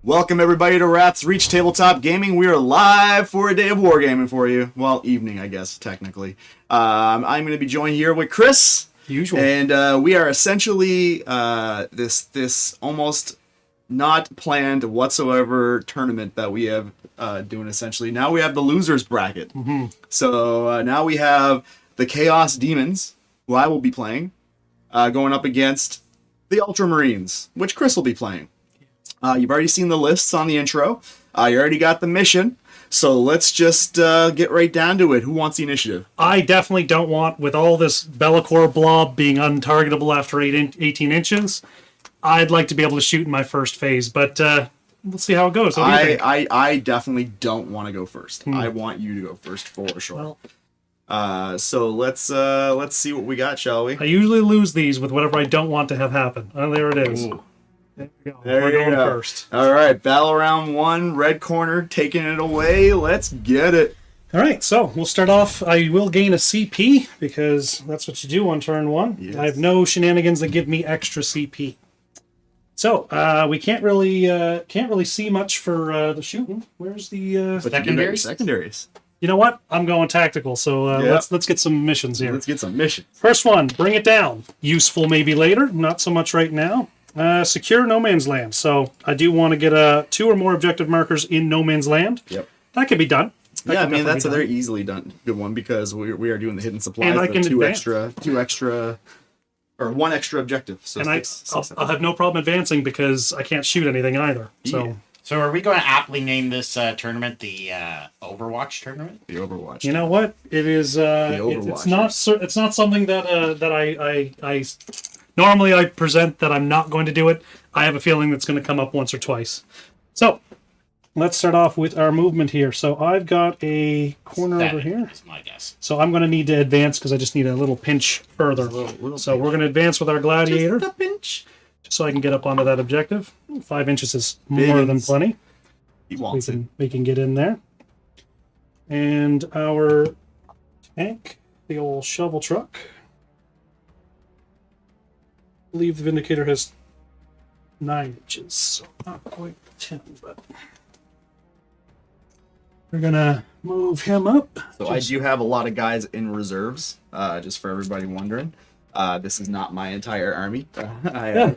Welcome everybody to Wrath's Reach Tabletop Gaming. We are live for a day of wargaming for you. Well, evening, I guess, technically. I'm going to be joined here with Chris. Usual. And we are essentially this almost not planned whatsoever tournament that we have doing essentially. Now we have the losers bracket. Mm-hmm. So now we have the Chaos Daemons, who I will be playing, going up against the Ultramarines, which Chris will be playing. You've already seen the lists on the intro. You already got the mission. So let's just get right down to it. Who wants the initiative? I definitely don't want, with all this Bellicor blob being untargetable after 18 inches, I'd like to be able to shoot in my first phase. But we'll see how it goes. What do you think? I definitely don't want to go first. I want you to go first for sure. Well, so let's see what we got, shall we? I usually lose these with whatever I don't want to have happen. Oh, there it is. Ooh. There we go. There We're you going go. first. All right, battle round 1, red corner, taking it away. Let's get it. All right, so we'll start off. I will gain a CP because that's what you do on turn 1. Yes. I have no shenanigans that give me extra CP. So we can't really see much for the shooting. Where's the Secondaries. You know what? I'm going tactical. So Yeah. let's get some missions here. Let's get some missions. First one, bring it down. Useful maybe later, not so much right now. Secure no man's land. So I do want to get 2 or more objective markers in no man's land. Yep. That could be done. Yeah, I mean that's a very easily done good one because we are doing the hidden supplies. And I can advance. One extra objective. So And I'll have no problem advancing because I can't shoot anything either. Yeah. So are we going to aptly name this tournament the Overwatch tournament? The Overwatch. You know what? It is. It's not something that I normally I present that I'm not going to do it. I have a feeling that's going to come up once or twice. So let's start off with our movement here. So I've got a corner over here. That's my guess. So I'm going to need to advance because I just need a little pinch further. So we're going to advance with our gladiator. Just a pinch. So I can get up onto that objective. 5 inches is more than plenty. He wants it. We can get in there. And our tank, the old shovel truck. I believe the Vindicator has 9 inches, so not quite 10, but we're gonna move him up. So I do have a lot of guys in reserves, just for everybody wondering. This is not my entire army. I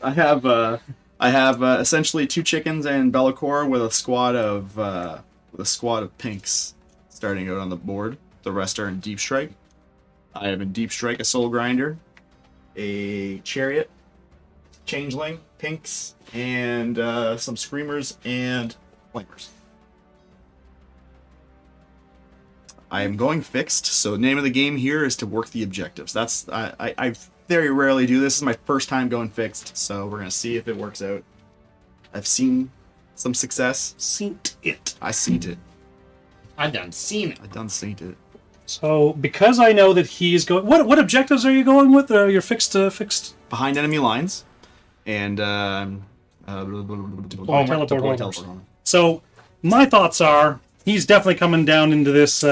have essentially 2 chickens and Bellicor with a squad of pinks starting out on the board. The rest are in deep strike. I have in deep strike a soul grinder, a chariot, changeling, pinks, and some screamers and flamers. I am going fixed, so the name of the game here is to work the objectives. I very rarely do this. This is my first time going fixed, so we're gonna see if it works out. I've seen some success. Seen it. I seen it. I done seen it. I done seen it. So because I know that he's going, what objectives are you going with? You're fixed. Behind enemy lines, and teleport home. So my thoughts are he's definitely coming down into this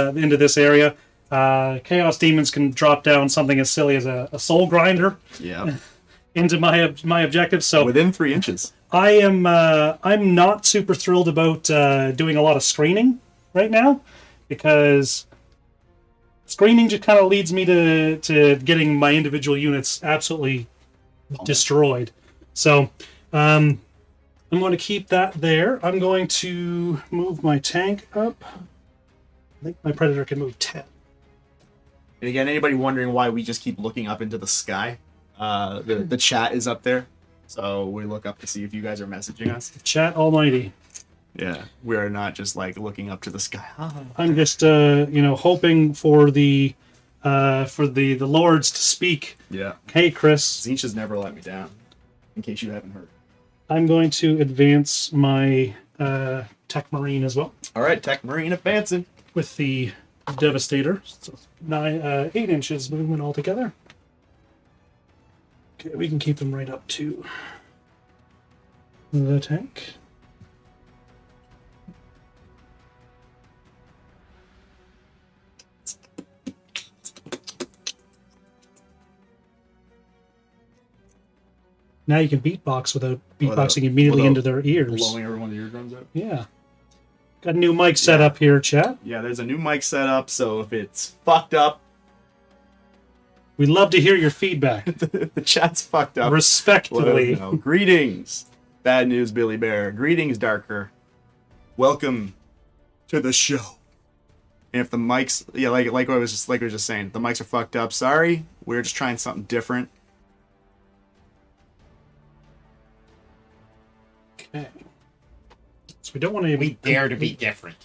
area. Chaos Demons can drop down something as silly as a soul grinder. Yeah. Into my objective. So within 3 inches. I'm not super thrilled about doing a lot of screening right now because screening just kind of leads me to getting my individual units absolutely destroyed. So I'm going to keep that there. I'm going to move my tank up. I think my Predator can move 10. And again, anybody wondering why we just keep looking up into the sky? The chat is up there, so we look up to see if you guys are messaging us. Chat almighty. Yeah, we are not just like looking up to the sky. I'm just hoping for the lords to speak. Yeah. Hey, Chris. Zinch has never let me down, in case you haven't heard. I'm going to advance my Tech Marine as well. All right, Tech Marine advancing. With the Devastator. So 8 inches movement altogether. Okay, we can keep them right up to the tank. Now you can beatbox without beatboxing immediately into their ears. Blowing everyone's ears comes out. Yeah. Got a new mic set up here, chat. Yeah, there's a new mic set up, so if it's fucked up, We'd love to hear your feedback. the chat's fucked up. Respectfully. Let us know. Greetings, Bad News Billy Bear. Greetings, Darker. Welcome to the show. And if the mics, yeah, like I was just saying, if the mics are fucked up, sorry. We're just trying something different. Okay. So we don't want to. We dare to be different.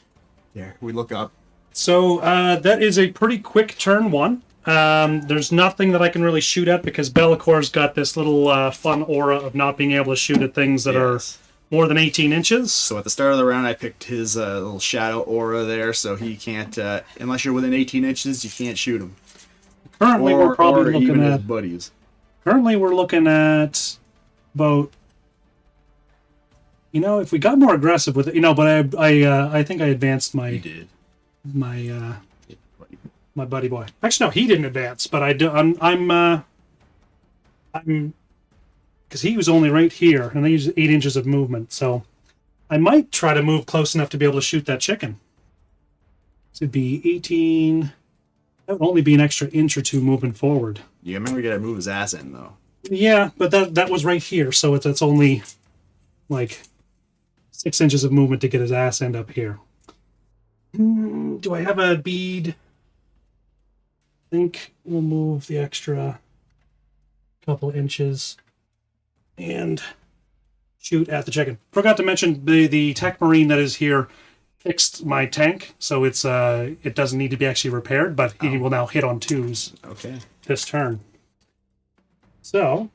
There, we look up. So that is a pretty quick turn one. There's nothing that I can really shoot at because Bellacor's got this little fun aura of not being able to shoot at things that are more than 18 inches. So at the start of the round, I picked his little shadow aura there, so he can't, unless you're within 18 inches, you can't shoot him. Currently, we're probably looking even at his buddies. Currently, we're looking at about. You know, if we got more aggressive with it, but I think I advanced my. You did. My buddy boy. Actually, no, he didn't advance, but I'm because he was only right here, and they use 8 inches of movement, so I might try to move close enough to be able to shoot that chicken. So it'd be 18. That would only be an extra inch or two moving forward. Yeah, remember you gotta move his ass in though. Yeah, but that was right here, so it's only like 6 inches of movement to get his ass end up here. Do I have a bead? I think we'll move the extra couple inches and shoot at the chicken. Forgot to mention the tech marine that is here fixed my tank, so it doesn't need to be actually repaired, but he will now hit on 2s. Okay. This turn. So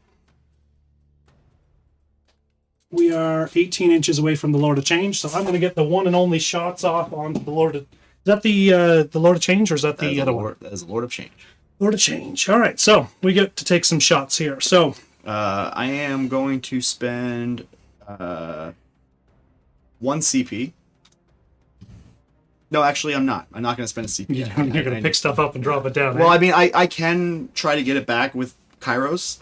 we are 18 inches away from the Lord of Change, so I'm going to get the one and only shots off on the Lord of... Is that the Lord of Change, or is that the other one? That is Lord of Change. Lord of Change. All right, so we get to take some shots here. So I am going to spend 1 CP. No, actually, I'm not. I'm not going to spend a CP. you're going to pick stuff up and drop it down. Well, eh? I mean, I can try to get it back with Kairos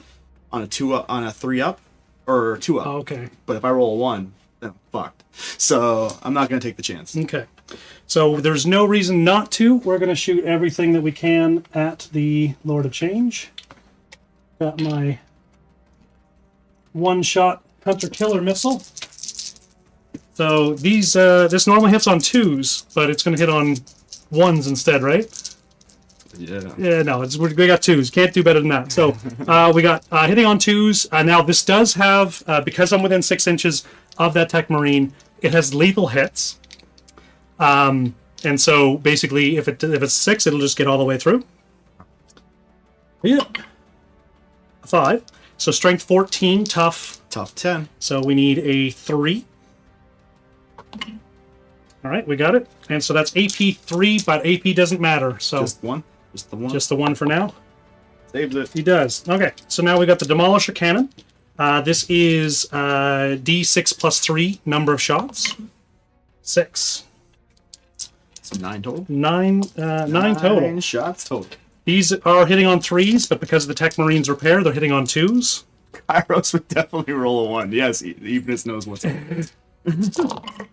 on a 3-up or 2-up. Oh, okay. But if I roll a 1, then I'm fucked. So I'm not going to take the chance. Okay. So there's no reason not to. We're going to shoot everything that we can at the Lord of Change. Got my one-shot hunter-killer missile. So these this normally hits on 2s, but it's going to hit on 1s instead, right? Yeah. Yeah, no, we got 2s. Can't do better than that. So we got hitting on 2s. Now this does have, because I'm within 6 inches of that Tech Marine, it has lethal hits. And so basically, if it's 6, it'll just get all the way through. Yeah. 5. So strength 14, tough. Tough 10. So we need a 3. All right, we got it. And so that's AP 3, but AP doesn't matter. So Just 1? Just the 1? just the 1 for now. Saves it. He does. Okay, so now we got the Demolisher Cannon. This is D6 plus 3 number of shots. 6. So 9 total? 9 total. 9 shots total. These are hitting on 3s, but because of the Tech Marines repair, they're hitting on 2s. Kairos would definitely roll a 1. Yes, Evenus knows what's up.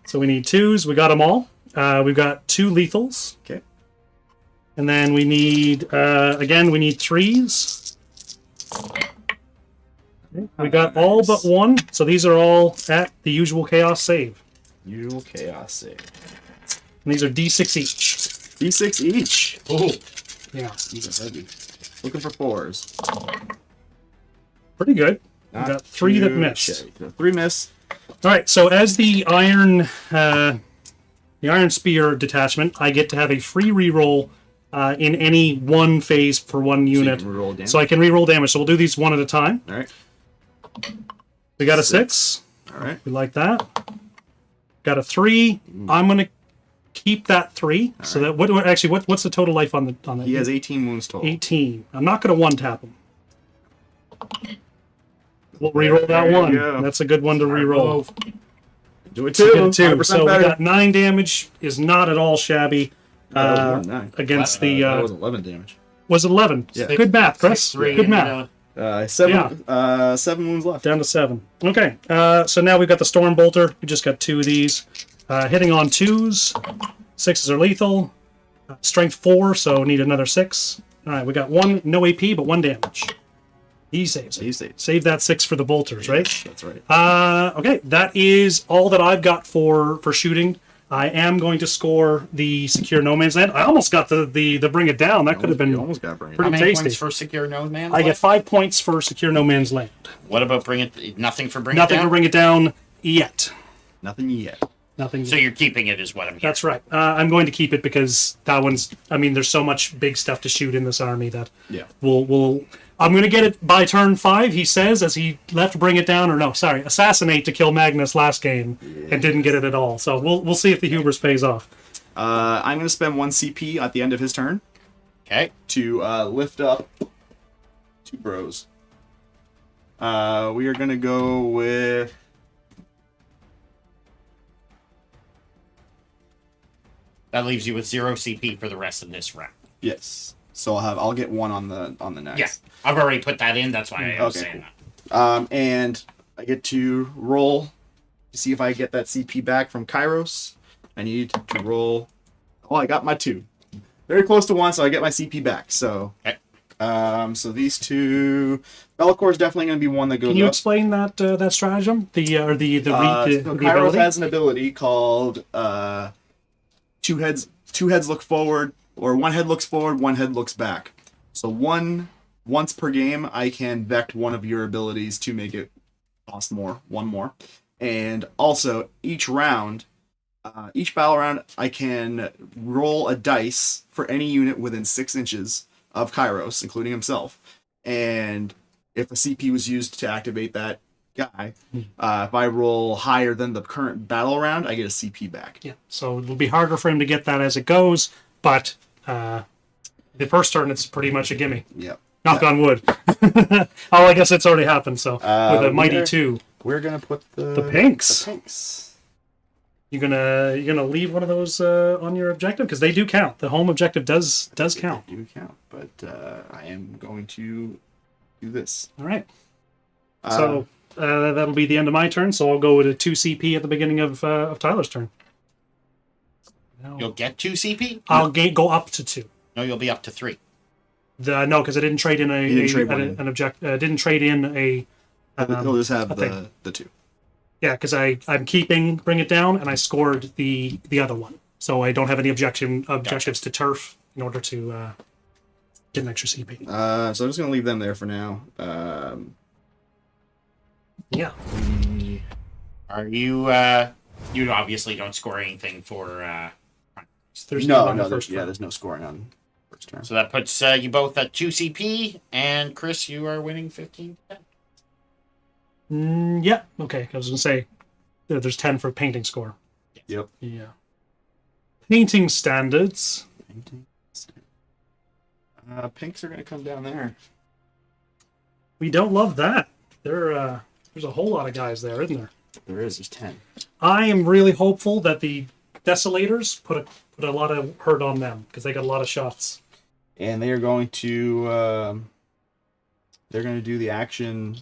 So we need 2s. We got them all. We've got 2 lethals. Okay. And then we need, again, we need 3s. Okay. We got all but 1. So these are all at the usual chaos save. Usual chaos save. And these are D6 each. D6 each. Oh. Yeah. These are heavy. Looking for 4s. Pretty good. We Not got 3 that too missed. shabby. 3 miss. All right, so as the Iron Spear detachment, I get to have a free reroll in any one phase for one unit. So you can reroll damage. So I can reroll damage. So we'll do these one at a time. All right. We got a 6. All right. We like that. Got a 3. I'm gonna keep that 3. All So right. that what's the total life on that? He has 18 wounds total. 18. I'm not gonna one tap him. We'll reroll that There you one. go. That's a good one to reroll. Do it So too. we get 2. 5% So we better. got 9 damage. Is not at all shabby. That was more than 9. Against That the was 11 damage. was it 11? Yeah. Good math, Chris. 3 Good and, math. Seven wounds left. Down to 7. Okay, so now we've got the Storm Bolter. We just got 2 of these. Hitting on 2s. 6s are lethal. Strength 4, so need another 6. All right, we got 1, no AP, but 1 damage. He saves it. He saves. Save that 6 for the bolters, right? That's right. Okay, that is all that I've got for shooting. I am going to score the Secure No Man's Land. I almost got the Bring It Down. That could have been You almost got Bring It pretty How many tasty. points for Secure No Man's I get Land? 5 points for Secure No Man's Land. What about nothing for Bring Nothing It to Down? bring it down yet. Nothing yet. Nothing. So you're keeping it, is what I'm hearing. That's right. I'm going to keep it because that one's. I mean, there's so much big stuff to shoot in this army that Yeah. we'll. I'm going to get it by turn 5. He says as he left Bring It Down, or no, sorry, Assassinate to kill Magnus last game and didn't get it at all. So we'll see if the hubris pays off. I'm going to spend 1 CP at the end of his turn Okay. to lift up 2 bros. We are going to go with. That leaves you with 0 CP for the rest of this round. Yes. So I'll get 1 on the next. Yeah, I've already put that in. That's why I was Okay, saying cool. that. And I get to roll to see if I get that CP back from Kairos. I need to roll. Oh, I got my 2. Very close to 1, so I get my CP back. So, Okay. So these 2, Bellacore is definitely going to be one that goes Can you up. explain that stratagem? The So Kairos ability? has an ability called two heads look forward, or 1 head looks forward, 1 head looks back. So once per game, I can vect one of your abilities to make it cost more, 1 more. And also each round, each battle round, I can roll a dice for any unit within 6 inches of Kairos, including himself. And if a CP was used to activate that guy, if I roll higher than the current battle round, I get a CP back. Yeah. So it'll be harder for him to get that as it goes, but the first turn it's pretty much a gimme. Yep. Knock on wood. Oh, I guess it's already happened. So with a mighty we're- 2, We're gonna put the pinks. The pinks. You're gonna leave one of those on your objective because they do count. The home objective does count. They do count, but I am going to do this. All right. So that'll be the end of my turn. So I'll go with a 2 CP at the beginning of Tyler's turn. No. You'll get 2 CP? I'll go up to 2. No, you'll be up to 3. No, because I didn't trade in You didn't trade one. an object. Didn't trade in a. He'll just have okay. the 2. Yeah, because I'm keeping Bring It Down, and I scored the other one, so I don't have any objectives to turf in order to get an extra CP. So I'm just gonna leave them there for now. Yeah. Are you, you obviously don't score anything for, There's no, on the there's, first yeah, turn. there's no scoring on first turn. so that puts you both at 2 CP, and Chris, you are winning 15. Yeah. Okay. I was gonna say there's 10 for painting score. Yep. Yeah. Painting standards. Pinks are gonna come down there. We don't love that. There's a whole lot of guys there, isn't there? There's 10. I am really hopeful that the Desolators put a lot of hurt on them because they got a lot of shots. And they are going to they're going to do the action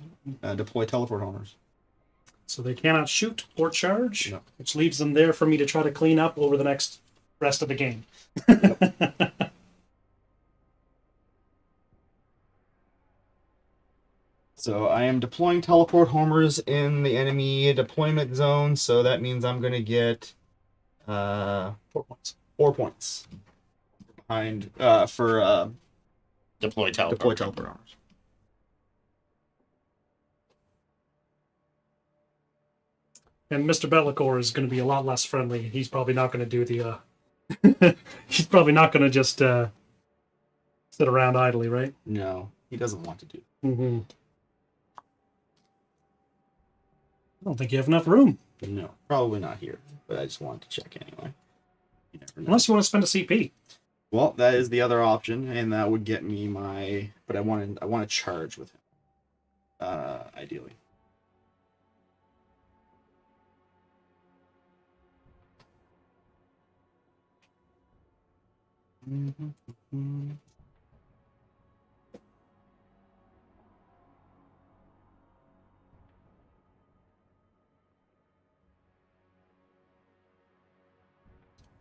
deploy teleport homers. So they cannot shoot or charge, No. which leaves them there for me to try to clean up over the next rest of the game. So I am deploying teleport homers in the enemy deployment zone, so that means I'm going to get 4 points. 4 points behind for Deploy teleport. deploy teleport homers. And Mr. Bellacore is going to be a lot less friendly. He's probably not going to do the. He's probably not going to just sit around idly, right? No, he doesn't want to do. Mm-hmm. I don't think you have enough room. No, probably not here. But I just wanted to check anyway. You never know. Unless you want to spend a CP. Well, that is the other option, and that would get me my. But I want to charge with him. Ideally.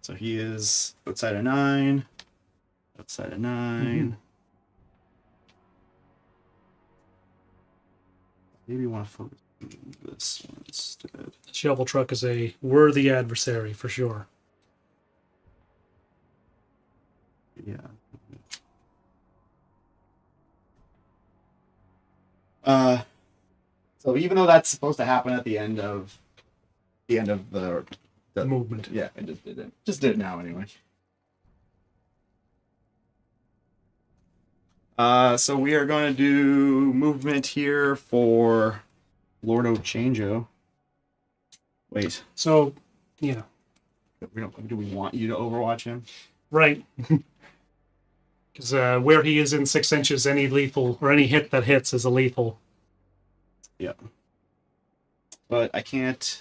So he is outside of 9. Outside of 9. Maybe you want to focus on this one instead. The shovel truck is a worthy adversary for sure. Yeah. So even though that's supposed to happen at the end of the Movement. yeah, I just did it. Just did it now anyway. So we are going to do movement here for Lordo Changeo. Wait, So, yeah. do we want you to overwatch him? Right. Because where he is in 6 inches, any lethal or any hit that hits is a lethal. Yeah. But I can't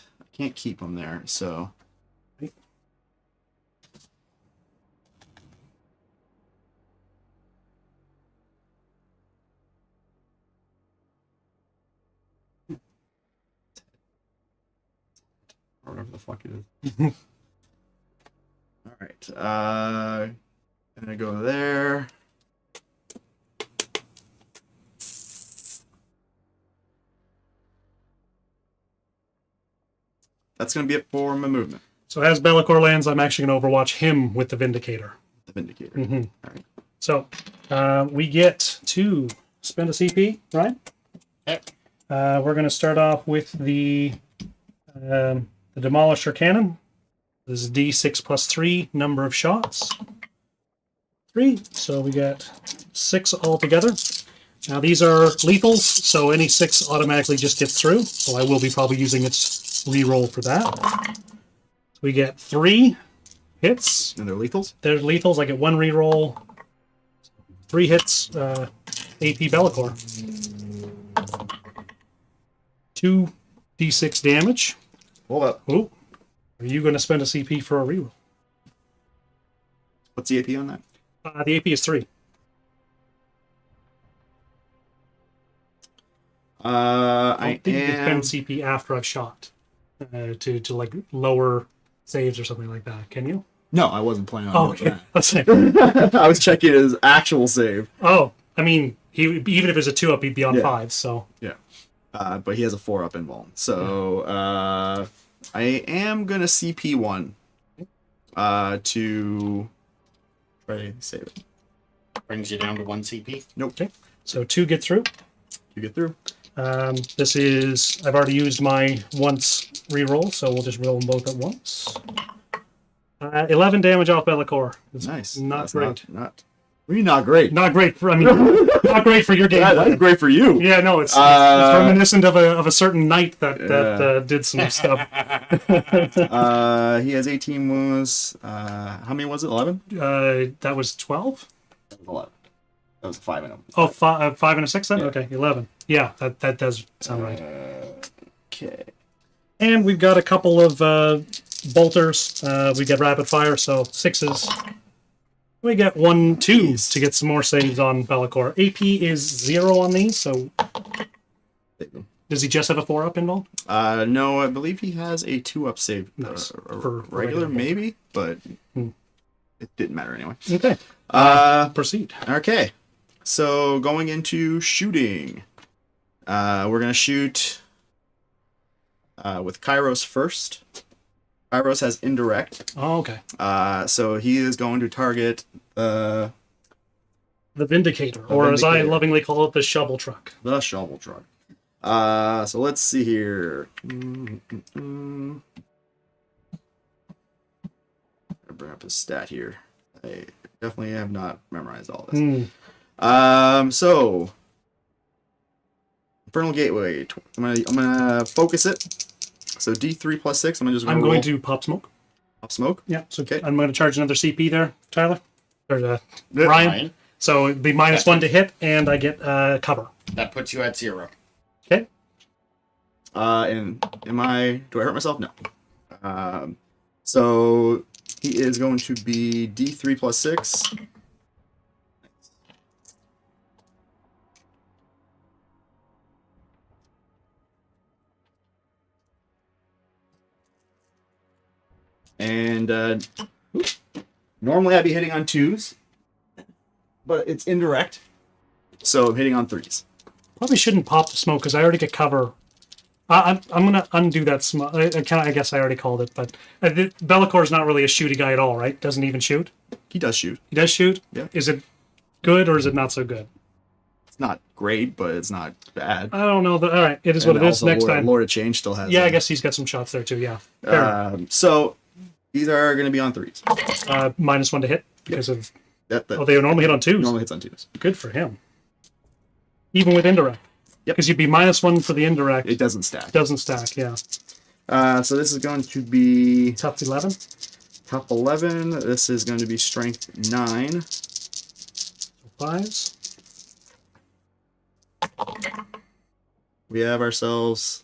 keep him there, so. Or whatever the fuck it is. All right. Gonna go there. That's gonna be it for my movement. So as Be'lakor lands, I'm actually going to overwatch him with the Vindicator. The Vindicator. Mm-hmm. All right. So we get to spend a CP, right? Yep. We're going to start off with the Demolisher Cannon. This is D6 plus 3, number of shots. 3, so we got 6 altogether. Now these are lethals, so any 6 automatically just get through, so I will be probably using its reroll for that. So we get 3 hits. And they're lethals? They're lethals, I get 1 reroll. 3 hits, AP Be'lakor. 2 D6 damage. Hold up. Oh, are you going to spend a CP for a reroll? What's the AP on that? The AP is 3. I think you am. can spend CP after I've shot to like lower saves or something like that. Can you? No, I wasn't planning on Oh, doing okay. Let's say. that. I was checking his actual save. Oh, I mean, even if it's a 2-up, he'd be on Yeah. 5. So Yeah. But he has a 4-up invuln. So I am gonna CP 1 to try to save it. Brings you down to 1 CP. Nope. okay, so 2 get through. You get through. This is I've already used my once reroll, so we'll just roll them both at once. 11 damage off Be'lakor. It's Nice. Not That's great. Not really not great. Not great for not great for your game. That's great for you. Yeah, no, it's reminiscent of a certain knight that did some stuff. He has 18 wounds. How many was it? 11? That was 12. That was 11. That was 5 in them. Oh, 5 and a 6 then. Yeah. Okay, 11. Yeah, that does sound right. Okay. And we've got a couple of bolters. We get rapid fire, so 6s. We get 1, 2 to get some more saves on Be'lakor. AP is 0 on these, so does he just have a 4-up involved? No, I believe he has a 2-up save. Nice. For For regular, regular. maybe, but it didn't matter anyway. Okay. Proceed. Okay. So going into shooting, we're gonna shoot with Kairos first. Kairos has indirect, Oh, okay. so he is going to target The Vindicator, or as I Vindicator. lovingly call it, the shovel truck. the shovel truck. So let's see here. I'll bring up his stat here. I definitely have not memorized all this. So Infernal Gateway. I'm gonna focus it. So D3 plus 6. I'm just gonna I'm roll going to pop smoke. up smoke. Yeah, so Okay. I'm going to charge another CP there, Tyler. Or Yeah. Ryan. Ryan, So it'd be minus 1 to hit, and I get cover. that puts you at 0. Okay. And do I hurt myself? No. So he is going to be D3 plus 6. And Normally I'd be hitting on 2s, but it's indirect, so I'm hitting on 3s. Probably shouldn't pop the smoke because I already get cover. I'm gonna undo that smoke. I guess I already called it, but Bellacor's not really a shooty guy at all, right? Doesn't even shoot. He does shoot. He does shoot. Yeah. Is it good or is it not so good? It's not great, but it's not bad. I don't know. All right, it is what it is. Next time. Lord of Change still has. Yeah, I guess he's got some shots there too. Yeah. So these are going to be on 3s. -1 to hit because of. That They normally hit on 2s. normally hits on 2s. Good for him. Even with indirect. Yep. Because you'd be -1 for the indirect. It doesn't stack. Doesn't stack. Yeah. So this is going to be Tough 11. Tough 11. This is going to be Strength 9. 5s. We have ourselves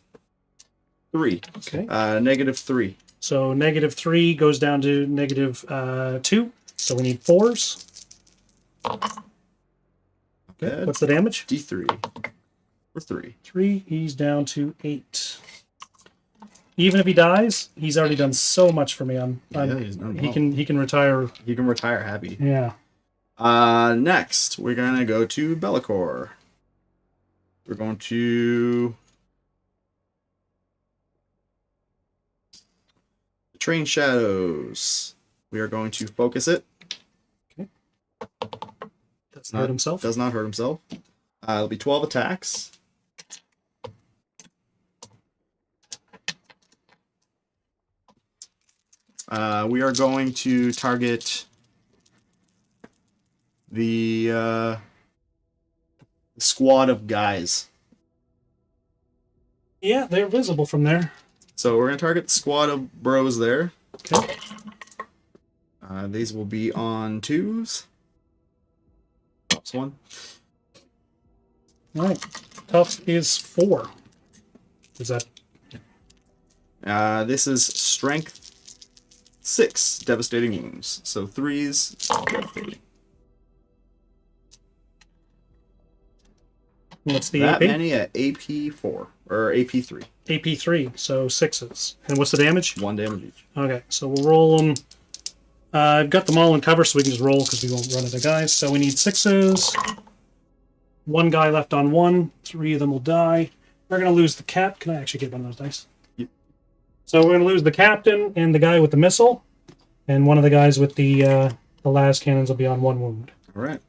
3. Okay. -3. So -3 goes down to -2. So we need 4s. Okay. What's the damage? D3. For 3. 3. He's down to 8. Even if he dies, he's already done so much for me. He's done well. He can retire. You can retire happy. Yeah. Next, we're going to go to Be'lakor. We're going to Train Shadows. We are going to focus it. Okay. Does not hurt himself. Does not hurt himself. It'll be 12 attacks. We are going to target the squad of guys. Yeah, they're visible from there. So we're going to target the squad of bros there. Okay. These will be on 2s. Pops 1. All right. Tough is 4. Is that... This is Strength 6, Devastating Wounds. So 3s, devastating. What's the That AP? many at AP4, or AP3. AP3, so 6s. And what's the damage? 1 damage each. Okay, so we'll roll them. I've got them all in cover, so we can just roll because we won't run out of guys. So we need 6s. 1 guy left on 1. 3 of them will die. We're going to lose the cap. Can I actually get one of those dice? Yep. So we're going to lose the captain and the guy with the missile. And one of the guys with the las cannons will be on 1 wound. All right.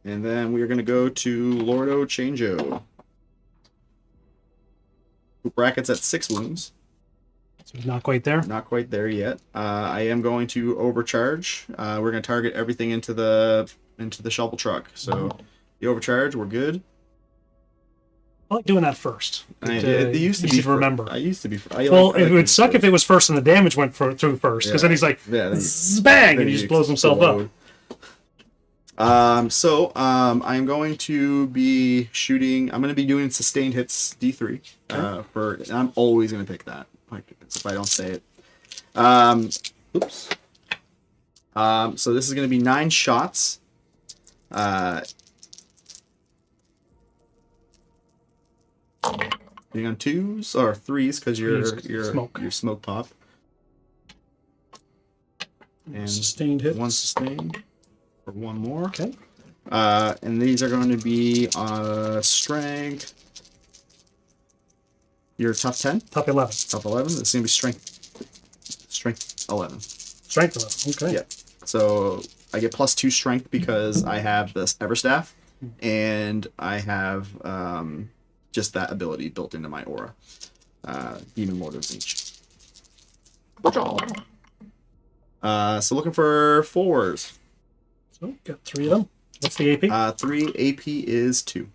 And then we are going to go to Lordo Changeo. Who brackets at 6 wounds. So not quite there. Not quite there yet. I am going to overcharge. We're going to target everything into the shovel truck. So the overcharge, we're good. I like doing that first. It used to easy be to remember. I used to be. It would suck if it was first and the damage went through first, because then he's like, bang, and he just blows himself up. I'm going to be shooting. I'm going to be doing sustained hits D3. Okay. I'm always going to pick that. Like if I don't say it. Oops. So this is going to be 9 shots. Being on 2s or 3s because you're smoke pop. And sustained hits. 1 sustained. Or 1 more. Okay. And these are going to be strength. Your tough 10? Top 11. Top 11. It's going to be strength 11. Strength 11. Okay. Yeah. So I get +2 strength because I have this Everstaff, and I have just that ability built into my aura. Demon Lord of Reach. So looking for 4s. So got 3 of them. What's the AP? 3 AP is 2.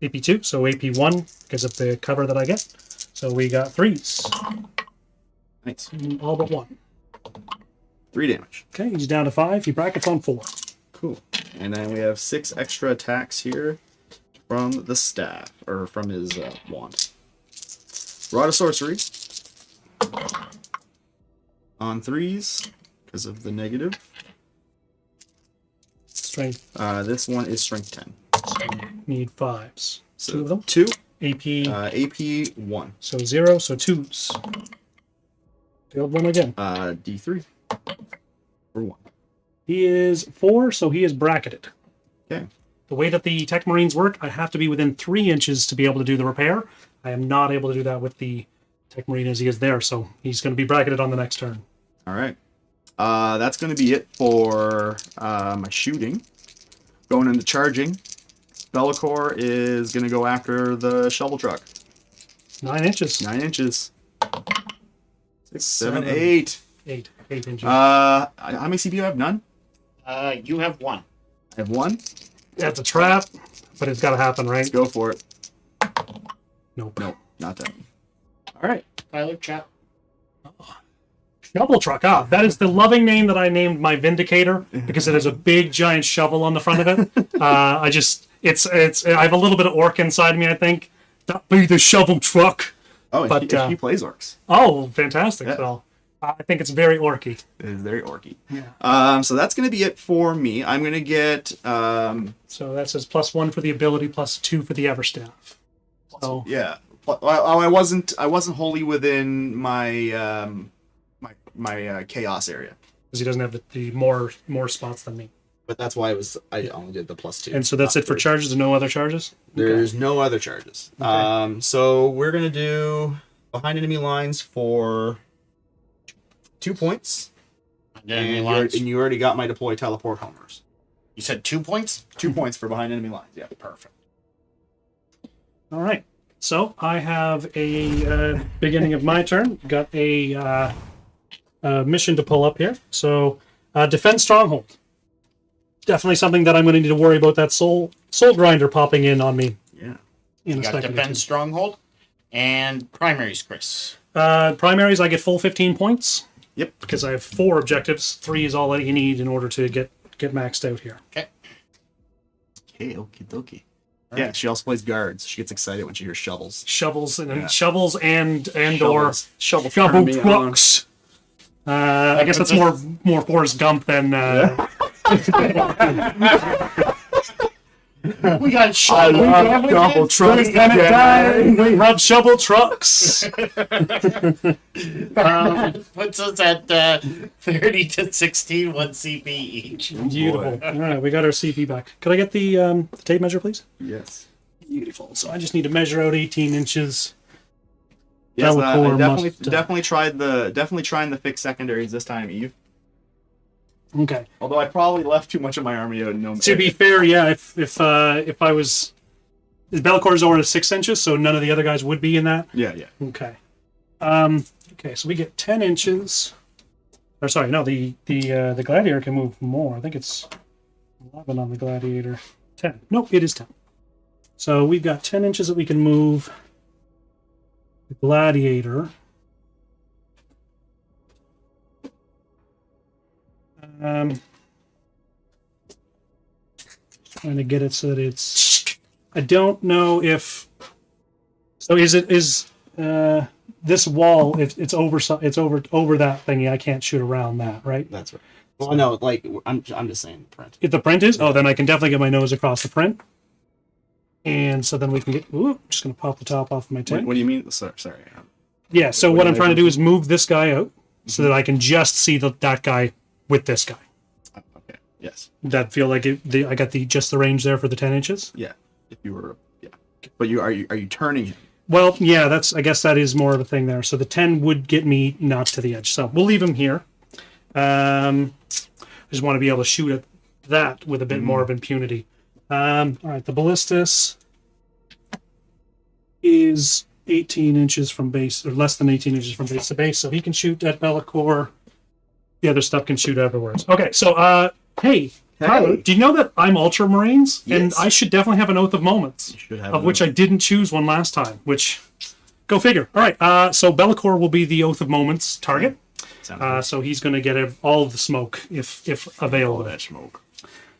AP2, so AP1 because of the cover that I get. So we got 3s. Nice. All but 1. 3 damage. Okay, he's down to 5. He brackets on 4. Cool. And then we have 6 extra attacks here from the staff, or from his wand. Rod of Sorcery. On 3s, because of the negative. Strength. This one is strength 10. So need 5s. So 2 of them. 2. AP. AP 1. So 0, so 2s. Failed one again. D3. For 1. He is 4, so he is bracketed. Okay. The way that the Tech Marines work, I have to be within 3 inches to be able to do the repair. I am not able to do that with the Tech Marine as he is there, so he's going to be bracketed on the next turn. All right. That's going to be it for my shooting. Going into charging, Be'lakor is going to go after the shovel truck. 9 inches. 9 inches. 6, 7, 7. 8. 8 inches. How many CP do you have? None? You have 1. I have 1. That's a trap, but it's got to happen, right? Let's go for it. Nope. Nope, not that. All right. Tyler, chat. Shovel truck. Ah, that is the loving name that I named my Vindicator because it has a big giant shovel on the front of it. I have a little bit of orc inside me, I think. That be the shovel truck. Oh, and But, he plays orcs. Oh, fantastic. Yeah. So I think it's very orky. It is very orky. Yeah. So that's going to be it for me. I'm going to get... So that says +1 for the ability, +2 for the Everstaff. So yeah. I wasn't wholly within my my chaos area, because he doesn't have the more spots than me. but that's why I only did the +2. And so that's it for charges. No other charges. There's no other charges. Okay. So we're gonna do behind enemy lines for 2 points, and you already got my deploy teleport homers. You said 2 points? 2 points for behind enemy lines. Yeah, Perfect. All right. So I have a beginning of my turn. Got a mission to pull up here. So defend stronghold. Definitely something that I'm going to need to worry about. That soul grinder popping in on me. Yeah. In You a got second. defend stronghold and primaries, Chris. Primaries, I get full 15 points. Yep. Because I have 4 objectives. 3 is all that you need in order to get maxed out here. Okay. Okay, okie dokie. Yeah, she also plays guards. She gets excited when she hears shovels. Shovels and Yeah. shovels and Shovels. or Shovel shovel me on. trucks. I guess that's more Forrest Gump than. We got shovel. Shovel trucks. We have shovel trucks. Puts us at 30 to 16, 1 CP each. Beautiful. All right, we got our CP back. Could I get the tape measure, please? Yes. Beautiful. So I just need to measure out 18 inches. Yes, Be'lakor I must, definitely trying the fixed secondaries this time, Eve. Okay. Although I probably left too much of my army out. No. To be fair, yeah. If I was, Be'lakor is over 6 inches, so none of the other guys would be in that. Yeah. Okay. Okay, so we get 10 inches. Or sorry, no, the gladiator can move more. I think it's 11 on the gladiator. 10. Nope, it is 10. So we've got 10 inches that we can move. The gladiator. Trying to get it so that it's. I don't know if. So is this wall? If it's over that thingy, I can't shoot around that, right? That's right. Well, no, like I'm just saying the print. If the print is, then I can definitely get my nose across the print. And so then we can get. Ooh, just gonna pop the top off of my tank. What do you mean? Sorry. Yeah. So what I'm trying to do is move this guy out so Mm-hmm. that I can just see that guy with this guy. Okay. Yes. That feel like I got just the range there for the 10 inches. Yeah. If you were. Yeah. But are you turning him? Well, yeah. I guess that is more of a thing there. So the 10 would get me not to the edge. So we'll leave him here. I just want to be able to shoot at that with a bit more of impunity. All right, the ballistus is 18 inches from base, or less than 18 inches from base to base, so he can shoot at Be'lakor. The other stuff can shoot afterwards. Okay, so hey, Tyler, do you know that I'm Ultramarines? Yes. And I should definitely have an Oath of Moments, You should have of which I didn't choose one last time, which, go figure. All right, so Be'lakor will be the Oath of Moments target. So he's going to get all of the smoke if available. that smoke.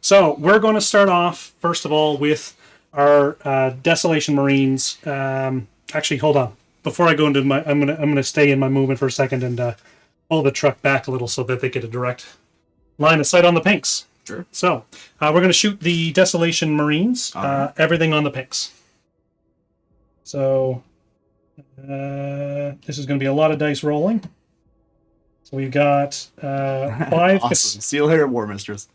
So we're going to start off first of all with our Desolation Marines. Actually, hold on. Before I go into I'm gonna stay in my movement for a second and pull the truck back a little so that they get a direct line of sight on the pinks. Sure. So we're going to shoot the Desolation Marines. Alright. Everything on the pinks. So this is going to be a lot of dice rolling. So we've got 5. Awesome. See you later, War Mistress.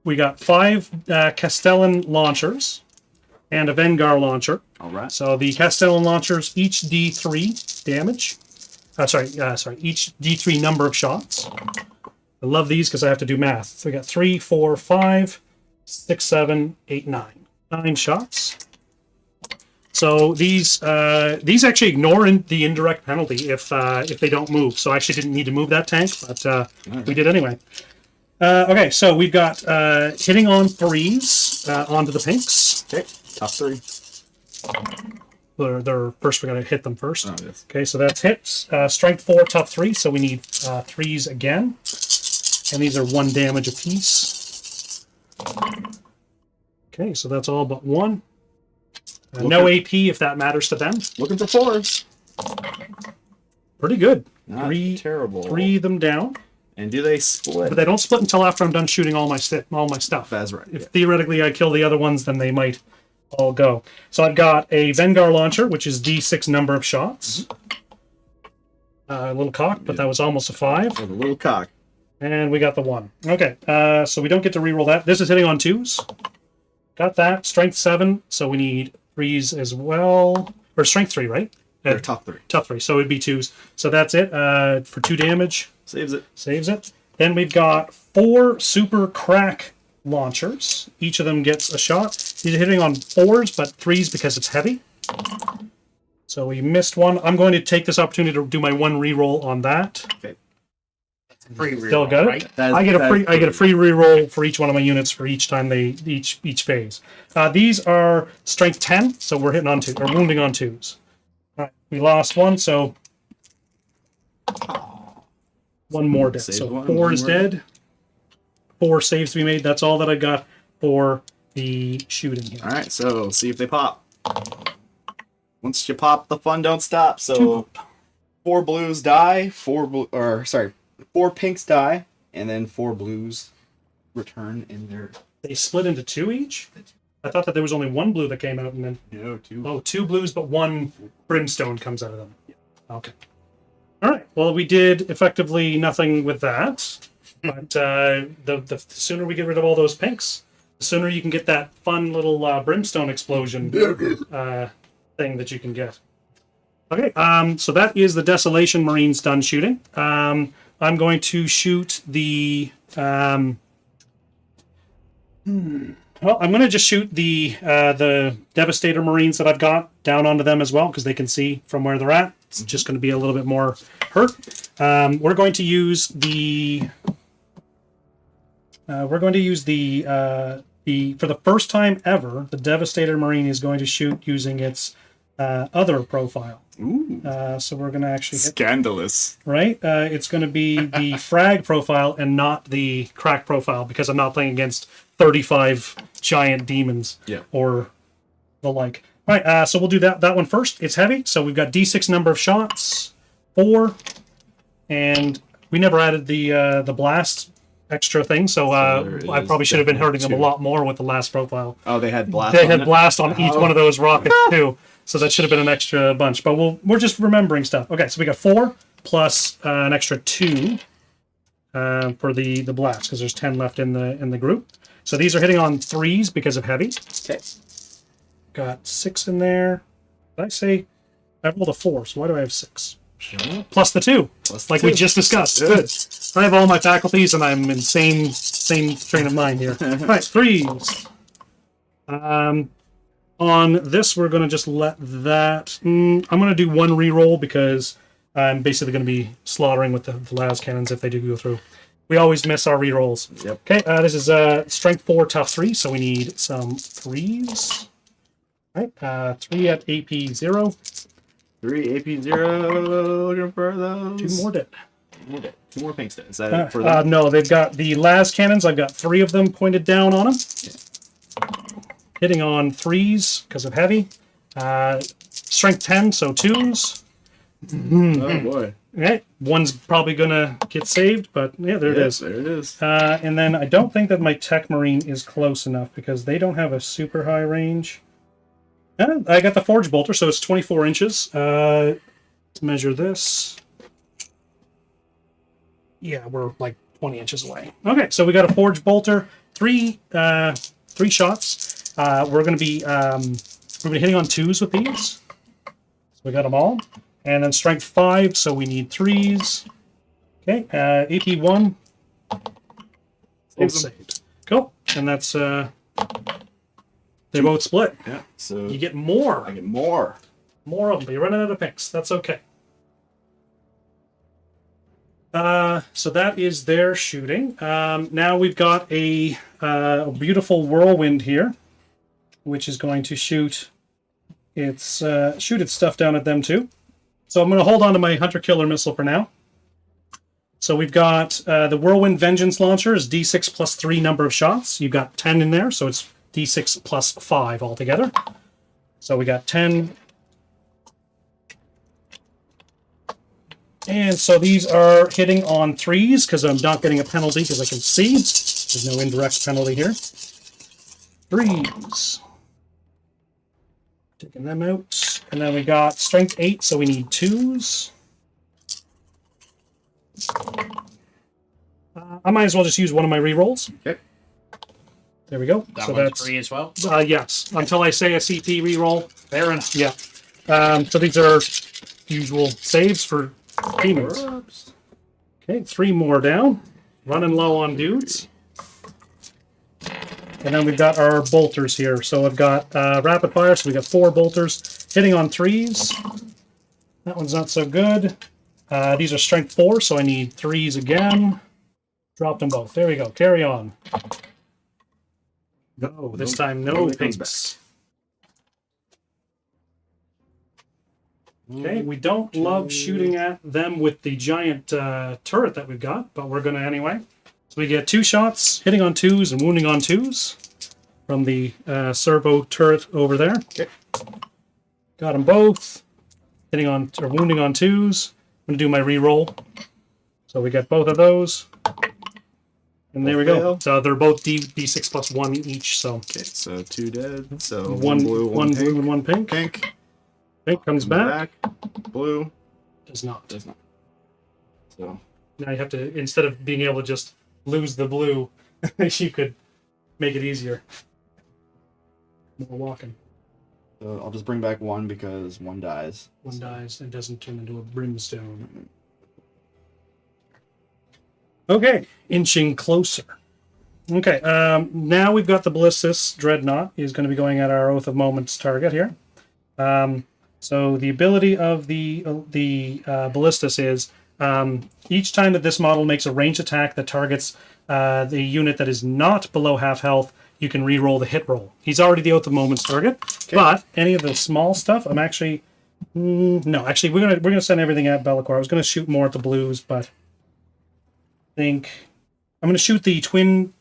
We got 5 Castellan launchers and a Vengar launcher. All right. So the Castellan launchers each D3 damage. Sorry, each D3 number of shots. I love these because I have to do math. So we got 3, 4, 5, 6, 7, 8, 9. 9 shots. So these actually ignore the indirect penalty if they don't move. So I actually didn't need to move that tank, but we did anyway. Okay, so we've got hitting on 3s onto the pinks. Okay, top 3. They're first. We got to hit them first. Oh, yes. Okay, so that's hits. Strength 4, tough 3. So we need 3s again, and these are 1 damage apiece. Okay, so that's all but 1. No AP if that matters to them. Looking for 4s. Pretty good. Not 3 terrible. 3 them down. And do they split? But they don't split until after I'm done shooting all my stuff. That's right. If theoretically I kill the other ones, then they might all go. So I've got a Vengar launcher, which is D6 number of shots. A little cock, but that was almost a 5. Oh, the little cock. And we got the 1. Okay, so we don't get to reroll that. This is hitting on 2s. Got that. Strength 7, so we need 3s as well. Or strength 3, right? They're top 3. Tough 3, so it'd be 2s. So that's it for 2 damage. Saves it. Saves it. Then we've got 4 super crack launchers. Each of them gets a shot. These are hitting on 4s, but 3s because it's heavy. So we missed one. I'm going to take this opportunity to do my 1 reroll on that. Okay. Free Still reroll, got it. right? I get a free reroll for each one of my units for each time they each phase. These are strength 10, so we're hitting on 2 or wounding on 2s. All right, we lost 1, so 1 more dead. Save So one, 4 one is more dead. 4 saves to be made. That's all that I got for the shooting here. All right, so see if they pop. Once you pop, the fun don't stop. So Two. 4 blues die, 4 pinks die, and then 4 blues return in their. They split into 2 each? I thought that there was only 1 blue that came out and then... No, 2. Oh, 2 blues, but 1 brimstone comes out of them. Okay. All right. Well, we did effectively nothing with that. But the sooner we get rid of all those pinks, the sooner you can get that fun little brimstone explosion thing that you can get. Okay. So that is the Desolation Marines done shooting. I'm going to shoot the... Well, I'm going to just shoot the Devastator Marines that I've got down onto them as well, because they can see from where they're at. It's just going to be a little bit more hurt. We're going to use the... for the first time ever, the Devastator Marine is going to shoot using its other profile. Ooh. So we're going to actually hit, Scandalous. right? It's going to be the frag profile and not the crack profile, because I'm not playing against 35 giant demons or the like. All right, so we'll do that one first. It's heavy, so we've got D6 number of shots, 4, and we never added the blast extra thing, so I probably should have been hurting them a lot more with the last profile. Oh, they had blast. They had blast on each one of those rockets too, so that should have been an extra bunch. But we're just remembering stuff. Okay, so we got 4 plus an extra 2 for the blast, because there's 10 left in the group. So these are hitting on 3s because of heavy. Okay. Got 6 in there. Did I say I rolled a 4? So why do I have 6? Plus the 2, like we just discussed. Good. I have all my faculties, and I'm in same train of mind here. All right, 3s. On this, we're going to just let that... I'm going to do 1 reroll, because I'm basically going to be slaughtering with the las cannons if they do go through. We always miss our rerolls. Yep. Okay, this is strength 4, tough 3, so we need some 3s. All right, 3 at AP 0. 3 AP 0. Looking for those. 2 more dead. 2 more pinks dead. Is that it for them? No, they've got the las cannons. I've got 3 of them pointed down on them. Hitting on 3s because of heavy. Strength 10, so 2s. Oh boy. Okay, 1's probably gonna get saved, but yeah, there it is. There it is. And then I don't think that my Tech Marine is close enough, because they don't have a super high range. I got the Forge Bolter, so it's 24 inches. Let's measure this. Yeah, we're like 20 inches away. Okay, so we got a forged bolter, three shots. We're gonna be hitting on 2s with these. So we got them all, and then strength 5. So we need 3s. Okay, AP 1. Both saved. Cool, and that's they both split. Yeah. So You get more. I get more. More of them, but you're running out of picks. That's okay. So that is their shooting. Now we've got a beautiful whirlwind here, which is going to shoot its stuff down at them too. So I'm going to hold on to my hunter killer missile for now. So we've got the whirlwind vengeance launcher is D6 plus 3 number of shots. You've got 10 in there, so it's D6 plus 5 altogether. So we got 10. And so these are hitting on 3s because I'm not getting a penalty because I can see. There's no indirect penalty here. 3s. Taking them out. And then we got strength 8, so we need 2s. I might as well just use one of my rerolls. Okay. There we go. That so one's that's free as well? yes. Until I say a CP reroll. Fair enough. Yeah. So these are usual saves for demons. Okay, 3 more down. Running low on dudes. And then we've got our bolters here. So I've got rapid fire, so we got 4 bolters hitting on 3s. That one's not so good. These are strength 4, so I need 3s again. Dropped them both. There we go. Carry on. No, this time no pinks. Okay, we don't love shooting at them with the giant turret that we've got, but we're going to anyway. So we get 2 shots, hitting on 2s and wounding on 2s from the servo turret over there. Okay. Got them both, hitting on or wounding on 2s. I'm going to do my reroll. So we get both of those. And there we go. So they're both D6 plus 1 each. So Okay, so 2 dead. So one blue, one pink. blue and 1 pink. Pink. Pink comes back. Blue. Does not. Does not. So Now you have to, instead of being able to just lose the blue, you could make it easier. More walking. So I'll just bring back 1 because 1 dies. 1 dies and doesn't turn into a brimstone. Okay, inching closer. Okay, now we've got the Ballistus Dreadnought. He's going to be going at our Oath of Moments target here. So the ability of the Ballistus is each time that this model makes a ranged attack that targets the unit that is not below half health, you can re-roll the hit roll. He's already the Oath of Moments target, but any of the small stuff, I'm actually no. Actually, we're gonna send everything at Bellicor. I was gonna shoot more at the blues, but I think I'm gonna shoot the twin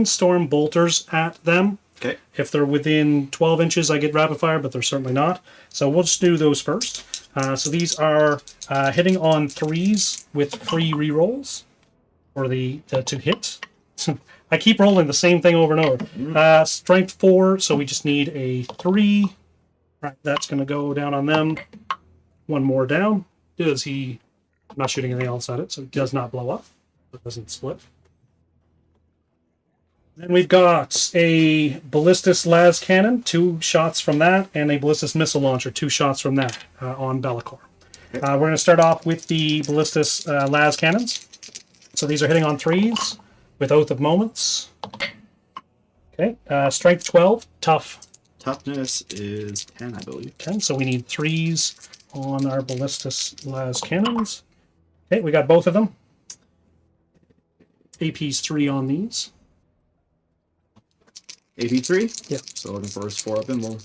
storm bolters at them. Okay. If they're within 12 inches, I get rapid fire, but they're certainly not. So we'll just do those first. So these are hitting on 3s with free rerolls for the to hit. I keep rolling the same thing over and over. Strength 4, so we just need a 3. Right, that's going to go down on them. 1 more down. Does he? I'm not shooting anything else at it, so it does not blow up. It doesn't split. Then we've got a Ballistus Las Cannon, 2 shots from that, and a Ballistus Missile Launcher, 2 shots from that on Bellicor. We're going to start off with the Ballistus Las Cannons. So these are hitting on 3s with Oath of Moments. Okay, strength 12, tough. Toughness is 10, I believe. 10, so we need 3s on our Ballistus Las Cannons. Okay, we got both of them. AP's 3 on these. AP3? Yeah. So looking for a 4 up and we'll...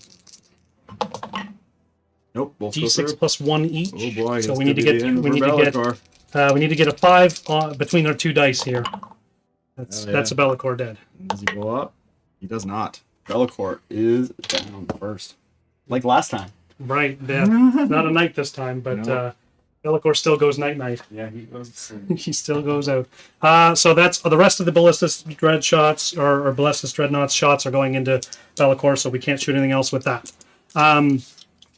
Nope, both go through. D6 plus 1 each. Oh boy, so it's we need to gonna be get the end we for need to get Bellicor. we need to get a 5 between our 2 dice here. That's Hell yeah. that's a Bellicor dead. Does he blow up? He does not. Bellicor is down first. Like last time. Right, yeah. Not a knight this time, but No. Bellicor still goes night. Yeah, he goes. He still goes out. So that's the rest of the Ballistus Dread shots or Ballistus Dreadnoughts shots are going into Bellicor, so we can't shoot anything else with that.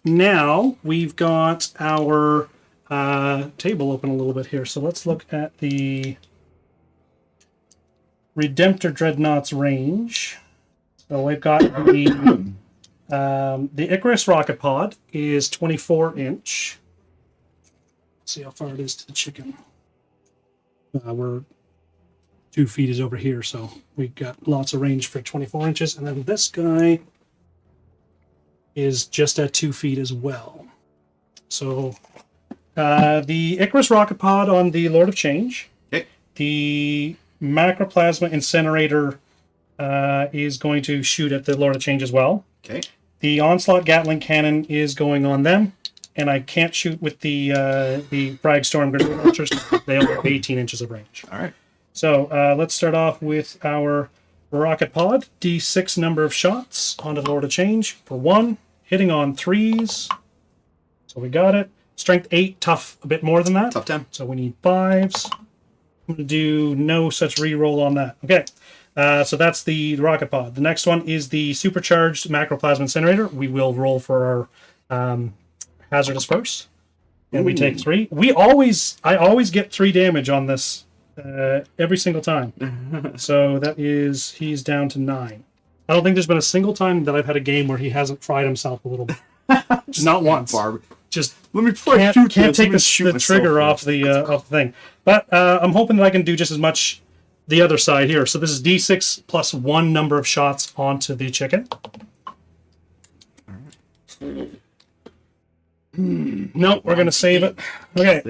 Now we've got our table open a little bit here. So let's look at the Redemptor Dreadnought's range. So we've got the Icarus rocket pod is 24-inch. Let's see how far it is to the chicken. We're 2 feet is over here, so we've got lots of range for 24 inches. And then this guy is just at 2 feet as well. So the Icarus rocket pod on the Lord of Change. Okay. The Macroplasma incinerator is going to shoot at the Lord of Change as well. Okay. The Onslaught Gatling cannon is going on them, and I can't shoot with the Frag Storm grenade launchers. They only have 18 inches of range. All right. So let's start off with our rocket pod. D6 number of shots onto the Lord of Change for 1, hitting on 3s. So we got it. Strength 8, tough a bit more than that. Tough 10. So we need 5s. I'm going to do no such reroll on that. Okay. So that's the rocket pod. The next one is the supercharged macroplasma incinerator. We will roll for our hazardous first, and we take 3. I always get 3 damage on this every single time. So that is, he's down to 9. I don't think there's been a single time that I've had a game where he hasn't fried himself a little bit. Not once. Just let me can't take the trigger off the thing. But I'm hoping that I can do just as much the other side here. So this is D6 plus 1 number of shots onto the chicken. No, we're gonna save it. Okay,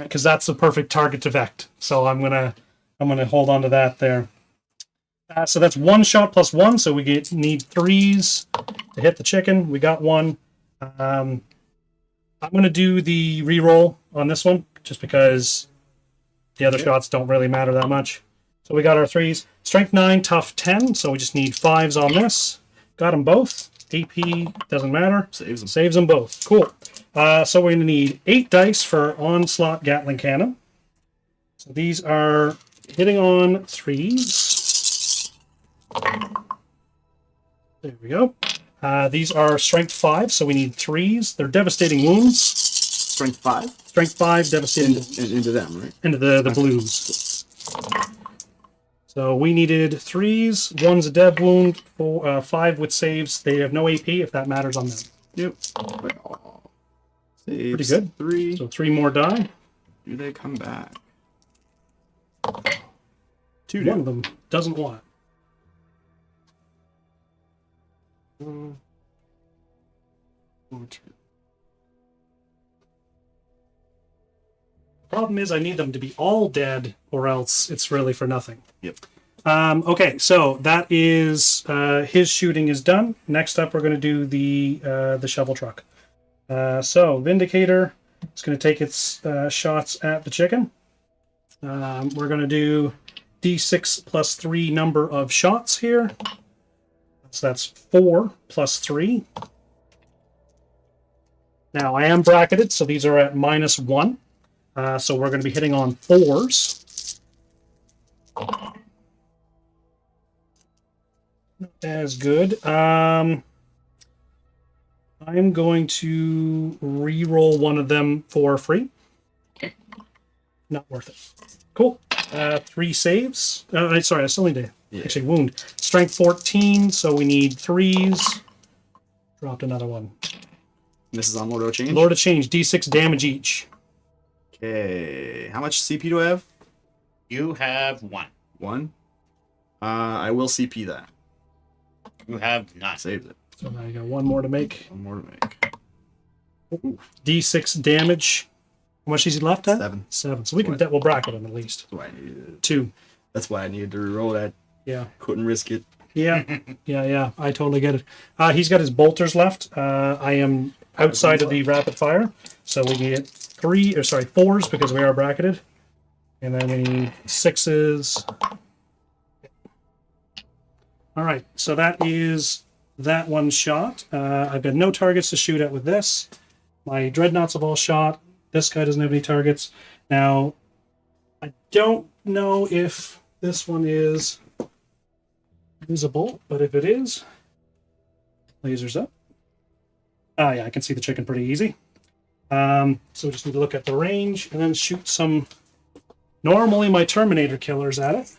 because that's the perfect target to vect. So I'm gonna hold on to that there. So that's 1 shot plus 1. So we need 3s to hit the chicken. We got 1. I'm gonna do the reroll on this one just because the other shots don't really matter that much. So we got our 3s. Strength 9, tough 10. So we just need 5s on this. Got them both. AP doesn't matter. Saves them both. Cool. So we're going to need 8 dice for Onslaught Gatling Cannon. So these are hitting on 3s. There we go. These are Strength 5, so we need 3s. They're devastating wounds. Strength 5? Strength 5, devastating into them, right? Into the blues. So we needed 3s, 1's a dev wound, 5 with saves. They have no AP if that matters on them. Yep. Saves pretty good. 3. So 3 more die. Do they come back? 2 One of them doesn't want. Problem is I need them to be all dead or else it's really for nothing. Yep. Okay, so that is his shooting is done. Next up we're going to do the shovel truck. So Vindicator is going to take its shots at the chicken. We're going to do D6 plus 3 number of shots here. So that's 4 plus 3. Now I am bracketed, so these are at -1. So we're going to be hitting on 4s. Not as good. I'm going to re-roll one of them for free. Okay. Not worth it. Cool. 3 saves. Sorry, I still need to actually wound. Strength 14, so we need 3s. Dropped another one. This is on Lord of Change? Lord of Change, D6 damage each. Okay. How much CP do I have? You have 1. 1? I will CP that. You have none. Saved it. So now I got 1 more to make. 1 more to make. D6 damage. How much is he left at? 7. 7. So we'll bracket him at least. That's why I needed 2. That's why I needed to reroll that. Yeah. Couldn't risk it. Yeah. Yeah. I totally get it. He's got his bolters left. I am outside of the rapid fire. So we get 4s because we are bracketed. And then we need 6s. All right. So that is that one shot. I've got no targets to shoot at with this. My dreadnoughts have all shot. This guy doesn't have any targets. Now, I don't know if this one is visible, but if it is, lasers up. Yeah, I can see the chicken pretty easy. So we just need to look at the range and then shoot some. Normally, my Terminator killers at it.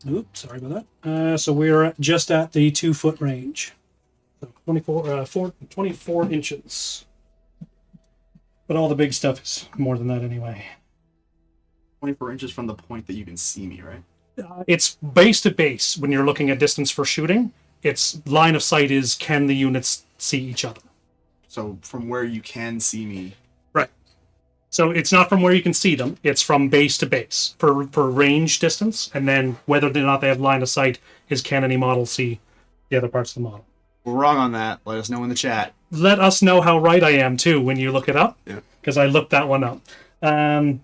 Oops, sorry about that. So we're just at the 2-foot range. So 24 inches. But all the big stuff is more than that anyway. 24 inches from the point that you can see me, right? It's base to base when you're looking at distance for shooting. Its line of sight is can the units see each other. So from where you can see me. Right. So it's not from where you can see them. It's from base to base for range distance. And then whether or not they have line of sight is can any model see the other parts of the model. We're wrong on that. Let us know in the chat. Let us know how right I am, too, when you look it up. Yeah. Because I looked that one up. All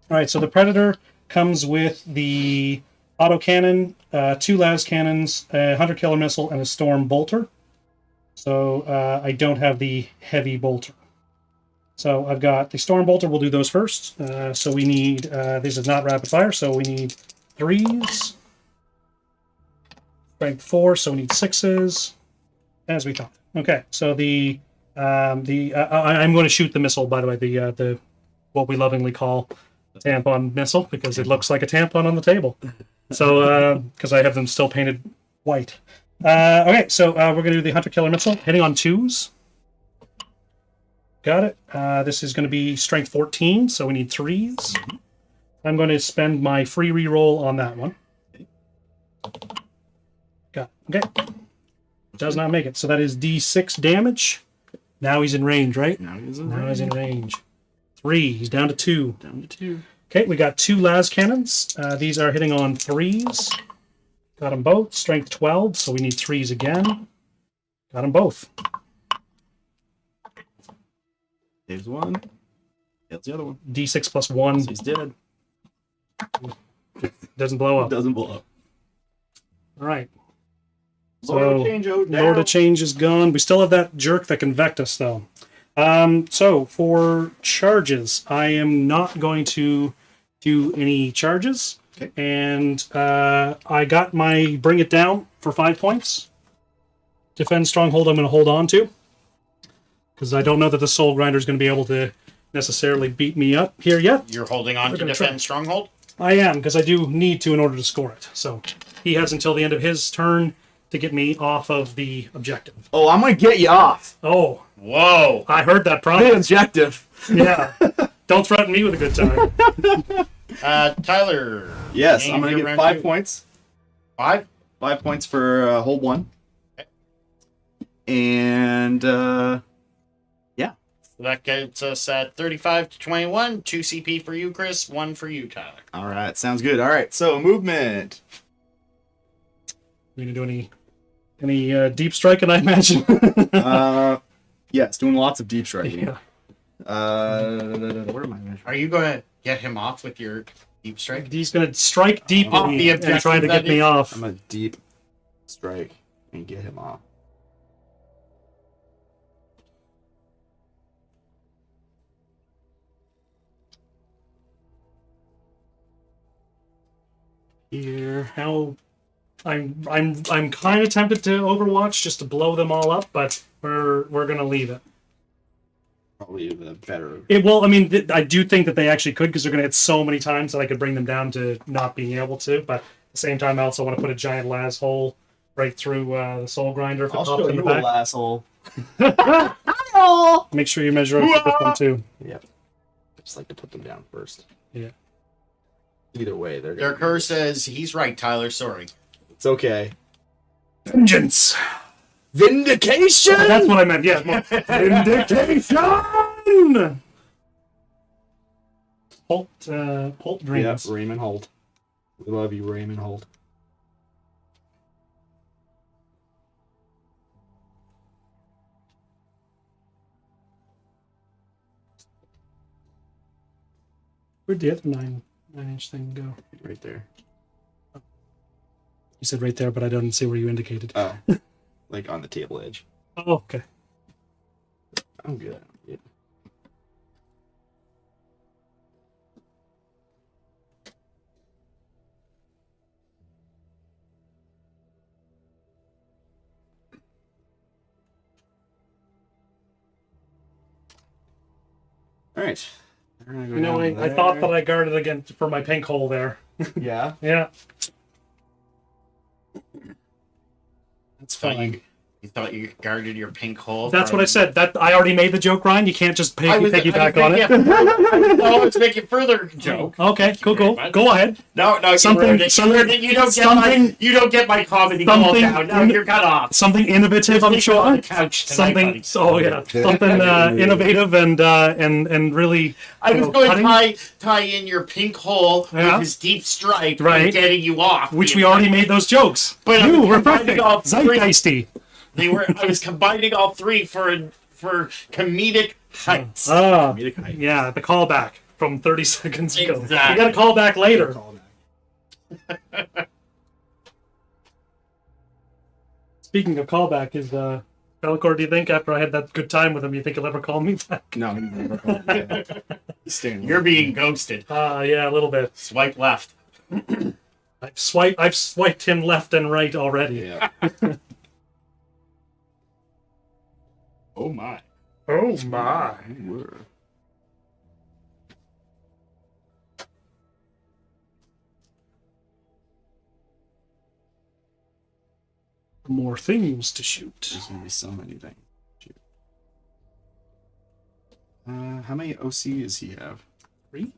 right, so the Predator comes with the autocannon, 2 las cannons, a hunter killer missile, and a storm bolter. So I don't have the heavy bolter. So I've got the storm bolter. We'll do those first. So we need, this is not rapid fire, so we need 3s. Strength 4, so we need 6s. As we thought. Okay, so I'm going to shoot the missile, by the way, the what we lovingly call the tampon missile, because it looks like a tampon on the table. So, because I have them still painted white. Okay, so we're going to do the hunter killer missile, hitting on 2s. Got it. This is going to be strength 14, so we need 3s. I'm going to spend my free reroll on that one. Got it. Okay. Does not make it. So that is D6 damage. Now he's in range, right? Now he's in range. 3. He's down to 2. Down to 2. Okay, we got 2 las cannons. These are hitting on 3s. Got them both. Strength 12, so we need 3s again. Got them both. Saves 1. Kills the other one. D6 plus 1. So he's dead. Doesn't blow up. Doesn't blow up. All right. Lord of Change, Lord of Change is gone. We still have that jerk that can vect us, though. So for charges, I am not going to do any charges. Okay. And I got my Bring It Down for 5 points. Defend Stronghold I'm going to hold on to. Because I don't know that the Soul Grinder is going to be able to necessarily beat me up here yet. You're holding on We're to gonna defend try. stronghold? I am, because I do need to in order to score it. So he has until the end of his turn to get me off of the objective. Oh, I'm going to get you off. Oh, Whoa! I heard that The promise. objective. Yeah. Don't threaten me with a good time. Tyler. Yes, Name I'm going to your get round 5 two. points. 5? 5 points for hold 1. Okay. And, yeah. So that gets us at 35 to 21. 2 CP for you, Chris. 1 for you, Tyler. All right, sounds good. All right, so movement. You gonna do any deep striking, I imagine? Yes, doing lots of deep striking. Yeah. Where am I measuring? Are you going to get him off with your deep strike? He's gonna strike Off deeply the and try to objective, get that me is. off. I'm gonna deep strike and get him off. Here, how I'm kind of tempted to Overwatch just to blow them all up, but we're gonna leave it. Probably the better. I mean, I do think that they actually could because they're gonna hit so many times that I could bring them down to not being able to. But at the same time, I also want to put a giant las hole right through the Soul Grinder if it I'll pops show in the you a back. asshole. Make sure you measure out for this one too. Yep. I just like to put them down first. Yeah. Either way, they're Their gonna curse says he's right, Tyler. Sorry. It's okay. Vengeance. Vindication. That's what I meant. Yeah. Vindication. Holt Yep, dreams. Raymond Holt. We love you, Raymond Holt. Where'd the other 9-inch thing go? Right there. You said right there, but I don't see where you indicated. Oh, like on the table edge. Oh, okay. I'm good. Yeah. All right. You know, I thought that I guarded against for my pink hole there. Yeah. Yeah. That's Thought fine. you thought you guarded your pink hole. That's from- what I said. That I already made the joke, Ryan. You can't just piggyback on it. No, let's make it further joke. Okay, cool. very much. Go ahead. No, you ruined it. You don't get my comedy gold now. No, you're cut off. Something innovative, I'm On sure. the couch tonight, buddy. Something innovative and really. I was you know, going cutting, to tie in your pink hole Yeah. with his deep stripe Right. and getting you off. which we already made those jokes. But I You was were combining perfect. all three. Zeitgeisty. I was combining all three for comedic heights. Comedic height. Yeah, the callback from 30 seconds ago. Exactly. You got to call back later. Speaking of callback, is Bellicor, do you think after I had that good time with him, you think he'll ever call me back? No, he's never called me back. He's staying You're being ghosted. Yeah, a little bit. Swipe left. I've swiped him left and right already. Yeah. Oh my. Oh my. More things to shoot. There's gonna be so many things. Shoot. How many OC does he have? 3?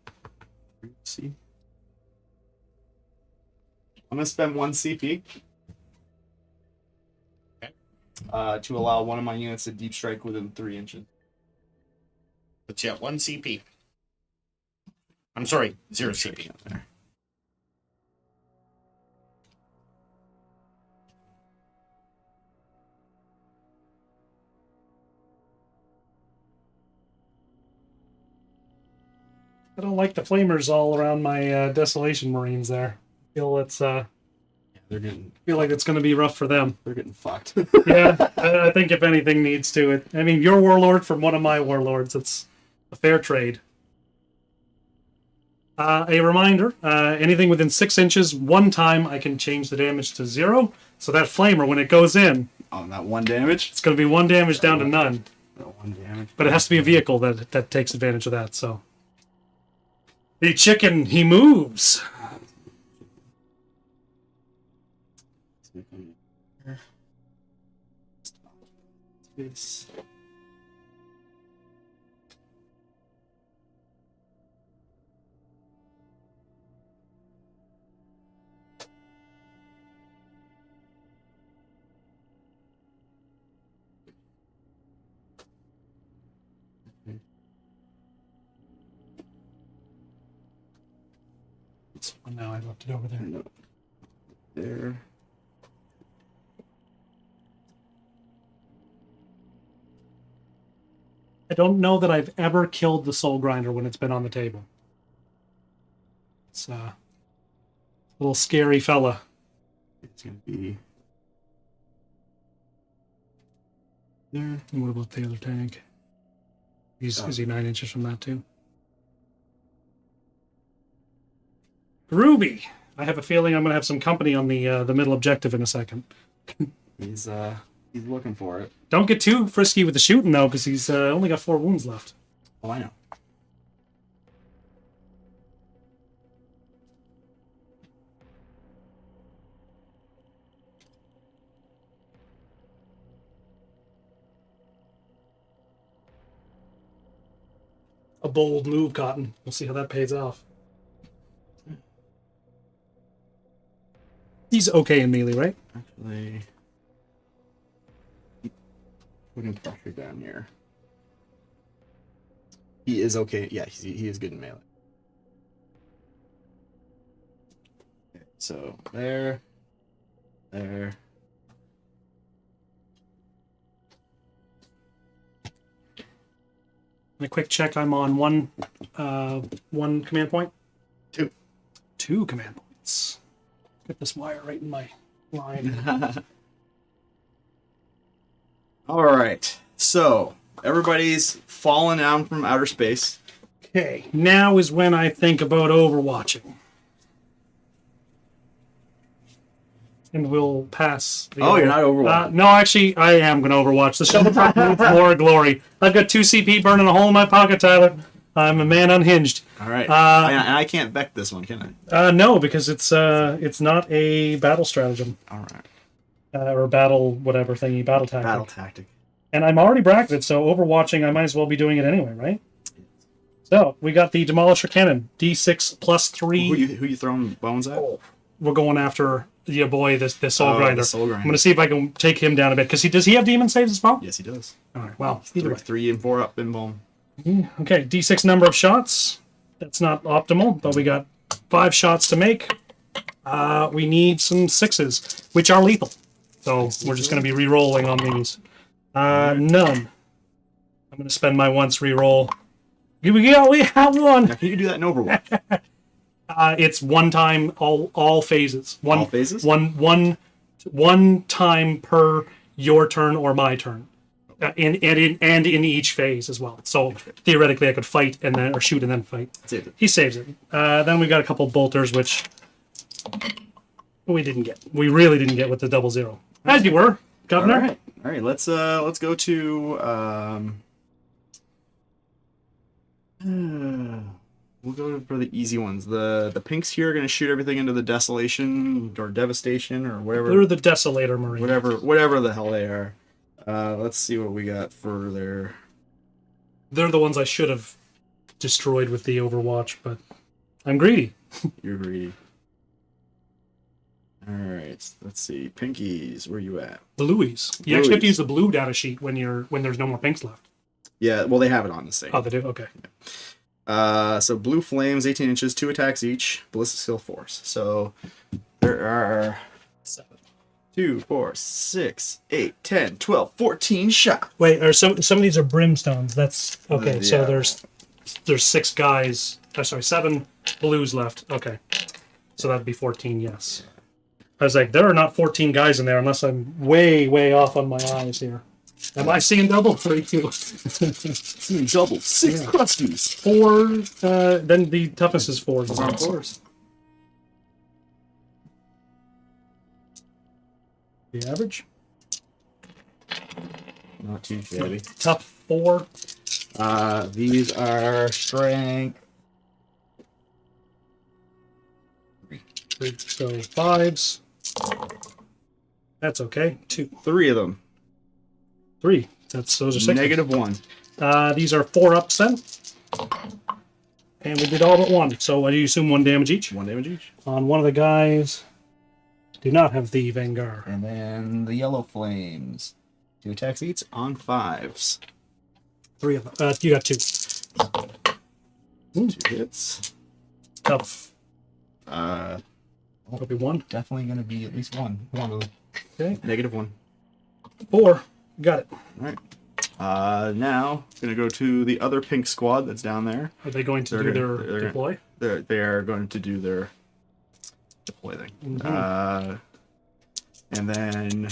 3 OC. I'm gonna spend 1 CP. Okay. To allow one of my units to deep strike within 3 inches. But yeah, 1 CP. I'm sorry, 0 CP. There. I don't like the flamers all around my Desolation Marines there. Feel They're getting like it's going to be rough for them. they're getting fucked. Yeah, I think if anything needs to it. I mean, your warlord from one of my warlords. It's a fair trade. A reminder: anything within 6 inches, one time I can change the damage to 0. So that flamer, when it goes in, Oh, that 1 damage. it's going to be 1 damage down to none. That 1 damage. But it has to be a vehicle that takes advantage of that. So the chicken, he moves. This. Well, now I left it over there. No. There. I don't know that I've ever killed the soul grinder when it's been on the table. It's a little scary fella. It's gonna be there. And what about the other tank? Is he 9 inches from that too? Ruby! I have a feeling I'm going to have some company on the middle objective in a second. He's looking for it. Don't get too frisky with the shooting though, because he's only got 4 wounds left. Oh, I know. A bold move, Cotton. We'll see how that pays off. He's okay in melee, right? Actually, putting pressure down here. He is okay. Yeah, he is good in melee. Okay, so there. And a quick check. I'm on one command point. 2. 2 command points. Get this wire right in my line. All right. So everybody's fallen down from outer space. Okay, now is when I think about overwatching. And we'll pass. Oh, you're not overwatching. No, actually, I am going to overwatch. The shovel top needs more glory. I've got 2 CP burning a hole in my pocket, Tyler. I'm a man unhinged. All right. I can't Vect this one, can No, because it's not a battle stratagem. I? All right. Or battle whatever thingy, battle tactic. Battle tactic. And I'm already bracketed, so Overwatching, I might as well be doing it anyway, right? So, we got the Demolisher Cannon, D6 plus 3. Who you throwing bones at? We're going after your boy, this Soul Grinder. The Soul Grinder. I'm going to see if I can take him down a bit. Because does he have demon saves as well? Yes, he does. All right, well, either way. 3 and 4 up in bone. Okay, D6 number of shots. That's not optimal, but we got 5 shots to make. We need some 6s, which are lethal. So we're just going to be re-rolling on these. None. I'm going to spend my once re-roll. We have one. Now, can you do that in Overwatch? It's one time, all phases. All phases? One time per your turn or my turn. In each phase as well. So theoretically, I could fight and then or shoot and then fight. He saves it. Then we got a couple bolters, which we didn't get. We really didn't get with the 00. As you were, Governor. All right. Let's go to we'll go for the easy ones. The pinks here are going to shoot everything into the desolation or devastation or whatever. They're the Desolator Marine. Whatever the hell they are. Let's see what we got for their... They're the ones I should have destroyed with the Overwatch, but I'm greedy. You're greedy. Alright, let's see. Pinkies, where you at? Blueies. You actually have to use the blue data sheet when there's no more pinks left. Yeah, well, they have it on the same. Oh, they do? Okay. So blue flames, 18 inches, 2 attacks each, ballistic skill force. So there are 7, 2, 4, 6, 8, 10, 12, 14 shots. Wait, or some of these are brimstones. That's okay. Yeah. So there's 6 guys. Oh, sorry, 7 blues left. Okay, so that'd be 14. Yes. I was like, there are not 14 guys in there unless I'm way off on my eyes here. Am I seeing double? 3, 2. Seeing double. 6 crusties. 4. Then the toughest is 4. Of course. The average. Not too shabby. Tough 4. These are strength. 3. So 5s. That's okay. 2. 3 of them. 3. Those are 6. -1. These are 4 ups then. And we did all but 1. So I do assume 1 damage each. 1 damage each. On one of the guys. Do not have the Vanguard. And then the yellow flames. 2 attacks each on 5s. 3 of them. You got 2. 2 hits. Tough. Will be 1. Definitely going to be at least 1. 1 of them. Okay. -1. 4. Got it. All right. Now, going to go to the other pink squad that's down there. Are they going to do their deploy? They are going to do their deploy thing. Mm-hmm. And then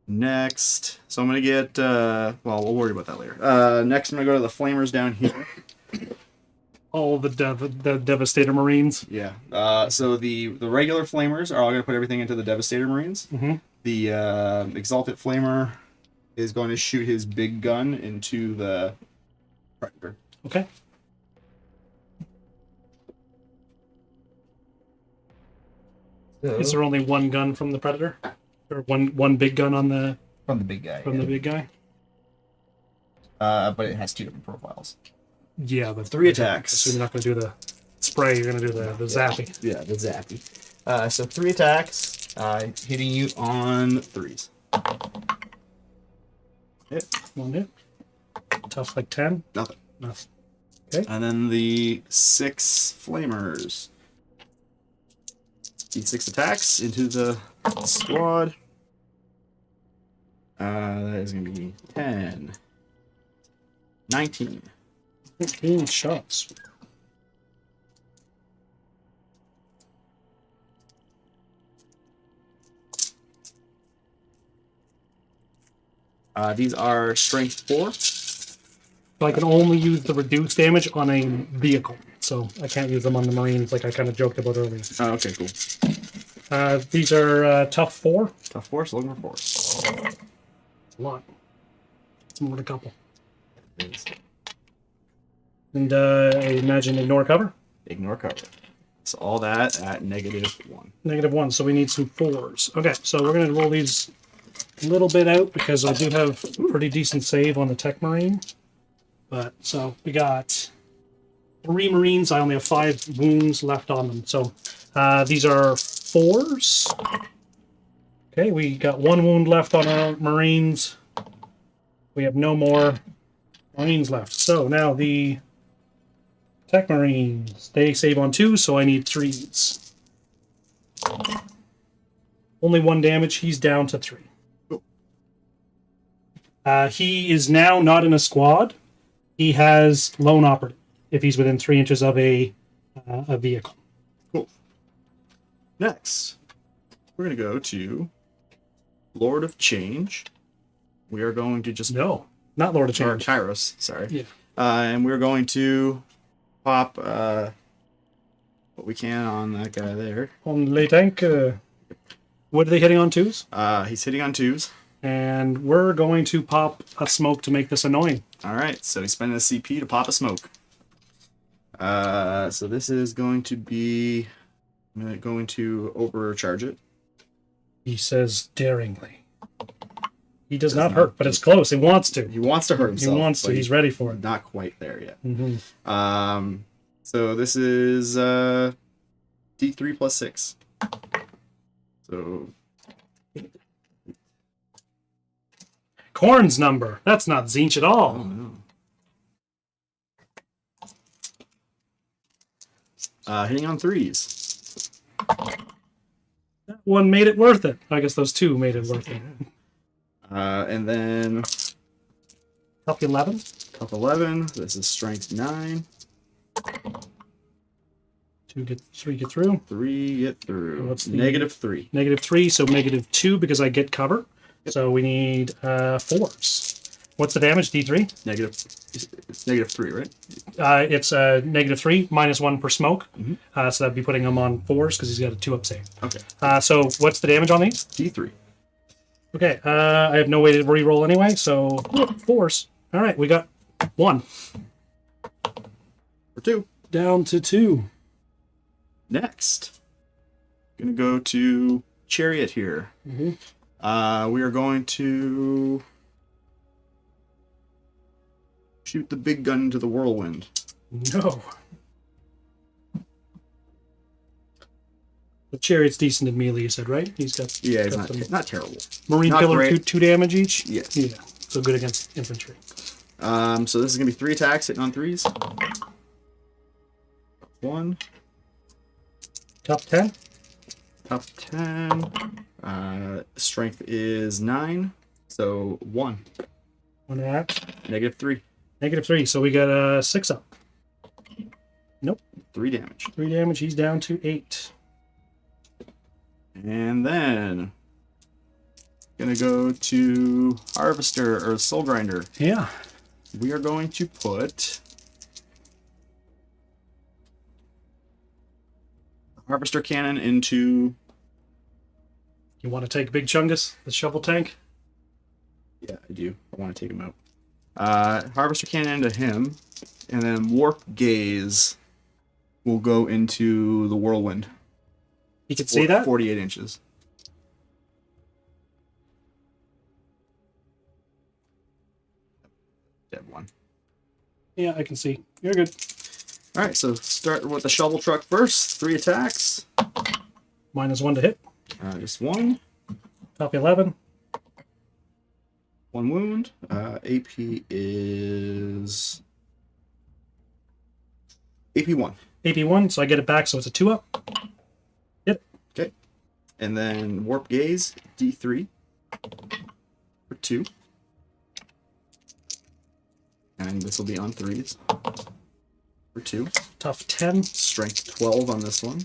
next, so I'm going to get, well, we'll worry about that later. Next, I'm going to go to the flamers down here. All the Devastator Marines. Yeah. So the regular flamers are all going to put everything into the Devastator Marines. Mm-hmm. The Exalted Flamer is going to shoot his big gun into the Predator. Okay. So, is there only one gun from the Predator? Or one big gun on the... From the big guy. From the big guy? But it has 2 different profiles. Yeah, but 3 attacks. So you're not going to do the spray, you're going to do the zappy. Yeah, the zappy. So 3 attacks, hitting you on 3s. Hit. 1 hit. Tough like 10? Nothing. Nothing. Okay. And then the 6 flamers. D6 attacks into the squad. That is going to be 10. 19. 15 shots. These are strength 4. So I can only use the reduced damage on a vehicle, so I can't use them on the Marines like I kind of joked about earlier. Oh, okay, cool. These are tough 4. Tough 4, so looking for 4. It's a lot. It's more than a couple. It is. And I imagine ignore cover. Ignore cover. So all that at -1. -1, so we need some 4s. Okay, so we're going to roll these a little bit out because I do have a pretty decent save on the Tech Marine. But, so we got 3 Marines. I only have 5 wounds left on them. So these are 4s. Okay, we got 1 wound left on our Marines. We have no more Marines left. So now the Tech Marines, they save on 2, so I need 3s. Only 1 damage. He's down to 3. He is now not in a squad. He has lone operative if he's within 3 inches of a vehicle. Cool. Next, we're going to go to Lord of Change. We are going to just... No, not Lord of Change. Or Kairos, sorry. Yeah. And we're going to pop what we can on that guy there. On Le Tank, what are they hitting on 2s? He's hitting on 2s. And we're going to pop a smoke to make this annoying. All right, so he's spending a CP to pop a smoke. So this is going to be... I'm going to overcharge it. He says daringly. He does not hurt, but it's close. He wants to. He wants to hurt himself. He wants to. He's ready for it. Not quite there yet. Mm-hmm. So this is D3 plus 6. So Korn's number. That's not Zinch at all. oh no. Hitting on 3s. That one made it worth it. I guess those 2 made it worth it. And then Top 11. top 11. This is strength 9. 3 get through. 3 get through. What's the- -3. -3, so -2 because I get cover. Yep. So we need 4s. What's the damage? D3? It's -3, right? It's -3 -1 per smoke. Mm-hmm. So that'd be putting him on 4s because he's got a 2-up save. Okay. So what's the damage on these? D3. Okay, I have no way to re-roll anyway, so 4s. All right, we got 1. For 2. Down to 2. Next, gonna go to Chariot here. Mm-hmm. We are going to shoot the big gun into the whirlwind. No. The Chariot's decent in melee, you said, right? He's got... Yeah, he's got not terrible. Marine not Pillar, great. 2 damage each? Yes. Yeah, so good against infantry. So this is gonna be 3 attacks hitting on 3s. 1. Top 10? Top 10. Strength is 9, so 1. 1 at -3. -3, so we got a 6-up. Nope. 3 damage. 3 damage, he's down to 8. And then gonna go to Harvester or Soul Grinder. Yeah. We are going to put Harvester Cannon into... You want to take Big Chungus, the shovel tank? Yeah, I do. I want to take him out. Harvester Cannon into him, and then Warp Gaze will go into the Whirlwind. You could see that? 48 inches. Dead one. Yeah, I can see. You're good. All right, so start with the shovel truck first. 3 attacks. -1 to hit. Just 1. Top 11. 1 wound. AP is... AP 1. AP 1, so I get it back, so it's a 2-up. Yep. Okay. And then Warp Gaze, D3 for 2. And this will be on 3s for 2. Tough 10. Strength 12 on this one.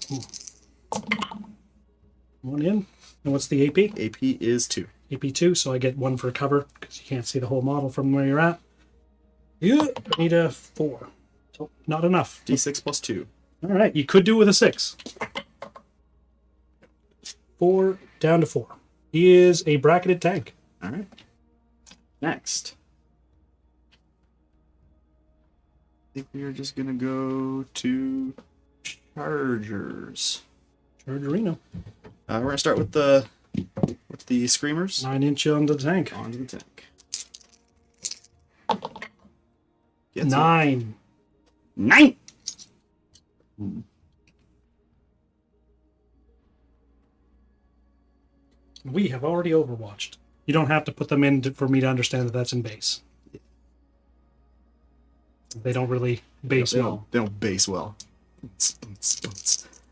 1 in. And what's the AP? AP is 2. AP 2, so I get 1 for cover, because you can't see the whole model from where you're at. Yeah, I need a 4. So not enough. D6 plus 2. All right, you could do it with a 6. 4 down to 4. He is a bracketed tank. All right. Next. think we are just gonna go to chargers. Chargerino. We're gonna start with the screamers. 9-inch onto the tank. Onto the tank. Gets 9. 9. We have already overwatched. You don't have to put them in for me to understand that that's in base. They don't really base well. They don't base well.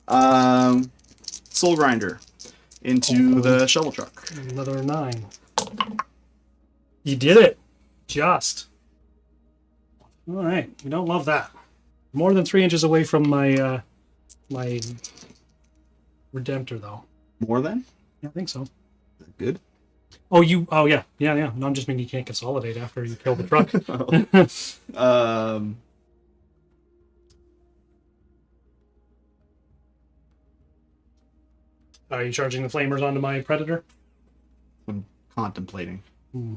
Soul grinder into the shovel truck. Another 9. You did it. Just. All right. We don't love that. More than 3 inches away from my my Redemptor, though. More than? Yeah, I think so. Good. Oh, yeah. No, I'm just meaning you can't consolidate after you kill the truck. Are you charging the flamers onto my Predator? I'm contemplating. Hmm.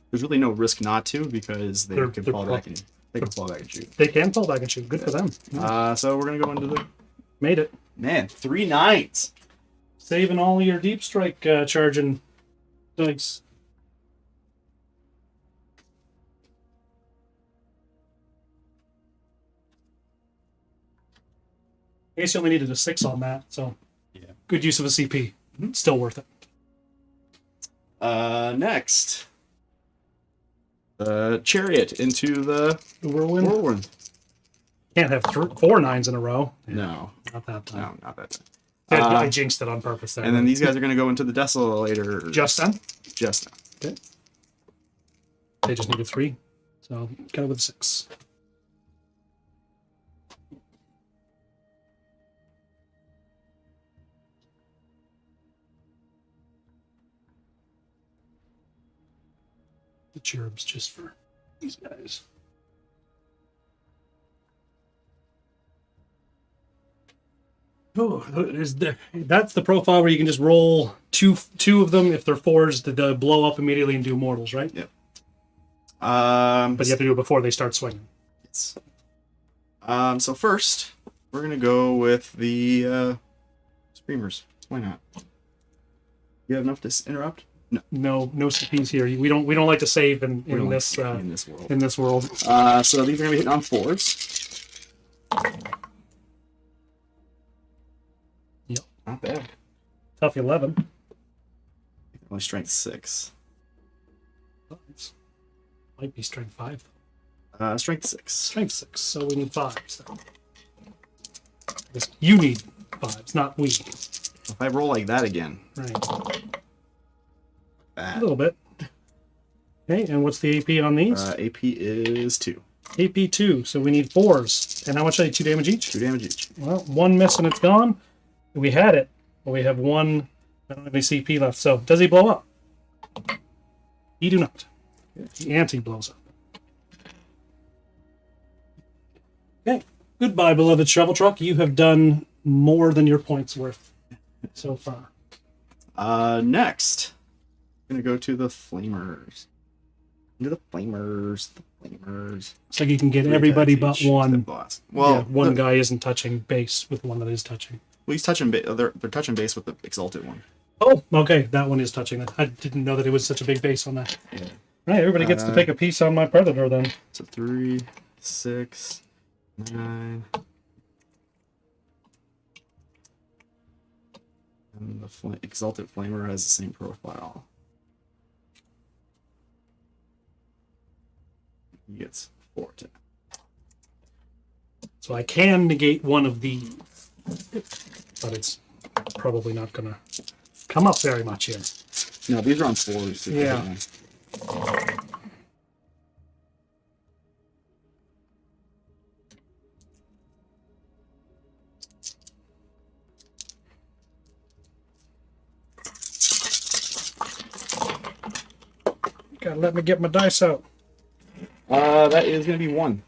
There's really no risk not to because they They're can fall back and shoot. They can fall back and shoot. Good for them. Yeah. So we're gonna go into the Made it. 3 9s. Saving all your deep strike charging dice. I guess you only needed a 6 on that, so Yeah. good use of a CP. Still worth it. Next, the chariot into the Whirlwind. whirlwind. Can't have 4 9s in a row. No, Not that time. no, not that. I jinxed it on purpose there. And then these guys are gonna go into the desolator. Just then? Just Okay. They just needed 3. So go with 6. The cherubs just for these guys. Oh, that's the profile where you can just roll two of them. If they're 4s, they blow up immediately and do mortals, right? Yep. But you have to do it before they start swinging. Yes. So first, we're gonna go with the screamers. Why not? You have enough to interrupt? No CPs here. We don't like to save in this world. in this world. So these are gonna be hitting on 4s. Yep. Not bad. Tough 11. Only strength 6. Might be strength 5. Strength 6. Strength 6. So we need 5s then. I guess you need 5s, not we. If I roll like that again, Right. A bad. little bit. Okay, and what's the AP on these? AP is 2. AP 2, so we need 4s. And how much are they? 2 damage each? 2 damage each. Well, 1 miss and it's gone. We had it, but we have 1. I don't have any CP left. So, does he blow up? He do not. The anti blows up. Okay. Goodbye, beloved shovel truck. You have done more than your points worth so far. Next, I'm gonna go to the flamers. Into the flamers. It's like you can get everybody but one. Well, Yeah, one guy isn't touching base with one that is touching. Well, he's touching. They're touching base with the exalted one. Oh, okay. That one is touching it. I didn't know that it was such a big base on that. Yeah. Right, everybody gets to take a piece on my Predator then. So 3, 6, 9. And the exalted flamer has the same profile. He gets 4 to. So I can negate one of these, but it's probably not going to come up very much here. No, these are on 4s. So Yeah. Gotta let me get my dice out. That is gonna be 1.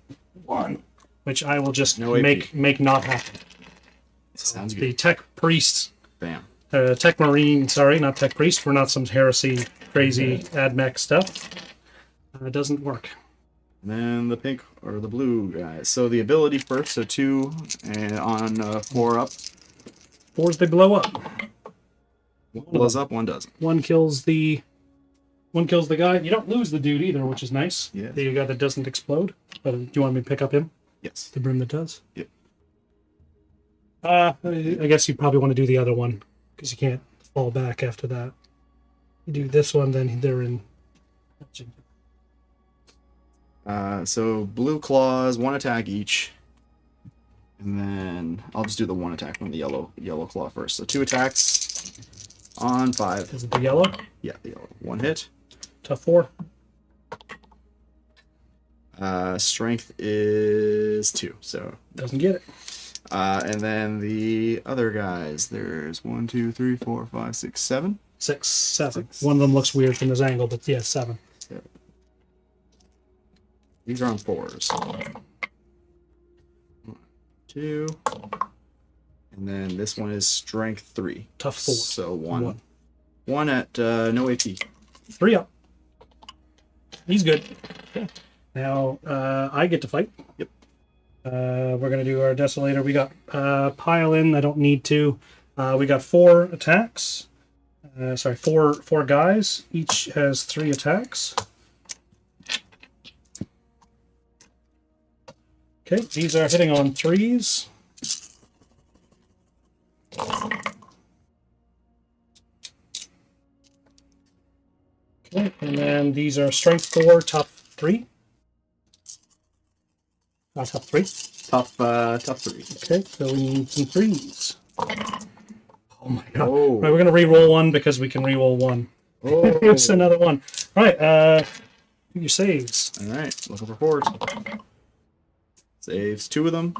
1. Which I will just No AP. make not happen. Sounds The good. tech priest, Bam. tech marine, sorry, not tech priest. We're not some heresy, crazy admech stuff. It doesn't work. And then the pink or the blue guys. So the ability first, so 2 and on 4 up. 4s, they blow up. One blows up, one doesn't. One kills the guy. You don't lose the dude either, which is nice. Yeah. The guy that doesn't explode. But do you want me to pick up him? Yes. The brim that does? Yep. I guess you probably want to do the other one, because you can't fall back after that. You do this one, then they're in. So blue claws, 1 attack each. And then I'll just do the 1 attack from the yellow claw first. So 2 attacks on 5. Is it the yellow? Yeah, the yellow. 1 hit. Tough 4. Strength is 2, so Doesn't get it. and then the other guys, there's 1, 2, 3, 4, 5, 6, 7. 6, 7. 6. One of them looks weird from this angle, but yeah, 7. These are on 4s. 1, 2, and then this one is strength 3. Tough 4. So 1. 1 at no AP. 3 up. He's good. Okay. Now I get to fight. Yep. We're gonna do our desolator. We got pile in. I don't need to. We got 4 attacks. Sorry, four guys. Each has 3 attacks. Okay, these are hitting on 3s. Okay, and then these are strength 4, tough 3. Tough 3. Tough 3. Okay, so we need some 3s. Oh my god. Oh. Right, we're gonna re-roll 1 because we can re-roll 1. Oh. It's another one. Alright, do your saves. Alright, looking for 4s. Saves 2 of them.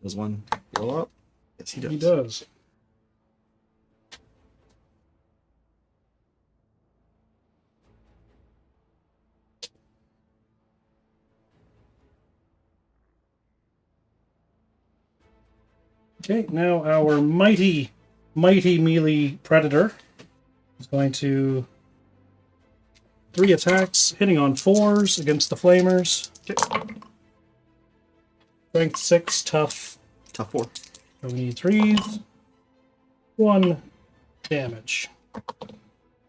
Does 1 roll up? Yes, he does. He does. Okay, now our mighty melee predator is going to 3 attacks, hitting on 4s against the flamers. Okay. Strength 6, tough. Tough 4. So we need 3s. 1 damage.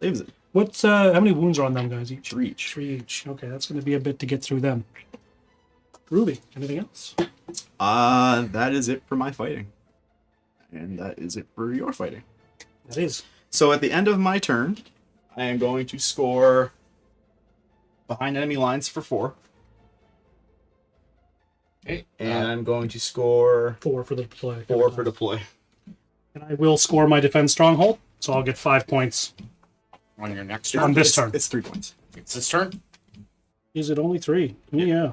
Saves it. What's how many wounds are on them guys each? 3 each. 3 each. Okay, that's going to be a bit to get through them. Ruby, anything else? That is it for my fighting. And that is it for your fighting. That is. So at the end of my turn, I am going to score behind enemy lines for 4. Okay. And I'm going to score 4 for the deploy. 4 for deploy. And I will score my defense stronghold, so I'll get 5 points. On your next On turn. this turn. It's 3 points. It's this turn. Is it only 3? Yeah.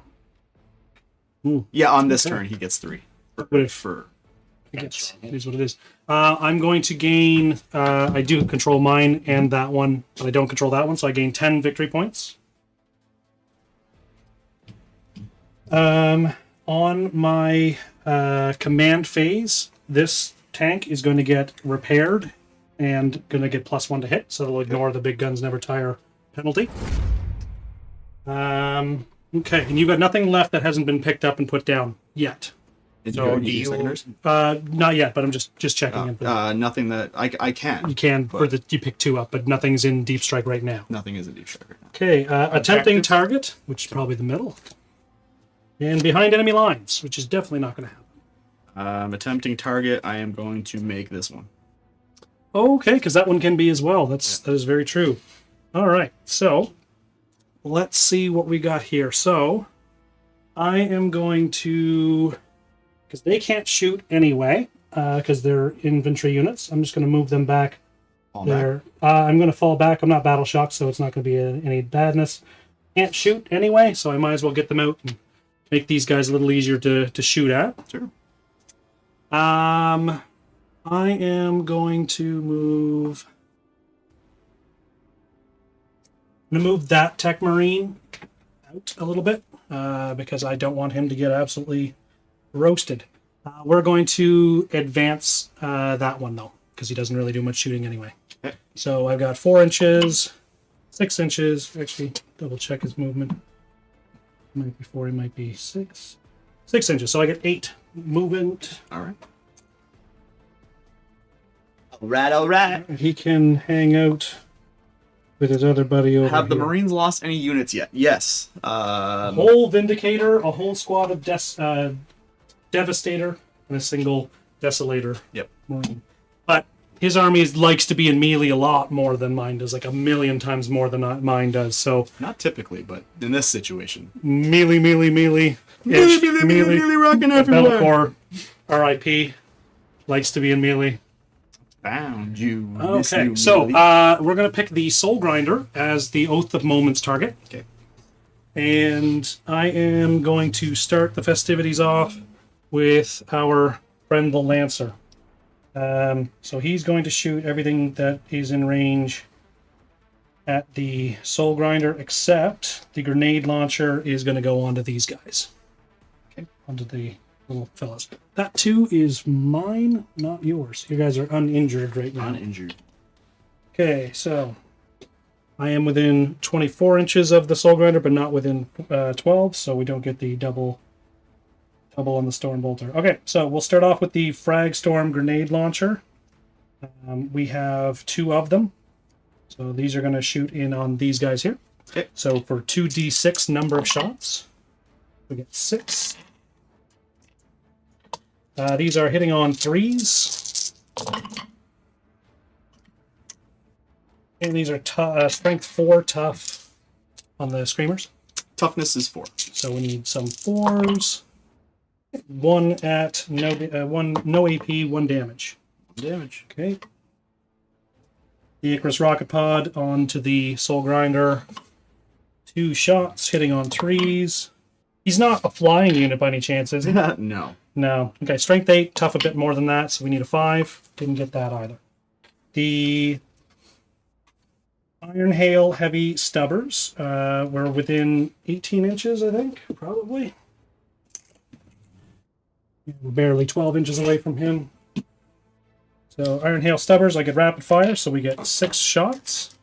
Yeah, on this Okay. turn he gets 3. But if For it is what it is. I'm going to gain. I do control mine and that one, but I don't control that one, so I gain 10 victory points. On my command phase, this tank is going to get repaired and going to get +1 to hit, so it'll ignore the big guns never tire penalty. Okay, and you've got nothing left that hasn't been picked up and put down yet. So do you? Not yet, but I'm just checking in. Nothing that I can. You can, but you pick 2 up, but nothing's in deep strike right now. Nothing is a deep strike right now. Okay, attempting Objective? target, which is probably the middle, and behind enemy lines, which is definitely not going to happen. Attempting target, I am going to make this one. Okay, because that one can be as well. That is very true. All right, so let's see what we got here. So I am going to, because they can't shoot anyway, because they're infantry units. I'm just going to move them back. Fall There. I'm going to fall back. I'm not battle shocked, so it's not going to be any badness. Can't shoot anyway, so I might as well get them out and make these guys a little easier to shoot at. Sure. I am going to move. I'm going to move that Tech Marine out a little bit because I don't want him to get absolutely roasted. We're going to advance that one though, because he doesn't really do much shooting anyway. Okay. So I've got 4 inches, 6 inches. Actually, double check his movement. Might be 4, he might be 6. 6 inches, so I get 8 movement. All right. All right. He can hang out with his other buddy over Have the here. Marines lost any units yet? Yes. A whole Vindicator, a whole squad of Devastator, and a single Desolator. Yep. Marine. But his army likes to be in melee a lot more than mine does, like a million times more than mine does. So Not typically, but in this situation. melee. Melee rocking everywhere. Bellacore, RIP, likes to be in melee. Found you. miss Okay, you, so Willie. we're going to pick the Soul Grinder as the Oath of Moments target. Okay. And I am going to start the festivities off with our friend the Lancer. So he's going to shoot everything that is in range at the Soul Grinder, except the grenade launcher is going to go onto these guys. Okay. Onto the little fellas. That too is mine, not yours. You guys are uninjured right now. Uninjured. Okay, so I am within 24 inches of the Soul Grinder, but not within 12, so we don't get the double on the Storm Bolter. Okay, so we'll start off with the Frag Storm grenade launcher. We have 2 of them, so these are going to shoot in on these guys here. Okay. So for 2d6 number of shots, we get 6. These are hitting on 3s. And these are strength 4 tough on the Screamers. Toughness is 4. So we need some 4s. 1 at no AP, 1 damage. Damage. Okay. The Icarus Rocket Pod onto the Soul Grinder. 2 shots hitting on 3s. He's not a flying unit by any chance, is he? No. No. Okay, strength 8, tough a bit more than that, so we need a 5. Didn't get that either. The Iron Hail Heavy Stubbers were within 18 inches, I think, probably. We're barely 12 inches away from him. So Iron Hail Stubbers, I get rapid fire, so we get 6 shots.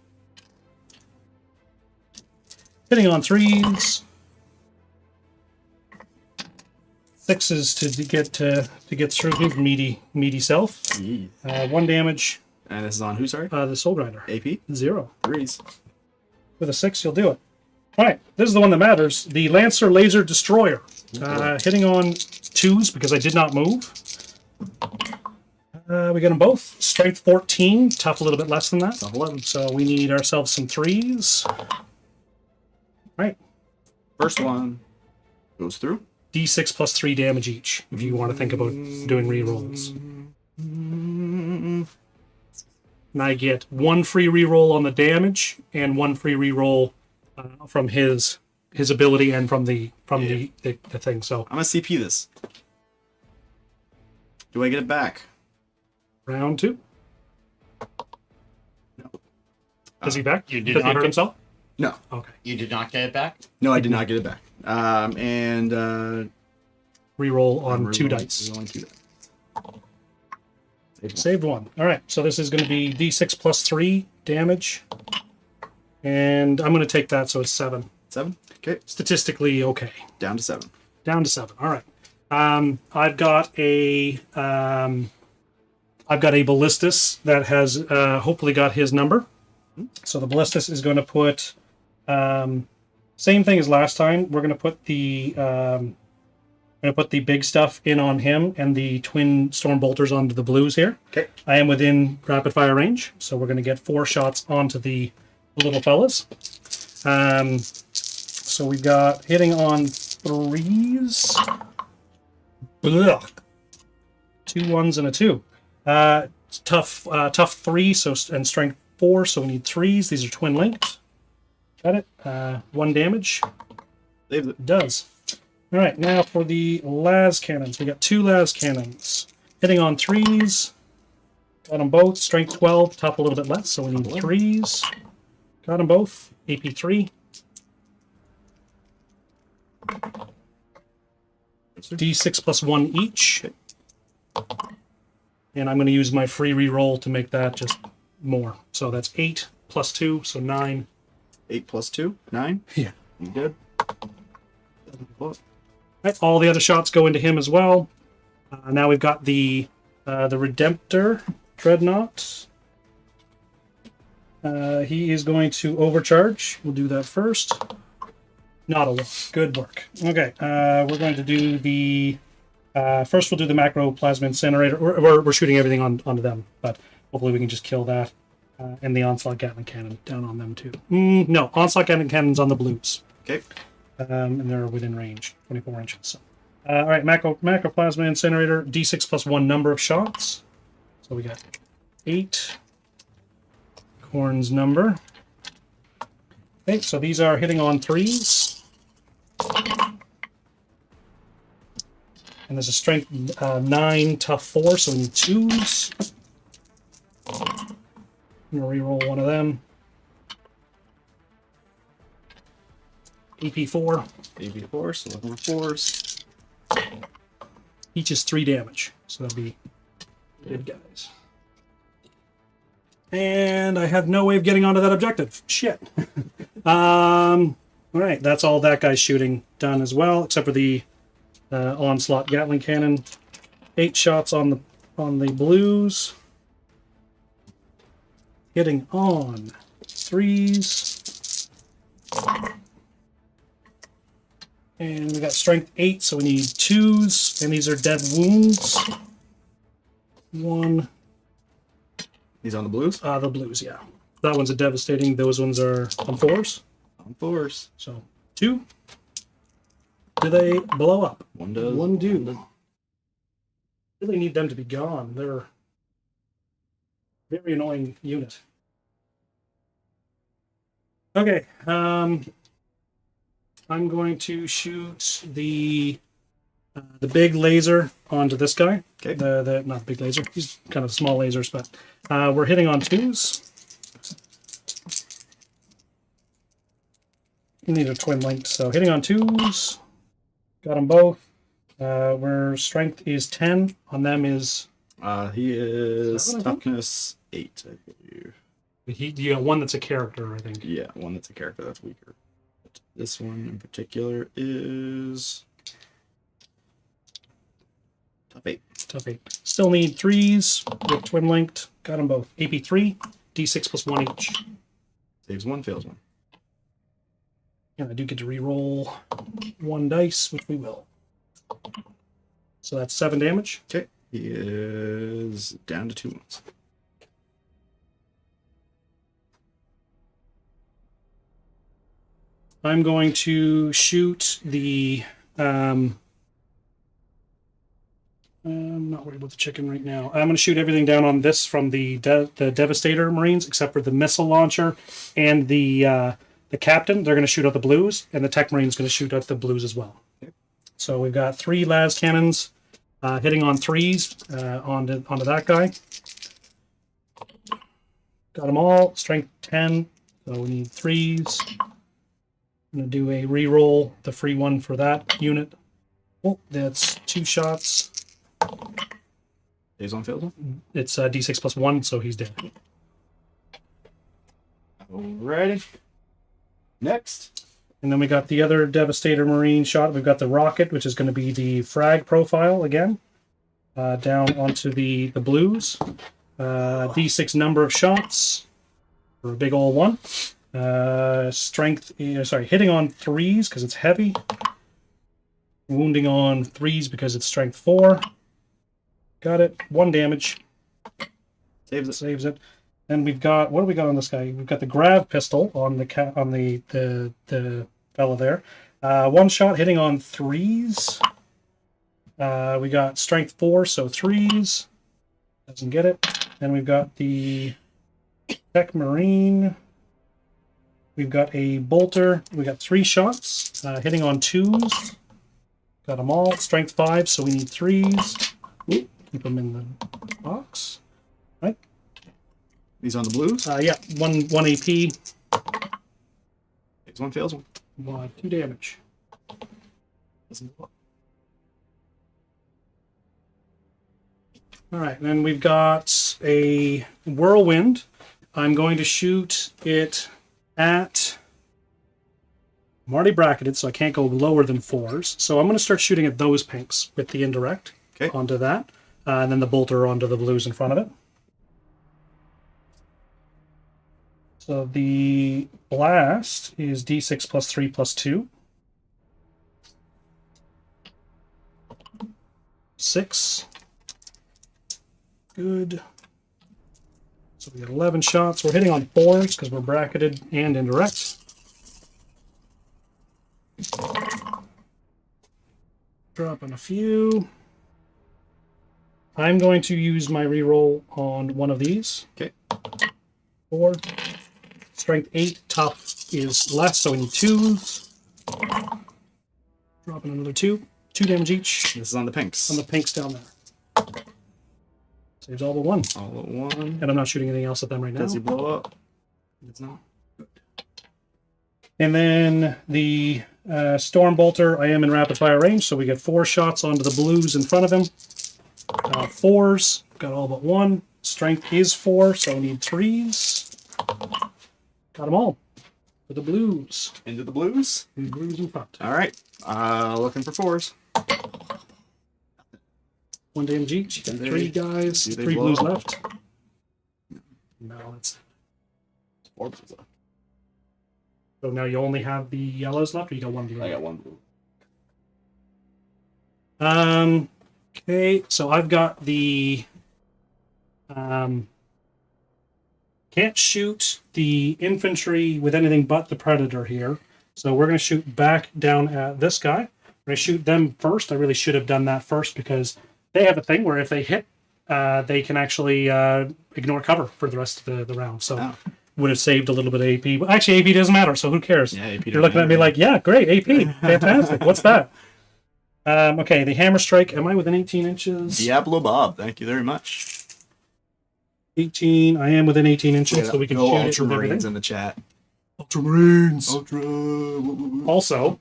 Hitting on 3s. 6s to get through his meaty self. 1 damage. And this is on who, sorry? The Soul Grinder. AP? 0. 3s. With a 6, you'll do it. All right, this is the one that matters. The Lancer Laser Destroyer. Hitting on 2s because I did not move. We got them both. Strength 14, tough a little bit less than that. 11. So we need ourselves some 3s. All right. First one goes through. D6 plus 3 damage each, if you want to think about doing rerolls. And I get 1 free reroll on the damage and 1 free reroll from his ability and from the thing. So I'm gonna CP this. Do I get it back? round 2. No. Is he back? You did Does he not hurt get- himself? No. Okay. You did not get it back? No, I did not get it back. And Reroll on I'm 2 rerolling- dice. rerolling 2 dice. Saved 1. All right. So this is going to be D6 plus 3 damage. And I'm going to take that, so it's 7. 7. Okay. Statistically okay. Down to 7. Down to 7. All right. I've got a ballistus that has hopefully got his number. So the ballistus is going to put same thing as last time. We're going to put the big stuff in on him and the twin storm bolters onto the blues here. Okay. I am within rapid fire range, so we're going to get 4 shots onto the little fellas. So we've got hitting on 3s. Ugh. 2 1s and a 2. Tough 3, and strength 4, so we need 3s. These are twin linked. Got it. 1 damage. Save it. Does. All right, now for the las cannons. We got 2 las cannons. Hitting on 3s. Got them both. Strength 12, tough a little bit less, so we need 3s. Got them both. AP 3. D6 plus 1 each. And I'm going to use my free reroll to make that just more. So that's 8 plus 2, so 9. 8 plus 2, 9. Yeah. You good? Right, all the other shots go into him as well. Now we've got the Redemptor Dreadnought. He is going to overcharge. We'll do that first. Not a one. Good work. Okay, we're going to do the... first we'll do the Macro Plasma Incinerator. We're shooting everything onto them, but hopefully we can just kill that. And the Onslaught Gatling Cannon down on them too. No, Onslaught Gatling Cannon's on the blues. Okay. And they're within range, 24 inches. So. All right, Macro Plasma Incinerator, D6 plus 1 number of shots. So we got 8. Corn's number. Okay, so these are hitting on 3s. And there's a strength 9, tough 4, so we need 2s. I'm going to reroll one of them. AP4. AP4, so looking for 4s. Each is 3 damage, so that'll be good guys. And I have no way of getting onto that objective. Shit. All right, that's all that guy's shooting done as well, except for the Onslaught Gatling Cannon. 8 shots on the blues. Hitting on 3s. And we got strength 8, so we need 2s, and these are dead wounds. 1. These on the blues? The blues, yeah. That one's a devastating. Those ones are on 4s. On 4s. So 2. Do they blow up? One does. One do. Really need them to be gone. They're a very annoying unit. Okay. I'm going to shoot the big laser onto this guy. Okay. The not big laser. He's kind of small lasers, but we're hitting on 2s. These are twin linked, so hitting on 2s. Got them both. Where strength is 10. On them is... He is toughness 8, I believe. You got one that's a character, I think. Yeah, one that's a character that's weaker. But this one in particular is tough 8. Tough 8. Still need 3s with twin linked. Got them both. AP3, D6 plus 1 each. Saves 1, fails 1. And I do get to re-roll 1 dice, which we will. So that's 7 damage. Okay. He is down to 2 wounds. I'm going to shoot the... I'm not worried about the chicken right now. I'm going to shoot everything down on this from the Devastator Marines, except for the missile launcher and the captain. They're going to shoot out the blues, and the Tech Marine's going to shoot out the blues as well. Okay. So we've got 3 las cannons hitting on 3s onto that guy. Got them all. Strength 10, so we need 3s. I'm going to do a re-roll, the free one for that unit. Oh, that's 2 shots. Days on fails 1? It's D6 plus 1, so he's dead. Alrighty. Next. And then we got the other Devastator Marine shot. We've got the rocket, which is going to be the frag profile again. Down onto the blues. D6 number of shots for a big old one. Strength, hitting on 3s because it's heavy. Wounding on 3s because it's strength 4. Got it. 1 damage. Saves it. Saves it. Then we've got, what do we got on this guy? We've got the grav pistol on the fella there. 1 shot hitting on 3s. We got strength 4, so 3s. Doesn't get it. Then we've got the Tech Marine. We've got a bolter. We got 3 shots hitting on 2s. Got them all. Strength 5, so we need 3s. Ooh, keep them in the box. Right. These on the blues? Yeah, one AP. Saves 1, fails 1. 2 damage. Doesn't look. All right, then we've got a whirlwind. I'm going to shoot it at I'm already bracketed, so I can't go lower than 4s. So I'm going to start shooting at those pinks with the indirect onto that. And then the bolter onto the blues in front of it. So the blast is d6 plus 3 plus 2. 6. Good. So we got 11 shots. We're hitting on 4s because we're bracketed and indirect. Dropping a few. I'm going to use my reroll on one of these. Okay. 4. Strength 8. Tough is less, so we need 2s. Dropping another 2. 2 damage each. This is on the pinks. On the pinks down there. Saves all but 1. All at 1. And I'm not shooting anything else at them right now. Does he blow up? It's not. And then the Storm Bolter, I am in rapid fire range, so we get 4 shots onto the blues in front of him. 4s, got all but 1. Strength is 4, so I need 3s. Got them all. For the blues. Into the blues? And blues in front. All right. Looking for 4s. 1 damage each. You got 3 guys. Do they 3 blow blues up? left. No, it's... 4 blues left. So now you only have the yellows left, or you got 1 blue? I got 1 blue. Okay, so I've got the... can't shoot the infantry with anything but the Predator here. So we're going to shoot back down at this guy. We're going to shoot them first. I really should have done that first because they have a thing where if they hit, they can actually ignore cover for the rest of the round. So would have saved a little bit of AP. But actually, AP doesn't matter, so who cares? Yeah, AP You're looking at me like, yeah, great, AP, fantastic. What's that? Okay, the Hammer Strike. Am I within 18 inches? Diablo Bob, thank you very much. 18. I am within 18 inches, so we can shoot it with Ultramarines everything. in the chat. Ultramarines. Ultra. Also,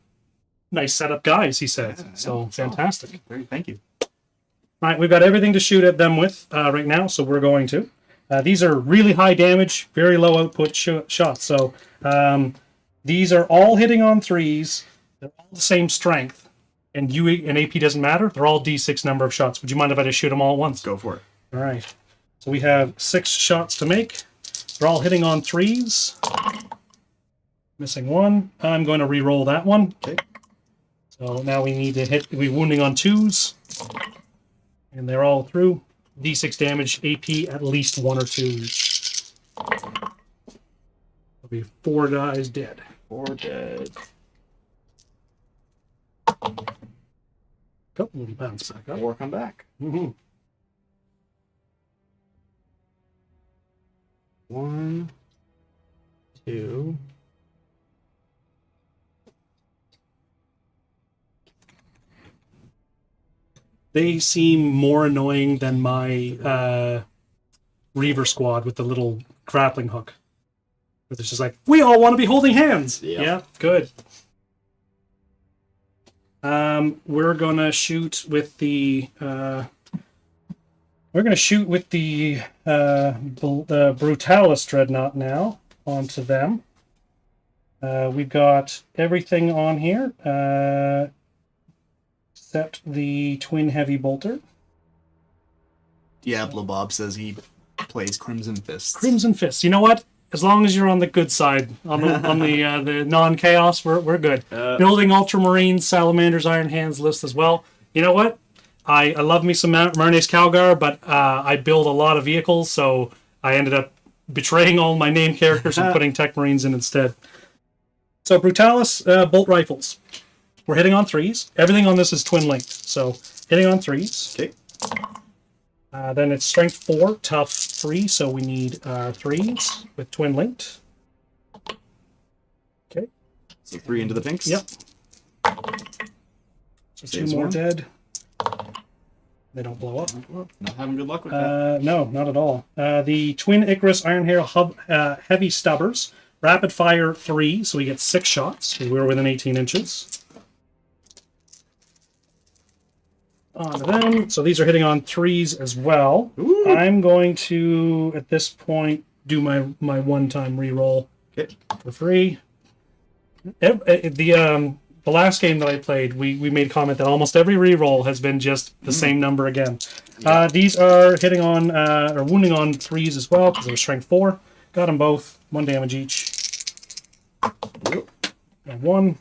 nice setup guys, he said. So, fantastic. Thank you. All right, we've got everything to shoot at them with right now, so we're going to. These are really high damage, very low output shots. So these are all hitting on 3s. They're all the same strength. And AP doesn't matter. They're all D6 number of shots. Would you mind if I just shoot them all at once? Go for it. All right. So we have 6 shots to make. They're all hitting on 3s. Missing 1. I'm going to re-roll that one. Okay. So now we need to hit. We're wounding on 2s. And they're all through. D6 damage, AP at least 1 or 2. There'll be 4 guys dead. 4 dead. Couple will bounce back up. 4 come back. Mm-hmm. 1, 2. They seem more annoying than my Reaver squad with the little grappling hook. Where it's just like, we all want to be holding hands. Yeah, good. We're gonna shoot with the Brutalis Dreadnought now onto them. We've got everything on here. Except the Twin Heavy Bolter. Diablo Bob says he plays Crimson Fists. Crimson Fists. You know what? As long as you're on the good side, on the non-chaos, we're good. Building Ultramarines, Salamanders, Iron Hands list as well. You know what? I love me some Marines Calgar, but I build a lot of vehicles, so I ended up betraying all my name characters and putting Tech Marines in instead. So Brutalis bolt rifles. We're hitting on 3s. Everything on this is twin linked, so hitting on 3s. Okay. Then it's strength 4, tough 3, so we need 3s with twin linked. Okay. So 3 into the pinks. Yep. So 2 more dead. They don't blow up. Not having good luck with that. No, not at all. The Twin Icarus Iron Hair Heavy Stubbers. Rapid fire 3, so we get 6 shots. We're within 18 inches. On to them. So these are hitting on 3s as well. Ooh. I'm going to, at this point, do my one-time reroll Okay. for 3. The last game that I played, we made comment that almost every reroll has been just the same number again. Yeah. These are hitting on or wounding on 3s as well because they're strength 4. Got them both. 1 damage each. And 1.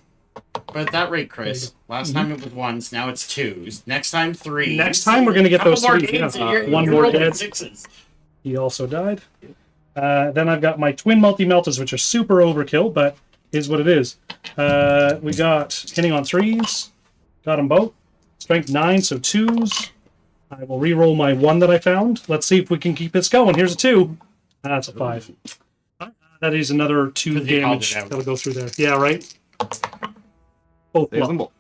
But at that rate, Chris, last time it was 1s, now it's 2s. Next time 3s. Next time we're going to get those more 3s. games Yeah. and you're 1 more rolling dead. 6s. He also died. Then I've got my twin multi-meltas, which are super overkill, but is what it is. We got hitting on 3s. Got them both. Strength 9, so 2s. I will re-roll my 1 that I found. Let's see if we can keep this going. Here's a 2. That's a 5. That is another 2 damage that'll go through there. Yeah, right? Both. Saves them both.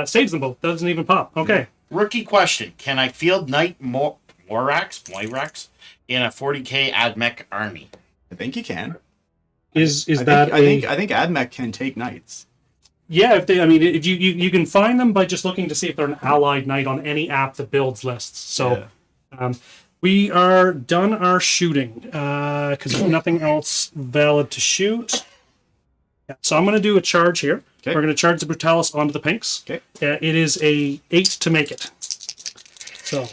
Saves them both. Doesn't even pop. Okay. Rookie question. Can I field Knight Moirax in a 40k AdMech army? I think you can. I think AdMech can take knights. Yeah, if you can find them by just looking to see if they're an allied knight on any app that builds lists. So we are done our shooting because there's nothing else valid to shoot. Yeah, so I'm going to do a charge here. Okay. We're going to charge the Brutalis onto the pinks. Okay. It is a 8 to make it. So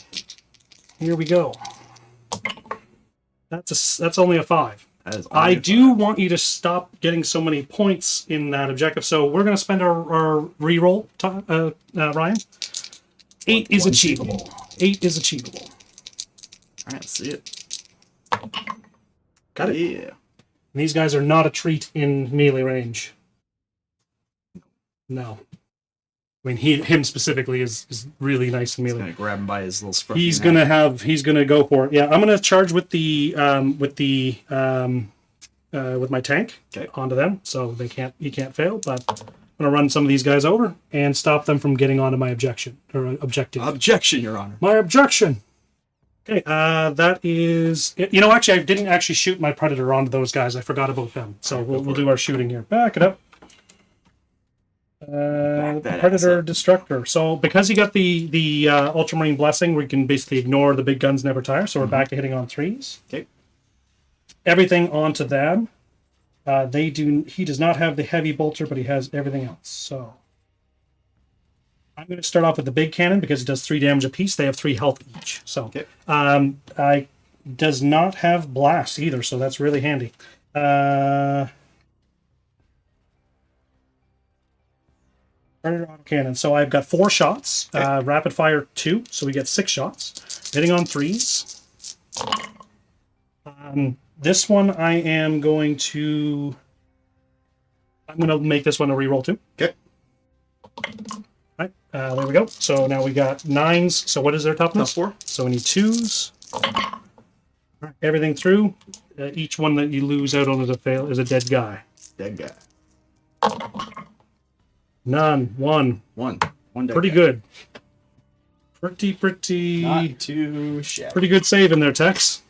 here we go. That's only a 5. That is I do want you to stop getting so many points in that objective. So we're going to spend our reroll, Ryan. 8 is achievable. 8 is achievable. All right, let's see it. Got it. Yeah. These guys are not a treat in melee range. No. I mean, him specifically is really nice in He's melee. gonna grab him by his little scruffy He's neck. gonna go for it. Yeah, I'm gonna charge with my tank onto them, so he can't fail. But I'm gonna run some of these guys over and stop them from getting onto my objective. Objection, Your Honor. My objection. Okay, that is it. You know, actually, I didn't actually shoot my predator onto those guys. I forgot about them. So we'll do our shooting here. Back it up. Predator Destructor. So because he got the Ultramarine Blessing, we can basically ignore the big guns never tire. So we're back to hitting on 3s. Okay. Everything onto them. He does not have the heavy bolter, but he has everything else. So I'm going to start off with the big cannon because it does 3 damage apiece. They have 3 health each. So I does not have blast either, so that's really handy. Predator autocannon. So I've got 4 shots. Rapid fire 2, so we get 6 shots. Hitting on 3s. This one I'm going to make this one a reroll too. Okay. Right, there we go. So now we got 9s. So what is their toughness? +4. So we need 2s. Right, everything through. Each one that you lose out on is a dead guy. Dead guy. None. 1. One dead Pretty guy. good. Pretty. Not too shabby. Pretty good save in there, Tex.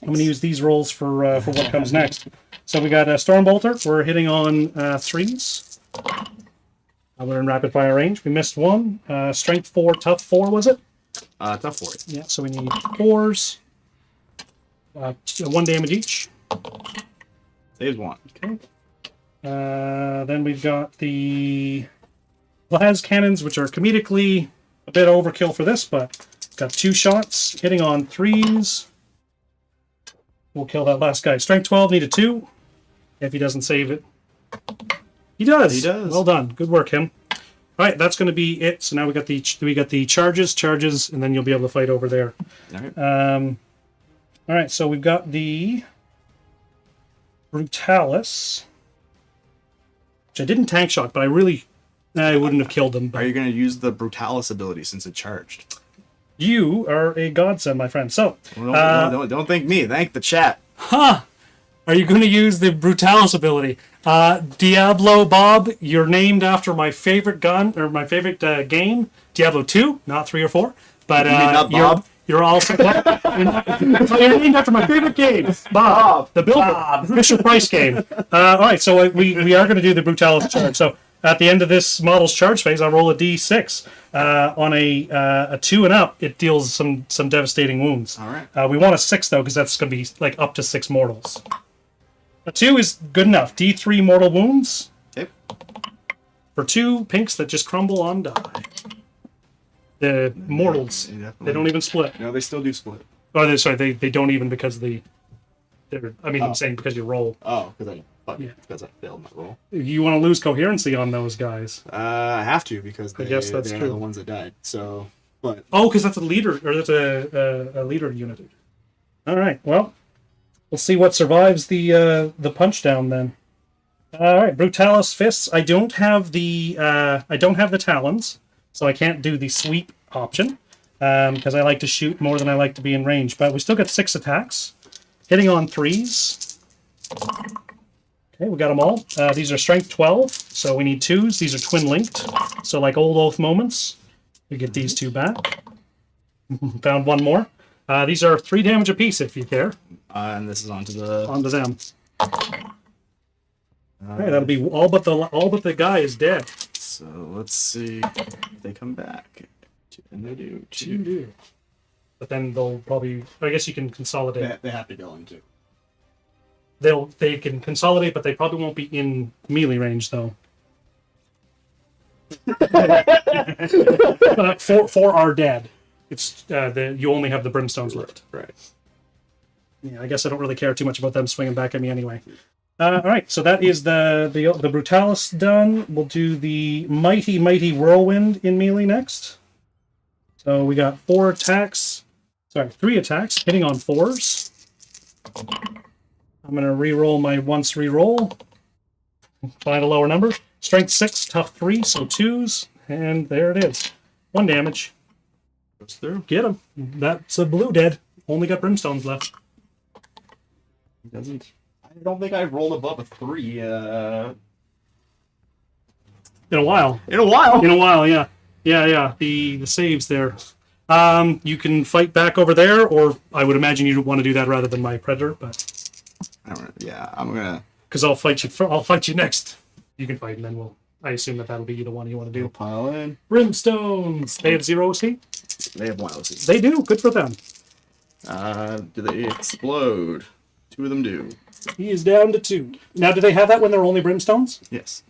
I'm going to use these rolls for what comes next. So we got a Stormbolter. We're hitting on 3s. We're in rapid fire range. We missed 1. Strength 4, tough 4, was it? Tough 4. Yeah, so we need 4s. 1 damage each. Saves 1. Okay. Then we've got the las cannons, which are comedically a bit overkill for this, but got 2 shots. Hitting on 3s. We'll kill that last guy. Strength 12, need a 2. If he doesn't save it. He does. He does. Well done. Good work, him. All right, that's going to be it. So now we got the charges, and then you'll be able to fight over there. All right. All right, so we've got the Brutalis, which I didn't tank shot, but I wouldn't have killed them. But Are you going to use the Brutalis ability since it charged? you are a godsend, my friend. So, Don't thank me. Thank the chat. are you going to use the Brutalis ability? Diablo Bob, you're named after my favorite gun, or my favorite game, Diablo 2, not 3 or 4. But You mean not Bob? You're also you're named after my favorite game, Bob, the Builder, Fisher Price game. All right, so we are going to do the Brutalis charge. So at the end of this model's charge phase, I roll a d6. On a 2 and up, it deals some devastating wounds. All right. We want a 6 though, because that's going to be like up to 6 mortals. A 2 is good enough. D3 mortal wounds. Okay. For 2 pinks that just crumble on die. The mortals, they don't even split. No, they still do split. Oh, sorry, they don't even because I'm saying because you roll. Oh, because I failed my roll. You want to lose coherency on those guys. I have to because I guess that's they're true. the ones that died. So, but Oh, because that's a leader, or that's a leader unit. All right, well, we'll see what survives the punch down then. All right, Brutalis Fists. I don't have the talons, so I can't do the sweep option because I like to shoot more than I like to be in range. But we still got 6 attacks, hitting on 3s. Okay, we got them all. These are strength 12, so we need 2s. These are twin linked, so like old oath moments. We get these 2 back. Found 1 more. These are 3 damage apiece if you care. And this is onto them. Okay, that'll be all but the guy is dead. So let's see if they come back. And they do. 2 do. But then they'll probably. I guess you can consolidate. They have to go into. They can consolidate, but they probably won't be in melee range though. 4 are dead. It's you only have the brimstones left. Right. Yeah, I guess I don't really care too much about them swinging back at me anyway. All right, so that is the Brutalis done. We'll do the mighty whirlwind in melee next. So we got 3 attacks, hitting on 4s. I'm gonna re-roll my once re-roll. Find a lower number. Strength 6, tough 3, so 2s, and there it is. 1 damage. Goes through. Get him. That's a blue dead. Only got brimstones left. He doesn't. I don't think I've rolled above a 3. In a while. In a while, yeah. Yeah. The saves there. You can fight back over there, or I would imagine you'd want to do that rather than my predator, but I don't know. Yeah, I'm gonna. Because I'll fight you next. You can fight, and then I assume that'll be the one you want to do. Pile in. Brimstones. They have 0 OC? They have 1 OC. They do. Good for them. Do they explode? 2 of them do. He is down to 2. Now, do they have that when they're only brimstones? Yes.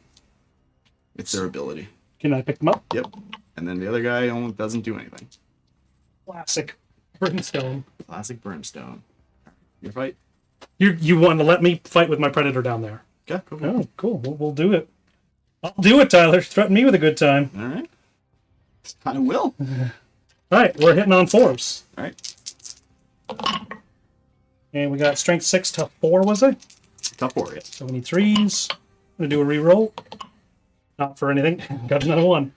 It's their ability. Can I pick them up? Yep. And then the other guy only doesn't do anything. Classic brimstone. Classic brimstone. Your fight. You want to let me fight with my predator down there? Okay. Cool. Oh, cool. We'll do it. I'll do it, Tyler. Threaten me with a good time. All right. I will. All right, we're hitting on 4s. All right. And we got strength 6, tough 4, was it? Tough 4, yes. So we need 3s. I'm going to do a reroll. Not for anything. Got another 1.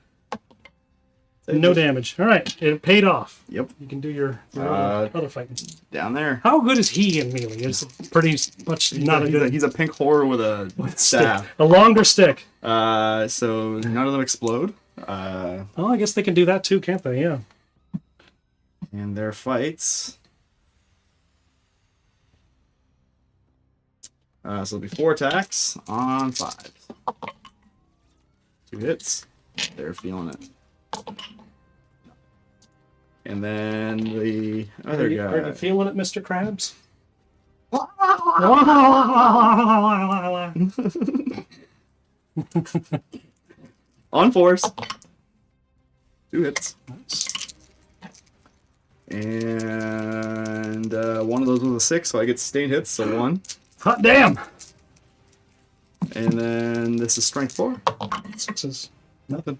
No damage. All right, it paid off. Yep. You can do your other fighting. Down there. How good is he in melee? It's pretty much He's a pink horror with a staff. A longer stick. So none of them explode. Oh, I guess they can do that too, can't they? Yeah. And their fights. So it'll be 4 attacks on 5. 2 hits. They're feeling it. And then the other guy. Are you feeling it, Mr. Krabs? On 4s. 2 hits. And one of those was a 6, so I get sustained hits, so 1. Hot damn! And then this is strength 4. 6s. Nothing.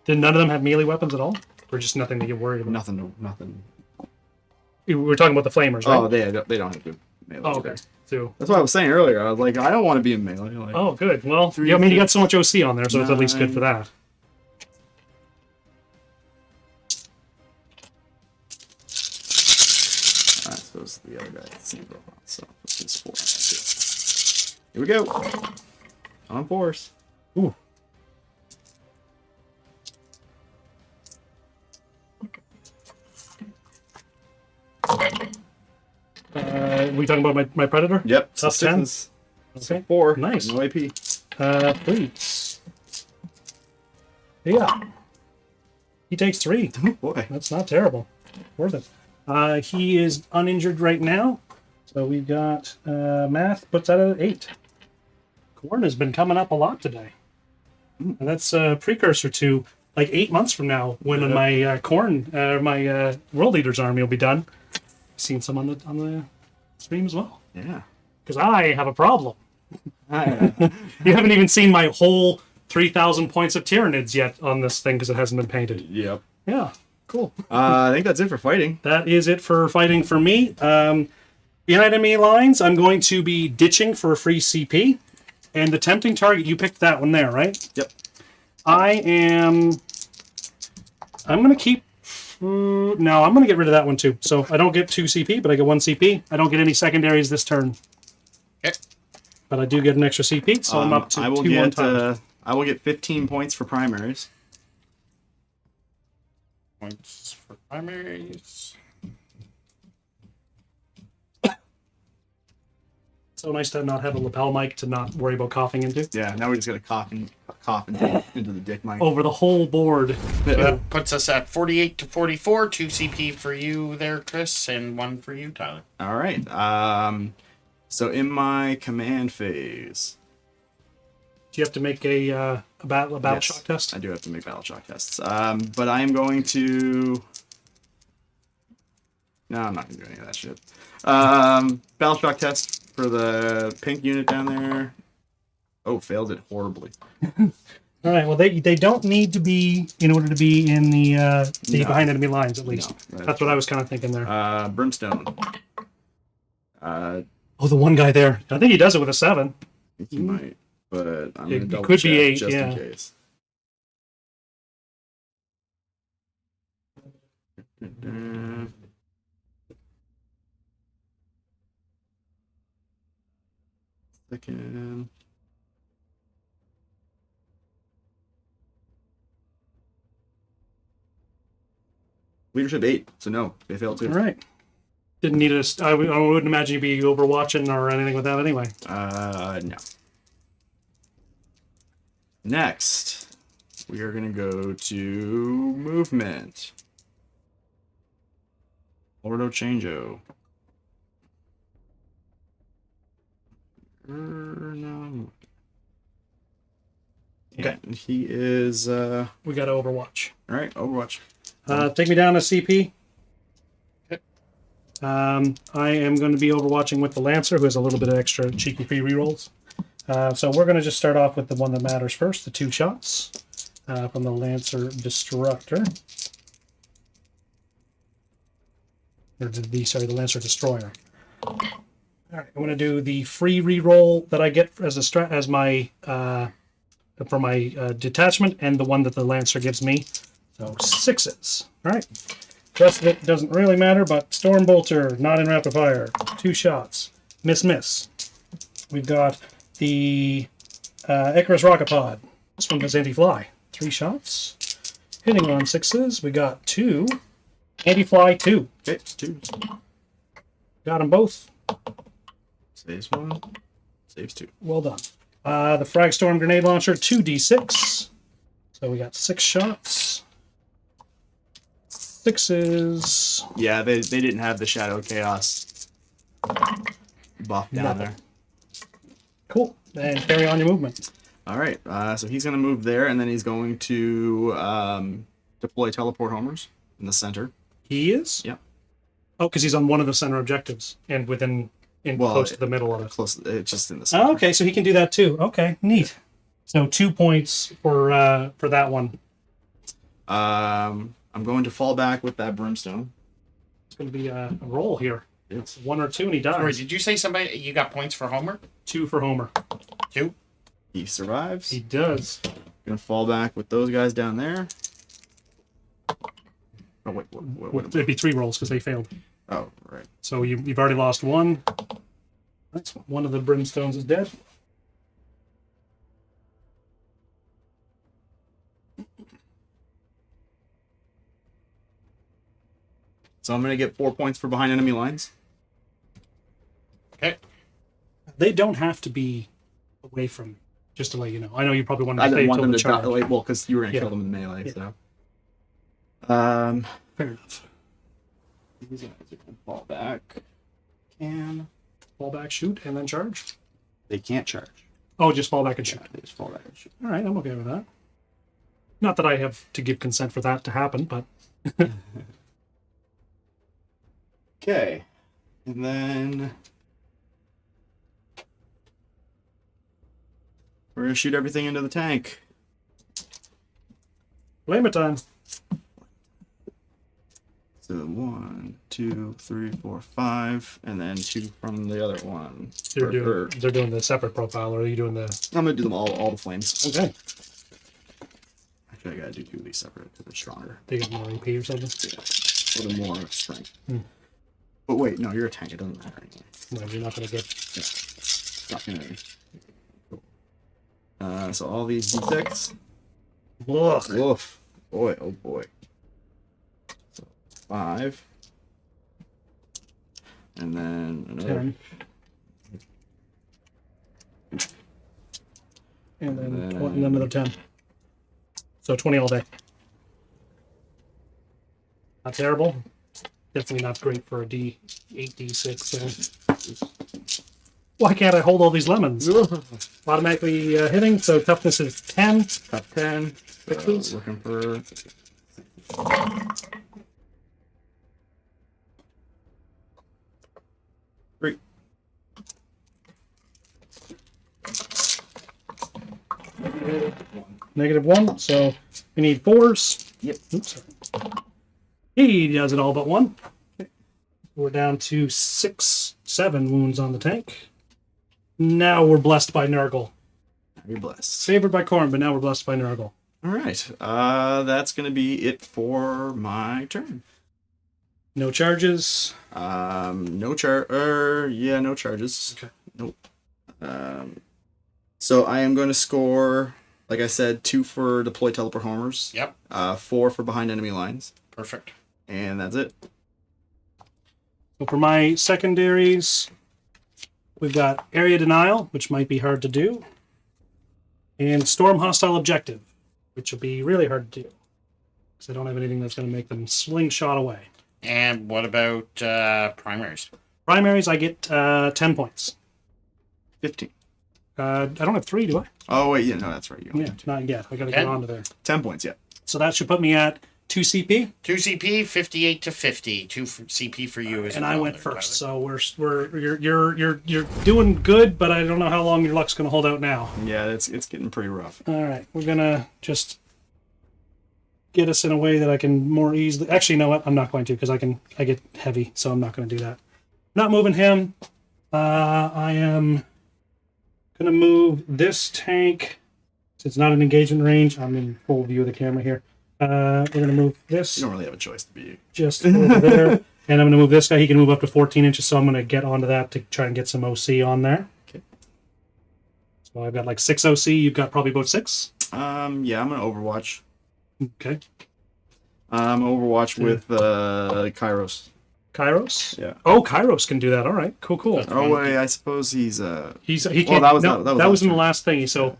Did none of them have melee weapons at all? Or just nothing to get worried about? Nothing. We're talking about the flamers, right? Oh, they don't have good melee. Oh, okay. So, that's what I was saying earlier. I was like, I don't want to be in melee. Like, oh, good. Well, yeah, I mean, you got so much OC on there, so it's at least good for that. Alright, so it's the other guy. Same profile. So this is 4. Here we go. On 4s. Ooh. We talking about my predator? Yep. Tough so 10. Okay. 4. Nice. No AP. Please. Yeah. He takes 3. Oh boy. That's not terrible. Worth it. He is uninjured right now. So we've got math puts that at 8. Corn has been coming up a lot today. And that's a precursor to like 8 months from now when my my World Leaders army will be done. Seen some on the stream as well. Yeah. Because I have a problem. Hi. You haven't even seen my whole 3,000 points of Tyranids yet on this thing because it hasn't been painted. Yep. Yeah, cool. I think that's it for fighting. That is it for fighting for me. Behind enemy lines, I'm going to be ditching for a free CP. And the tempting target, you picked that one there, right? Yep. I'm going to keep... no, I'm going to get rid of that one too. So I don't get 2 CP, but I get 1 CP. I don't get any secondaries this turn. Okay. But I do get an extra CP, so I'm up to 2 one times. I will get 15 points for primaries. Points for primaries. So nice to not have a lapel mic to not worry about coughing into. Yeah, now we just got to cough into the dick mic. Over the whole board. That puts us at 48 to 44. 2 CP for you there, Chris, and 1 for you, Tyler. All right. So in my command phase, Do you have to make a battle yes, shock test? I do have to make battle shock tests. But I am going to. No, I'm not gonna do any of that shit. Battle shock test for the pink unit down there. Oh, failed it horribly. All right. Well, they don't need to be in order to be in the No. behind enemy lines at least. No, That's what I was kind of thinking there. Brimstone. Oh, the one guy there. I think he does it with a 7. I think he might, but I'm It gonna double could check be 8, just yeah. in case. Second. Leadership 8, so no, they failed too. All right. Didn't need a. I wouldn't imagine you'd be overwatching or anything with that anyway. No. Next, we are gonna go to movement. Ordo Changeo. No. Okay, he is. We got to Overwatch. All right, Overwatch. Take me down to CP. Okay. I am going to be overwatching with the Lancer, who has a little bit of extra cheeky free rerolls. So we're going to just start off with the one that matters first, the 2 shots from the Lancer Destructor. Or the Lancer Destroyer. All right, I'm going to do the free reroll that I get as my for my detachment, and the one that the Lancer gives me. So 6s. All right. The rest of it doesn't really matter, but Stormbolter, not in rapid fire. 2 shots. Miss. We've got the Icarus Rocket Pod. This one has anti-fly. 3 shots. Hitting on 6s. We got 2. Anti-fly 2. Okay, 2. Got them both. Saves 1. Saves 2. Well done. The Fragstorm Grenade Launcher, 2d6. So we got 6 shots. 6s. Yeah, they didn't have the Shadow Chaos buff down there. Cool. And carry on your movement. All right, so he's going to move there, and then he's going to deploy teleport homers in the center. He is? Yeah. Oh, because he's on one of the center objectives and close to the middle of it. Close, it's just in the center. Oh, okay, so he can do that too. Okay, neat. So 2 points for that one. I'm going to fall back with that Brimstone. It's going to be a roll here. It's 1 or 2, and he dies. Sorry, did you say you got points for Homer? 2 for Homer. 2? He survives. He does. Gonna fall back with those guys down there. Oh wait, what It'd be 3 rolls because they failed. Oh right. So you've already lost 1. That's one of the Brimstones is dead. So I'm gonna get 4 points for behind enemy lines. Okay. They don't have to be away from. Just to let you know, I know you probably wanted I to stay didn't want till them the to charge. die. Well, because you were gonna Yeah. kill them in melee. Yeah. So. Fair enough. These guys are gonna fall back. Fall back, shoot, and then charge. They can't charge. Oh, just fall back and shoot. They just fall back and shoot. All right, I'm okay with that. Not that I have to give consent for that to happen, but Okay. And then we're going to shoot everything into the tank. flamer time. So 1, 2, 3, 4, 5, and then 2 from the other one. They're doing the separate profile, or are you doing the? I'm going to do them all the flames. Okay. Actually, I got to do 2 of these separate because they're stronger. They get more AP or something. Yeah. A little more strength. Hmm. But wait, no, you're a tank. It doesn't matter anyway. No, you're not gonna get. Yeah. Not gonna. Cool. So all these D6. Ugh. Woof. Boy, oh boy. So 5. And then another. 10. And then another 10. So 20 all day. Not terrible. Definitely not great for a D8, D6. So. Why can't I hold all these lemons? Automatically hitting, so toughness is 10. Top 10. Sixes. Looking for. Three. -1, so we need 4s. Yep. Oops, sorry. He does it all but 1. We're down to 6, 7 wounds on the tank. Now we're blessed by Nurgle. You're blessed. Favored by Khorne, but now we're blessed by Nurgle. All right. That's gonna be it for my turn. No charges. No charges. Okay. Nope. So I am going to score, like I said, 2 for deploy teleport homers. Yep. 4 for behind enemy lines, Perfect. and that's it. So for my secondaries, we've got area denial, which might be hard to do, and storm hostile objective, which will be really hard to do because I don't have anything that's going to make them slingshot away. And what about primaries? Primaries, I get 10 points. 15. I don't have 3, do I? Oh wait, yeah, no, that's right. You only Yeah, have 2. not yet. I got to get 10? onto there. 10 points, yeah. So that should put me at 2 CP, 2 CP, 58 to 50. 2 CP for you as and well I went there, first. Tyler. So you're doing good, but I don't know how long your luck's going to hold out now. Yeah, it's getting pretty rough. All right, we're gonna just get us in a way that I can more easily. Actually, you know what? I'm not going to because I get heavy, so I'm not going to do that. Not moving him. I am gonna move this tank. Since it's not an engagement range, I'm in full view of the camera here. We're gonna move this You don't really have a choice to be. just over there, and I'm gonna move this guy. He can move up to 14 inches, so I'm gonna get onto that to try and get some OC on there. Okay. So I've got like 6 OC. You've got probably about 6. Yeah, I'm gonna Overwatch. Okay. Overwatch with Kairos. Kairos? Yeah. Oh, Kairos can do that. All right. Cool. Oh wait, I suppose he Can't. that was no, that was that was in the turn. last thing. So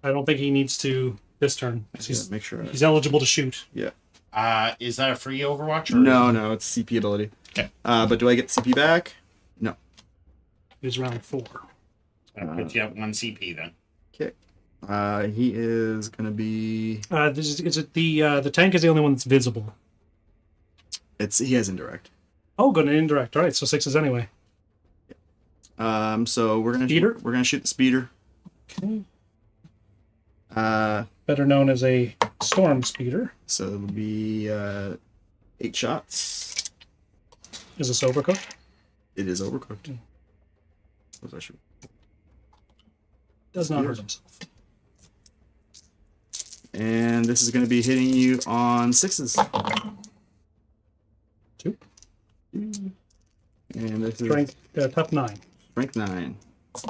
I don't think he needs to this turn. Yeah, make sure. He's eligible to shoot. Yeah. Is that a free Overwatch? Or No, it's CP ability. Okay. But do I get CP back? No. He's round 4. That puts you at 1 CP then. Okay. He is gonna be. The tank is the only one that's visible. He has indirect. Oh, good, an indirect. All right, so 6s anyway. So we're gonna Speeder? we're gonna shoot the speeder. Okay. So Better known as a storm speeder. it'll be 8 shots. Is this overcooked? It is overcooked. What was I shooting? Does not hurt himself. And this is gonna be hitting you on 6s. 2. And this is Strength, tough 9. strength 9. So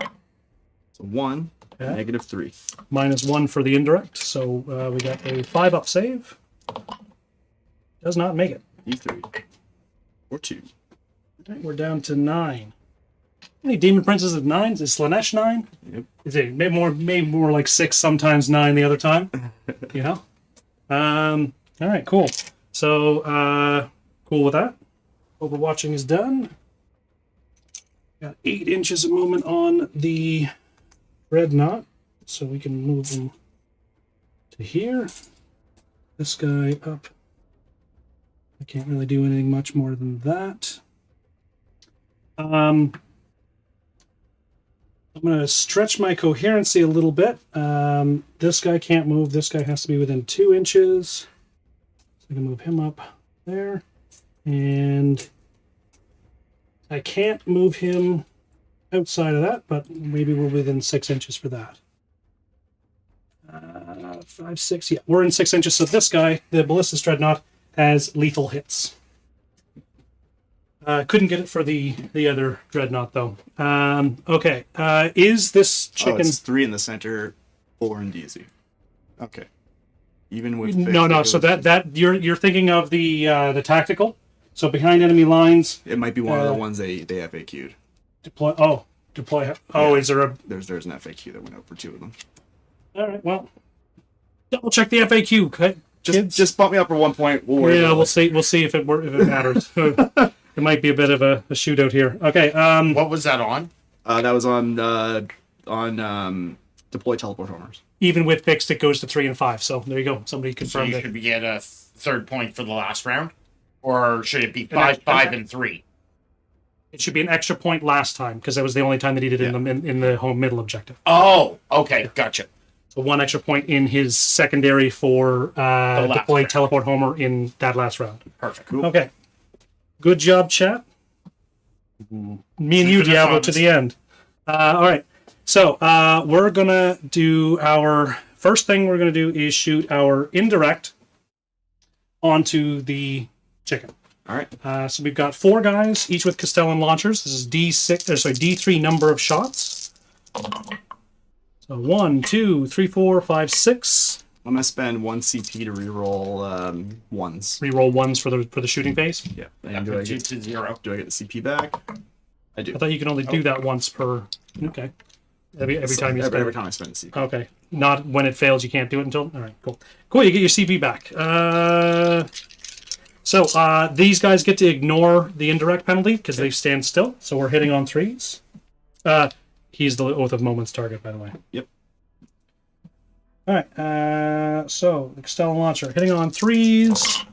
1, Yeah. -3. -1 for the indirect. So we got a 5-up save. Does not make it. E3. Or 2. All right, we're down to 9. How many Demon Princes of 9s? Is Slanesh 9? Yep. Is it maybe more like 6, sometimes 9 the other time? You know? All right, cool. So, cool with that. Overwatching is done. Got 8 inches of movement on the Dreadnought, so we can move him to here. This guy up. I can't really do anything much more than that. I'm going to stretch my coherency a little bit. This guy can't move. This guy has to be within 2 inches. So I can move him up there. And I can't move him outside of that, but maybe we're within 6 inches for that. 5, 6, yeah, we're in 6 inches. So this guy, the Ballistus Dreadnought, has lethal hits. Couldn't get it for the other Dreadnought, though. Okay, is this chicken... Oh, it's 3 in the center, 4 in DZ. Okay. Even with... No, so that you're thinking of the tactical. So behind enemy lines... It might be one of the ones they FAQ'd. Deploy... Oh, Yeah. Is there a... There's an FAQ that went out for 2 of them. All right, well... Double check the FAQ, okay? Just bump me up for 1 point. We'll see if it matters. It might be a bit of a shootout here. Okay. What was that on? That was on deploy teleport homers. Even with fixed, it goes to 3 and 5. So there you go. Somebody So confirmed you it. should get a 3rd point for the last round, or should it be 5, 5, and 3? It should be an extra point last time because that was the only time that he did it in the home middle objective. Oh, okay, gotcha. So 1 extra point in his secondary for deploy teleport homer in that last round. Perfect. Cool. Okay. Good job, chat. Me and you, Diablo, to the end. All right. So we're going to do our... First thing we're going to do is shoot our indirect onto the chicken. All right. So we've got 4 guys, each with Castellan launchers. This is D3 number of shots. So 1, 2, 3, 4, 5, 6. I'm gonna spend 1 CP to reroll ones. Reroll ones for the shooting phase. Yeah. And do I get to 0. Do I get the CP back? I do. I thought you can only do that once per. Okay. Every time you spend. Every time I spend a CP. Okay. Not when it fails, you can't do it until. All right. Cool. Cool. You get your CP back. So these guys get to ignore the indirect penalty because they stand still. So we're hitting on 3s. He's the Oath of Moments target, by the way. Yep. All right. So the Castellan launcher hitting on 3s.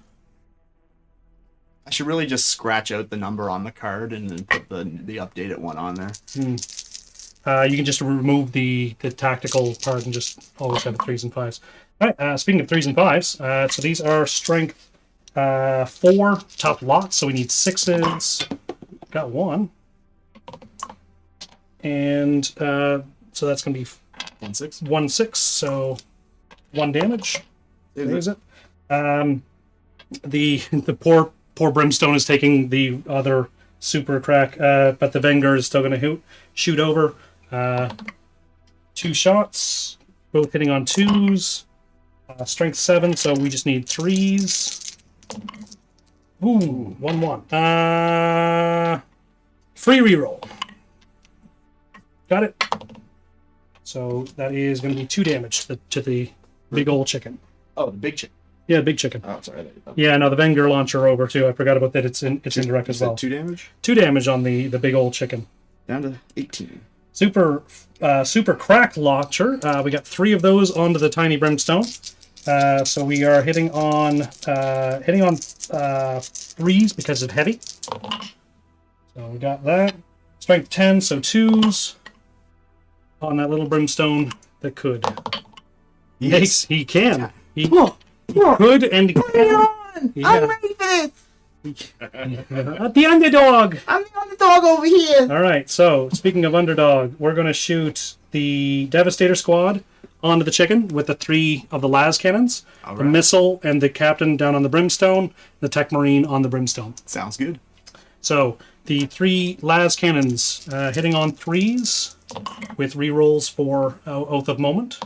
I should really just scratch out the number on the card and then put the updated one on there. You can just remove the tactical part and just always have 3s and 5s. All right. Speaking of 3s and 5s, so these are strength 4 tough lots. So we need 6s. Got 1. And so that's going to be 1 6. 1 6. So 1 damage. There is it. The poor Brimstone is taking the other super crack, but the Vanguard is still going to shoot over. 2 shots, both hitting on 2s. Strength 7, so we just need 3s. Ooh, 1 1. Free reroll. Got it. So that is going to be 2 damage to the big old chicken. Oh, the big chicken. Yeah, big chicken. Oh, sorry. Yeah, no, the Venger launcher over too. I forgot about that. It's indirect as well. 2 damage? 2 damage on the big old chicken. Down to 18. Super crack launcher. We got 3 of those onto the tiny Brimstone. So we are hitting on 3s because of heavy. So we got that. Strength 10, so 2s on that little Brimstone that could. Yes, he can. He could and he can. I'm ready for this. The underdog. I'm the underdog over here. All right. So speaking of underdog, we're going to shoot the Devastator squad onto the chicken with the 3 of the las cannons, the missile and the captain down on the Brimstone, the Tech Marine on the Brimstone. Sounds good. So the 3 las cannons hitting on 3s with rerolls for Oath of Moment.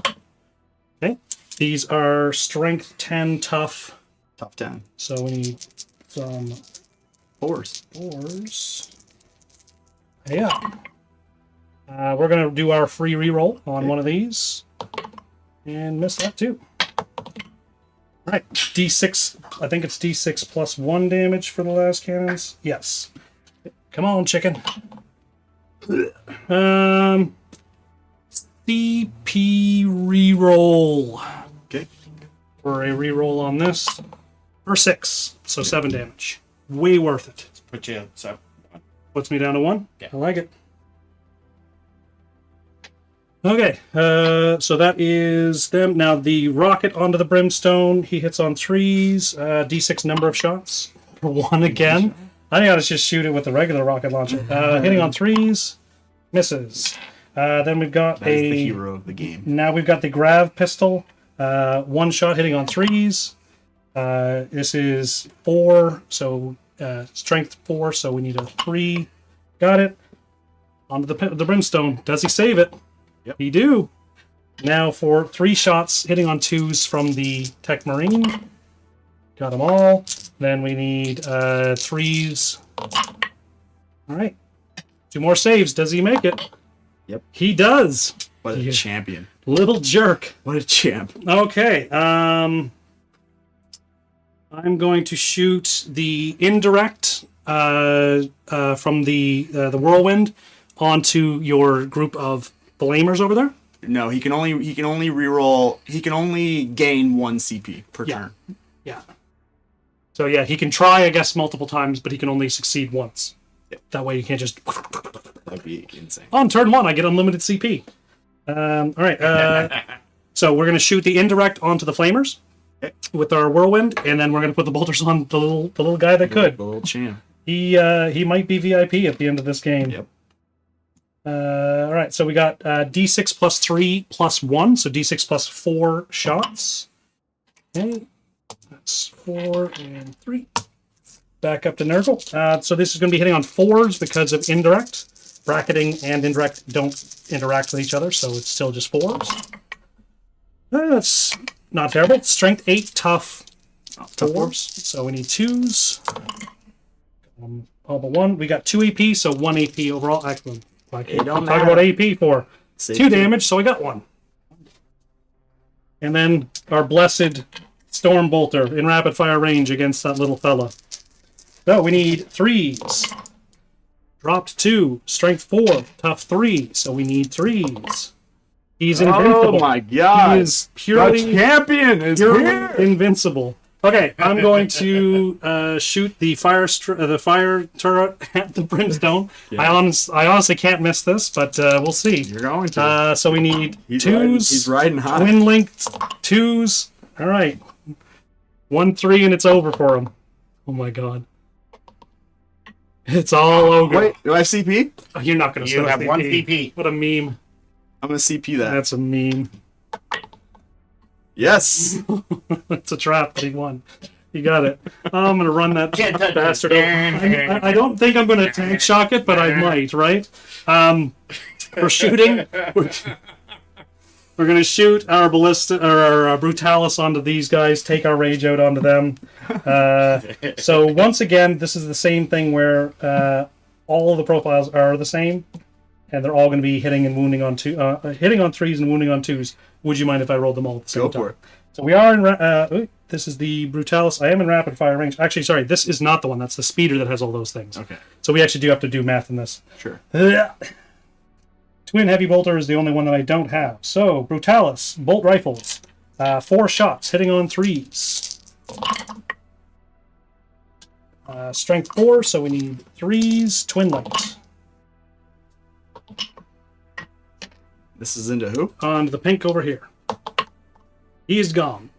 Okay. These are strength 10 tough. Tough 10. So we need some 4s. Yeah. We're going to do our free reroll on one of these. And miss that too. Alright, D6. I think it's D6 plus 1 damage for the last cannons. Yes. Come on, chicken. CP reroll. Okay. For a reroll on this. For 6, so 7 damage. Way worth it. Put you up. Puts me down to 1. Yeah. I like it. Okay, so that is them. Now the rocket onto the brimstone. He hits on 3s. D6 number of shots. For 1 again. I think I'll just shoot it with the regular rocket launcher. Hitting on 3s. Misses. Then we've got That is the hero of the game. Now we've got the grav pistol. 1 shot hitting on 3s. This is 4, so strength 4, so we need a 3. Got it. Onto the brimstone. Does he save it? Yep. He do. Now for 3 shots hitting on 2s from the Tech Marine. Got them all. Then we need 3s. All right. 2 more saves. Does he make it? Yep. He does. What a champion. Little jerk. What a champ. Okay. I'm going to shoot the indirect from the whirlwind onto your group of blamers over there. No, he can only reroll. He can only gain 1 CP per turn. Yeah. So yeah, he can try, I guess, multiple times, but he can only succeed once. Yep. That way you can't just. That'd be insane. On turn 1, I get unlimited CP. All right. So we're going to shoot the indirect onto the flamers with our whirlwind, and then we're going to put the bolters on the little guy that could. The little champ. He might be VIP at the end of this game. Yep. All right. So we got D6 plus 3 plus 1, so D6 plus 4 shots. Okay. That's 4 and 3. Back up to Nurgle. So this is going to be hitting on 4s because of indirect. Bracketing and indirect don't interact with each other, so it's still just 4s. That's not terrible. Strength 8, tough 4s. So we need 2s. All but 1. We got 2 AP, so 1 AP overall. Excellent. I can't talk about AP for 2 damage, so I got 1. And then our blessed Storm Bolter in rapid fire range against that little fella. So we need 3s. Dropped 2. Strength 4. Tough 3. So we need 3s. He's invincible. Oh my god. He is purely, the champion is purely here. invincible. Okay, I'm going to shoot the fire turret at the brimstone. Yeah. I honestly can't miss this, but we'll see. You're going to. So we need He's 2s. He's riding high. Twin linked 2s. All right. 1, 3, and it's over for him. Oh my god. It's all over. Wait, do I have CP? Oh, you're not going to You have 1 PP. What a meme. I'm going to CP that. That's a meme. Yes. It's a trap, but he won. You got it. I'm going to run that Can't touch bastard it. over. I don't think I'm going to tank shock it, but I might, right? For shooting, we're going to shoot our ballista or our brutalis onto these guys, take our rage out onto them. So once again, this is the same thing where all of the profiles are the same, and they're all going to be hitting and wounding on hitting on 3s and wounding on 2s. Would you mind if I rolled them all at the same Go time? for it. So we are in. This is the brutalis. I am in rapid fire range. Actually, sorry, this is not the one. That's the speeder that has all those things. Okay. So we actually do have to do math in this. Sure. Twin heavy bolter is the only one that I don't have. So brutalis, bolt rifles, 4 shots hitting on 3s. Strength 4, so we need 3s. Twin light. This is into who? On the pink over here. He is gone.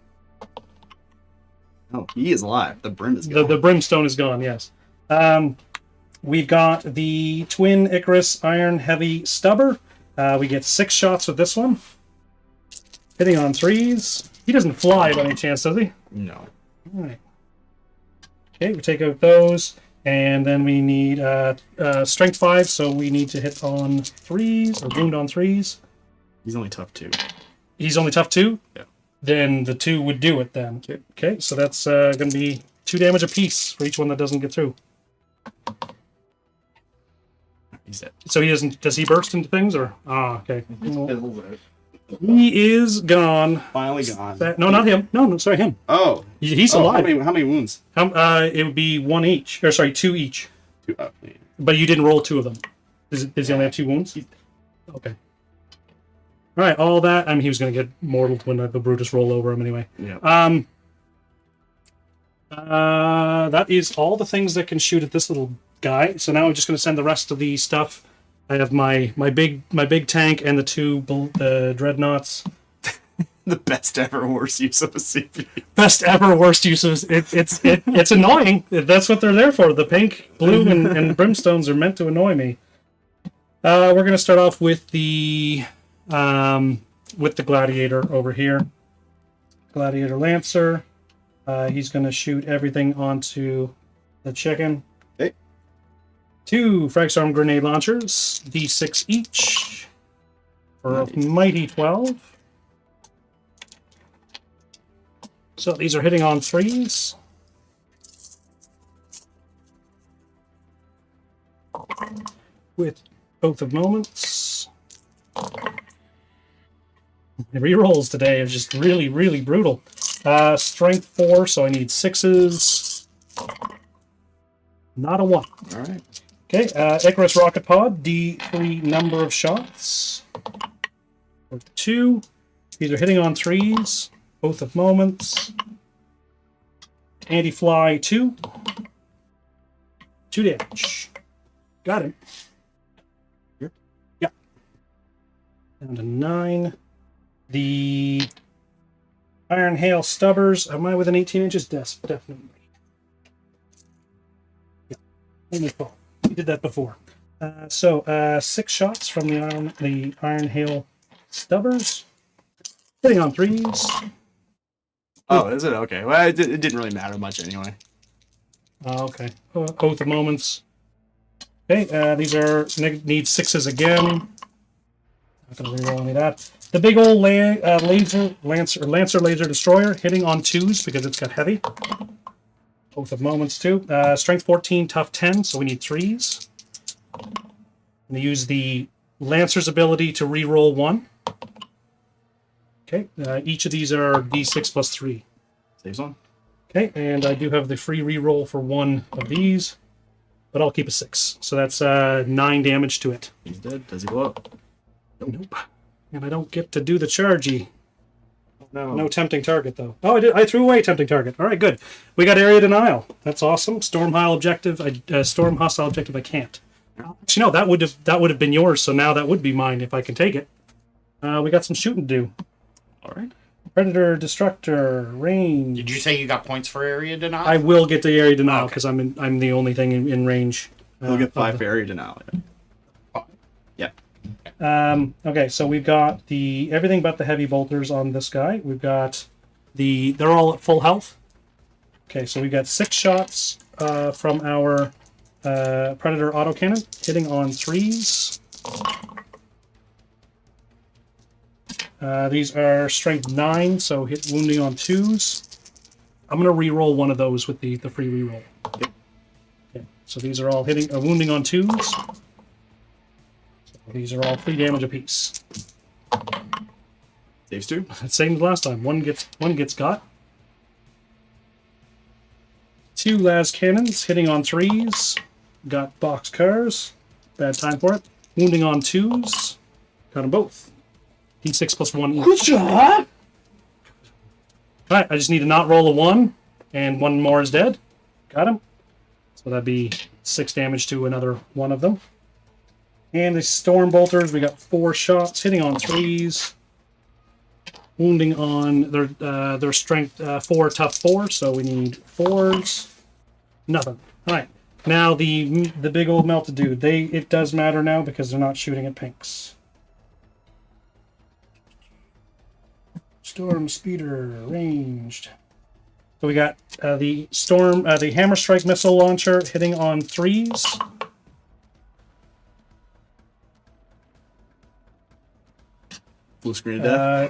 Oh, he is alive. The brim is gone. The brimstone is gone, yes. We've got the twin Icarus iron heavy stubber. We get 6 shots with this one. Hitting on 3s. He doesn't fly by any chance, does he? No. All right. Okay, we take out those. And then we need strength 5, so we need to hit on 3s, or wound on 3s. He's only tough 2. He's only tough 2? Yeah. Then the 2 would do it then. Okay, so that's going to be 2 damage apiece for each one that doesn't get through. He's dead. So he doesn't. Does he burst into things or? Ah, okay. He is gone. Finally gone. No, not him. No, sorry, him. Oh. He's Oh, alive. how many wounds? It would be 1 each. Or sorry, 2 each. 2 up. But you didn't roll 2 of them. Does he only have 2 wounds? Okay. All right, all that. I mean, he was going to get mortaled when the Brutus roll over him anyway. Yeah. That is all the things that can shoot at this little guy. So now I'm just going to send the rest of the stuff. I have my big tank and the two dreadnoughts. The best ever worst use of a CPU. Best ever worst use of it's annoying. That's what they're there for. The pink, blue, and brimstones are meant to annoy me. We're going to start off with the gladiator over here. Gladiator Lancer. He's going to shoot everything onto the chicken. Okay. 2 Fragstorm grenade launchers, D6 each, for a mighty 12. So these are hitting on 3s. With Oath of Moments. The rerolls today are just really, really brutal. Strength 4, so I need 6s. Not a 1. All right. Okay, Icarus Rocket Pod, D3 number of shots. For 2. These are hitting on 3s. Oath of Moments. Anti-Fly 2. 2 damage. Got him. Here? Yeah. Down to 9. The Iron Hail Stubbers. Am I within 18 inches? Definitely. Yeah. Only 12. We did that before. So 6 shots from the Iron Hail Stubbers. Hitting on 3s. Oh, is it? Okay. Well, it didn't really matter much anyway. Okay. Oath of Moments. Okay, these are need 6s again. Not gonna reroll any of that. The big old Lancer Laser Destroyer hitting on 2s because it's got heavy. Oath of Moments too. Strength 14, Tough 10, so we need 3s. I'm gonna use the Lancer's ability to reroll 1. Okay, each of these are D6 plus 3. Saves one. Okay, and I do have the free reroll for 1 of these, but I'll keep a 6. So that's 9 damage to it. He's dead. Does he blow up? Nope. And I don't get to do the chargey. No. No tempting target, though. Oh, I did. I threw away tempting target. All right, good. We got area denial. That's awesome. Storm hostile objective. Storm hostile objective. I can't. Actually, no. That would have been yours. So now that would be mine if I can take it. We got some shooting to do. All right. Predator, Destructor, range. Did you say you got points for area denial? I will get the area denial Okay. because I'm the only thing in range. He'll get 5 for area denial. Yeah. Okay, so we've got everything but the heavy bolters on this guy. We've got they're all at full health. Okay, so we got 6 shots from our Predator autocannon hitting on 3s. These are strength 9, so hit wounding on 2s. I'm gonna re-roll one of those with the free re-roll. Okay, so these are all hitting wounding on 2s. So these are all 3 damage apiece. Saves 2. Same as last time. One gets got. 2 las cannons hitting on 3s. Got box cars. Bad time for it. Wounding on 2s. Got them both. D6 plus 1 each. Alright, I just need to not roll a 1, and 1 more is dead. Got him. So that'd be 6 damage to another one of them. And the Storm Bolters, we got 4 shots hitting on 3s. Wounding on their strength 4, tough 4, so we need 4s. Nothing. Alright. Now the big old melted dude. It does matter now because they're not shooting at pinks. Storm Speeder ranged. So we got the Hammer Strike missile launcher hitting on 3s. Blue screen of death.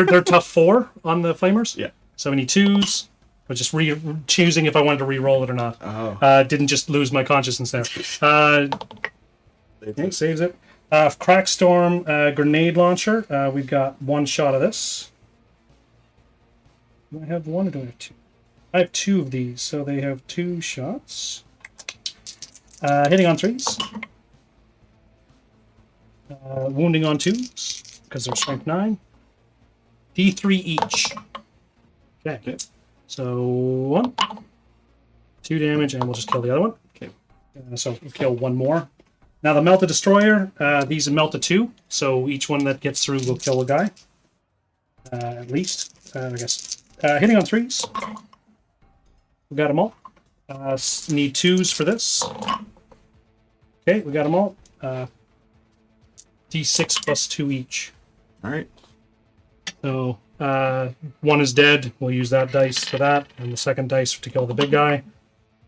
They're tough 4 on the flamers. Yeah. So we need 2s. I was just choosing if I wanted to re-roll it or not. Oh. Didn't just lose my consciousness there. Okay, saves it. Crackstorm grenade launcher. We've got 1 shot of this. Do I have 1 or do I have 2? I have 2 of these, so they have 2 shots. Hitting on 3s. Wounding on 2s, because they're strength 9. D3 each. Okay. So 1, 2 damage, and we'll just kill the other one. Okay. So we'll kill one more. Now the Melted Destroyer, these melt to 2, so each one that gets through will kill a guy. At least, I guess. Hitting on 3s. We got them all. Need 2s for this. Okay, we got them all. D6 plus 2 each. All right. So, one is dead. We'll use that dice for that, and the second dice to kill the big guy.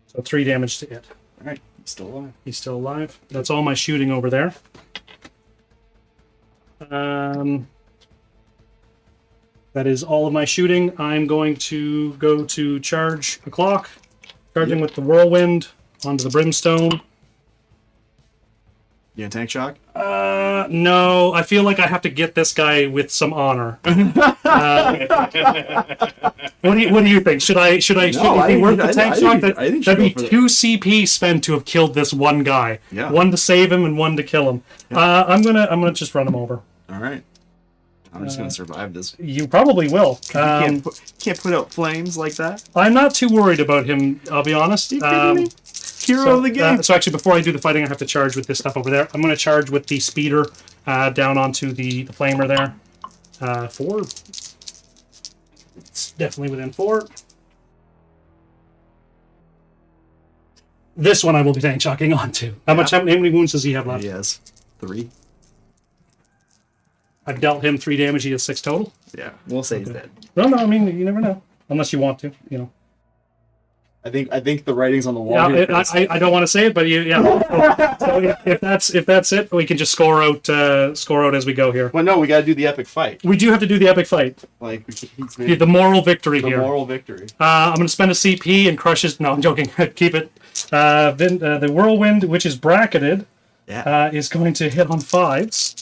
So 3 damage to it. All right. He's still alive. He's still alive. That's all my shooting over there. That is all of my shooting. I'm going to go to charge a clock. Charging with the whirlwind onto the brimstone. You gonna tank shock? No, I feel like I have to get this guy with some honor. What do you think? Should it be worth the tank shock? That'd be 2 CP spent to have killed this one guy. Yeah. One to save him and one to kill him. Yeah. I'm gonna just run him over. All right. I'm just gonna survive this. You probably will. Can't put out flames like that. I'm not too worried about him. I'll be honest. Are you kidding me? Hero of the game. So actually, before I do the fighting, I have to charge with this stuff over there. I'm going to charge with the speeder down onto the flamer there. 4. It's definitely within 4. This one I will be tank shocking onto. How many wounds does he have left? He has 3. I've dealt him 3 damage. He has 6 total. Yeah, we'll say he's dead. No, I mean, you never know. Unless you want to, you know. I think the writing's on the wall. Yeah, I don't want to say it, but yeah. So if that's it, we can just score out as we go here. Well, no, we got to do the epic fight. We do have to do the epic fight. Like The moral victory the here. moral victory. I'm going to spend a CP and crush his... No, I'm joking. Keep it. The whirlwind, which is bracketed, is going to hit on 5s.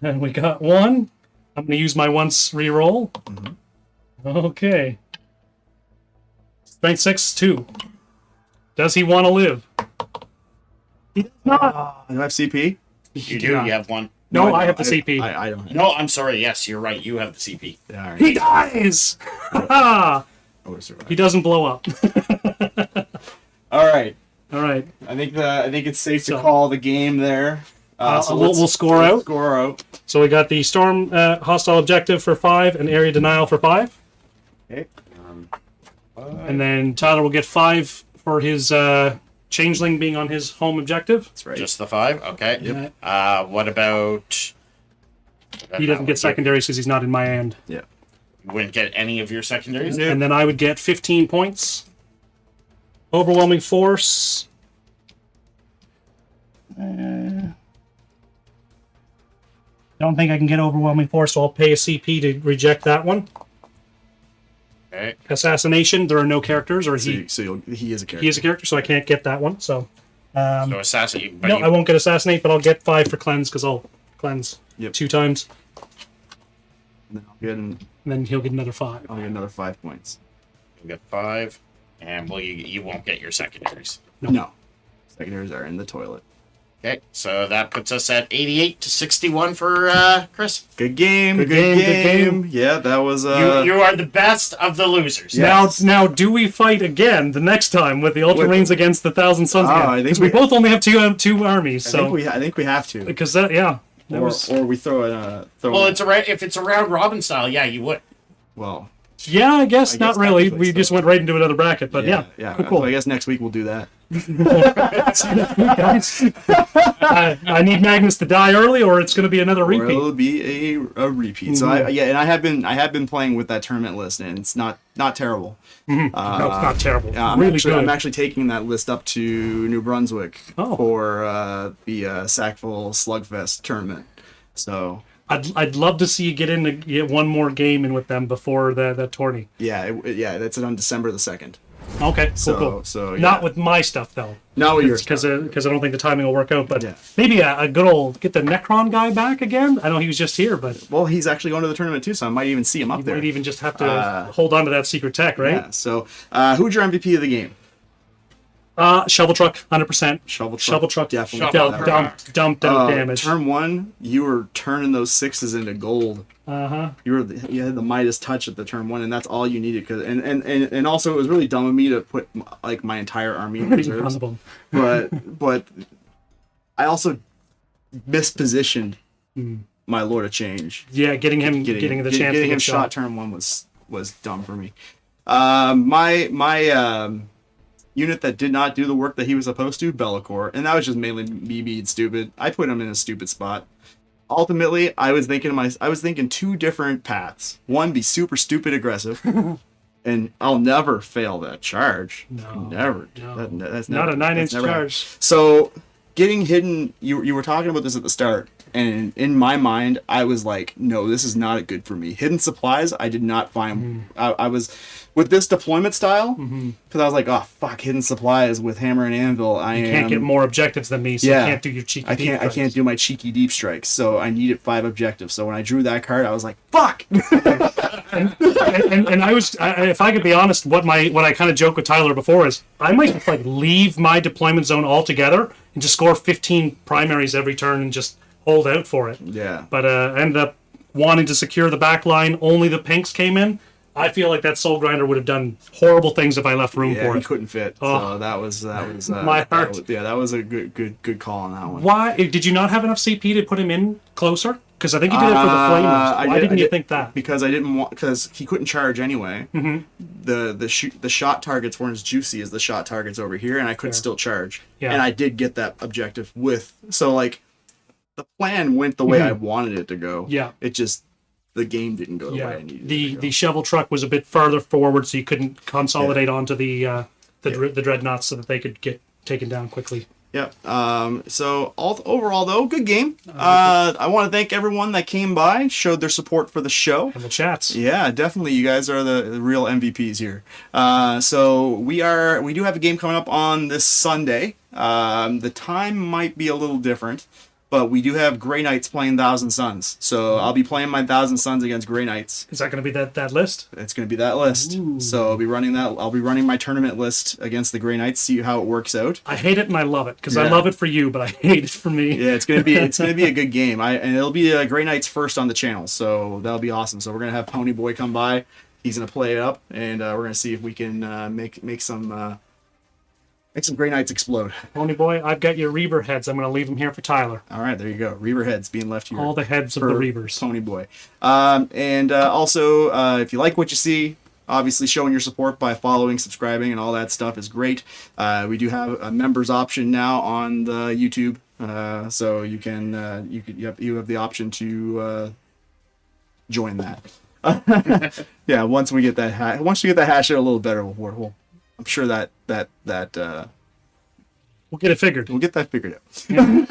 And we got 1. I'm going to use my once reroll. Mm-hmm. Okay. Strength 6, 2. Does he want to live? He does not. You have CP? You do. You have 1. No, I have the CP. I don't. No, I'm sorry. Yes, you're right. You have the CP. Yeah, all right. He dies! I would survive. He doesn't blow up. All right. All right. I think it's safe to call the game there. So we'll score out. Score out. So we got the storm hostile objective for 5 and area denial for 5. Okay. And then Tyler will get 5 for his changeling being on his home objective. That's right. Just the 5? Okay. Yep. What about... He doesn't get secondaries because he's not in my hand. Yeah. You wouldn't get any of your secondaries? And then I would get 15 points. Overwhelming force. Don't think I can get overwhelming force, so I'll pay a CP to reject that one. Okay. Assassination, there are no characters, or He is a character. he is a character, so I can't get that one. So So assassinate. But no, I won't get assassinate, but I'll get 5 for cleanse because I'll cleanse 2 times. And then And then he'll get another 5. I'll get another 5 points. You get 5, and you won't get your secondaries. No. Secondaries are in the toilet. Okay, so that puts us at 88 to 61 for Chris. Good game. Good game. Yeah, that was. You are the best of the losers. Yeah. Now, do we fight again the next time with the Ultramarines against the Thousand Suns? I think Because we both only have two armies. I think we have to. Because that Or we throw it. Well, if it's a round robin style, yeah, you would. Well. Yeah, I guess not really. technically We just went right into another bracket, but yeah. Cool. So I guess next week we'll do that. Guys. I need Magnus to die early, or it's going to be another Or repeat. it'll be a repeat. So I have been playing with that tournament list, and it's not terrible. No, it's not terrible. I'm Really good. I'm actually taking that list up to New Brunswick Oh. for the Sackville Slugfest tournament. So I'd love to see you get one more game in with them before that tourney. that's on December the 2nd. Okay, cool. So Not with my stuff though. not with yours, Because I don't think the timing will work out. But Yeah. maybe a good old get the Necron guy back again. I know he was just here, but Well, he's actually going to the tournament too, so I might even see him up you there. might even just have to hold on to that secret tech, right? Yeah. So who's your MVP of the game? Shovel truck, 100%. Shovel truck, definitely. Dump damage. Turn 1, you were turning those 6s into gold. You had the Midas touch at the turn 1, and that's all you needed. And also it was really dumb of me to put like my entire army in reserves. but I also mispositioned my Lord of Change. Yeah, getting the chance getting to him get shot turn 1 was dumb for me. My unit that did not do the work that he was supposed to, Bellacore, and that was just mainly me being stupid. I put him in a stupid spot. Ultimately, I was thinking two different paths. One, be super stupid aggressive, and I'll never fail that charge. Never. That's not never, a 9-inch charge. Happened. So, getting hidden. You were talking about this at the start, and in my mind, I was like, no, this is not good for me. Hidden supplies, I did not find. I was with this deployment style because I was like, oh fuck, hidden supplies with hammer and anvil. You can't get more objectives than me, so you can't do your cheeky. I can't do my cheeky deep strikes, so I needed 5 objectives. So when I drew that card, I was like, fuck. and I was, if I could be honest, what I kind of joked with Tyler before is I might just like leave my deployment zone altogether and just score 15 primaries every turn and just hold out for it. Yeah. But I ended up wanting to secure the back line. Only the pinks came in. I feel like that soul grinder would have done horrible things if I left room for it. He couldn't fit. So that was my heart. That was a good call on that one. Why did you not have enough CP to put him in closer? Because I think you did it for the flamers. Why didn't you think that? Because I didn't want, because he couldn't charge anyway. The shot targets weren't as juicy as the shot targets over here, and I could still charge. Yeah. And I did get that objective so like the plan went the way I wanted it to go. Yeah. It just the game didn't go the way I needed it to go. The shovel truck was a bit further forward, so you couldn't consolidate onto the dreadnoughts so that they could get taken down quickly. Yep. So overall, though, good game. I want to thank everyone that came by, showed their support for the show. And the chats. Yeah, definitely. You guys are the real MVPs here. So we do have a game coming up on this Sunday. The time might be a little different, but we do have Grey Knights playing Thousand Suns. So I'll be playing my Thousand Suns against Grey Knights. Is that going to be that list? It's going to be that list. Ooh. So I'll be running that. I'll be running my tournament list against the Grey Knights. See how it works out. I hate it and I love it because I love it for you, but I hate it for me. Yeah, it's gonna be a good game. And it'll be Grey Knights first on the channel, so that'll be awesome. So we're gonna have Pony Boy come by. He's gonna play it up, and we're gonna see if we can make some Grey Knights explode. Pony Boy, I've got your Reaver heads. I'm going to leave them here for Tyler. All right, there you go. Reaver heads being left here. All the heads of the Reavers. Pony Boy. Also, if you like what you see, obviously showing your support by following, subscribing, and all that stuff is great. We do have a members option now on the YouTube, so you have the option to join that. Yeah, once we get that hash out a little better, I'm sure that we'll get it figured. We'll get that figured out. Yeah.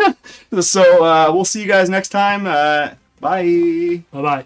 So we'll see you guys next time. Bye. Bye-bye.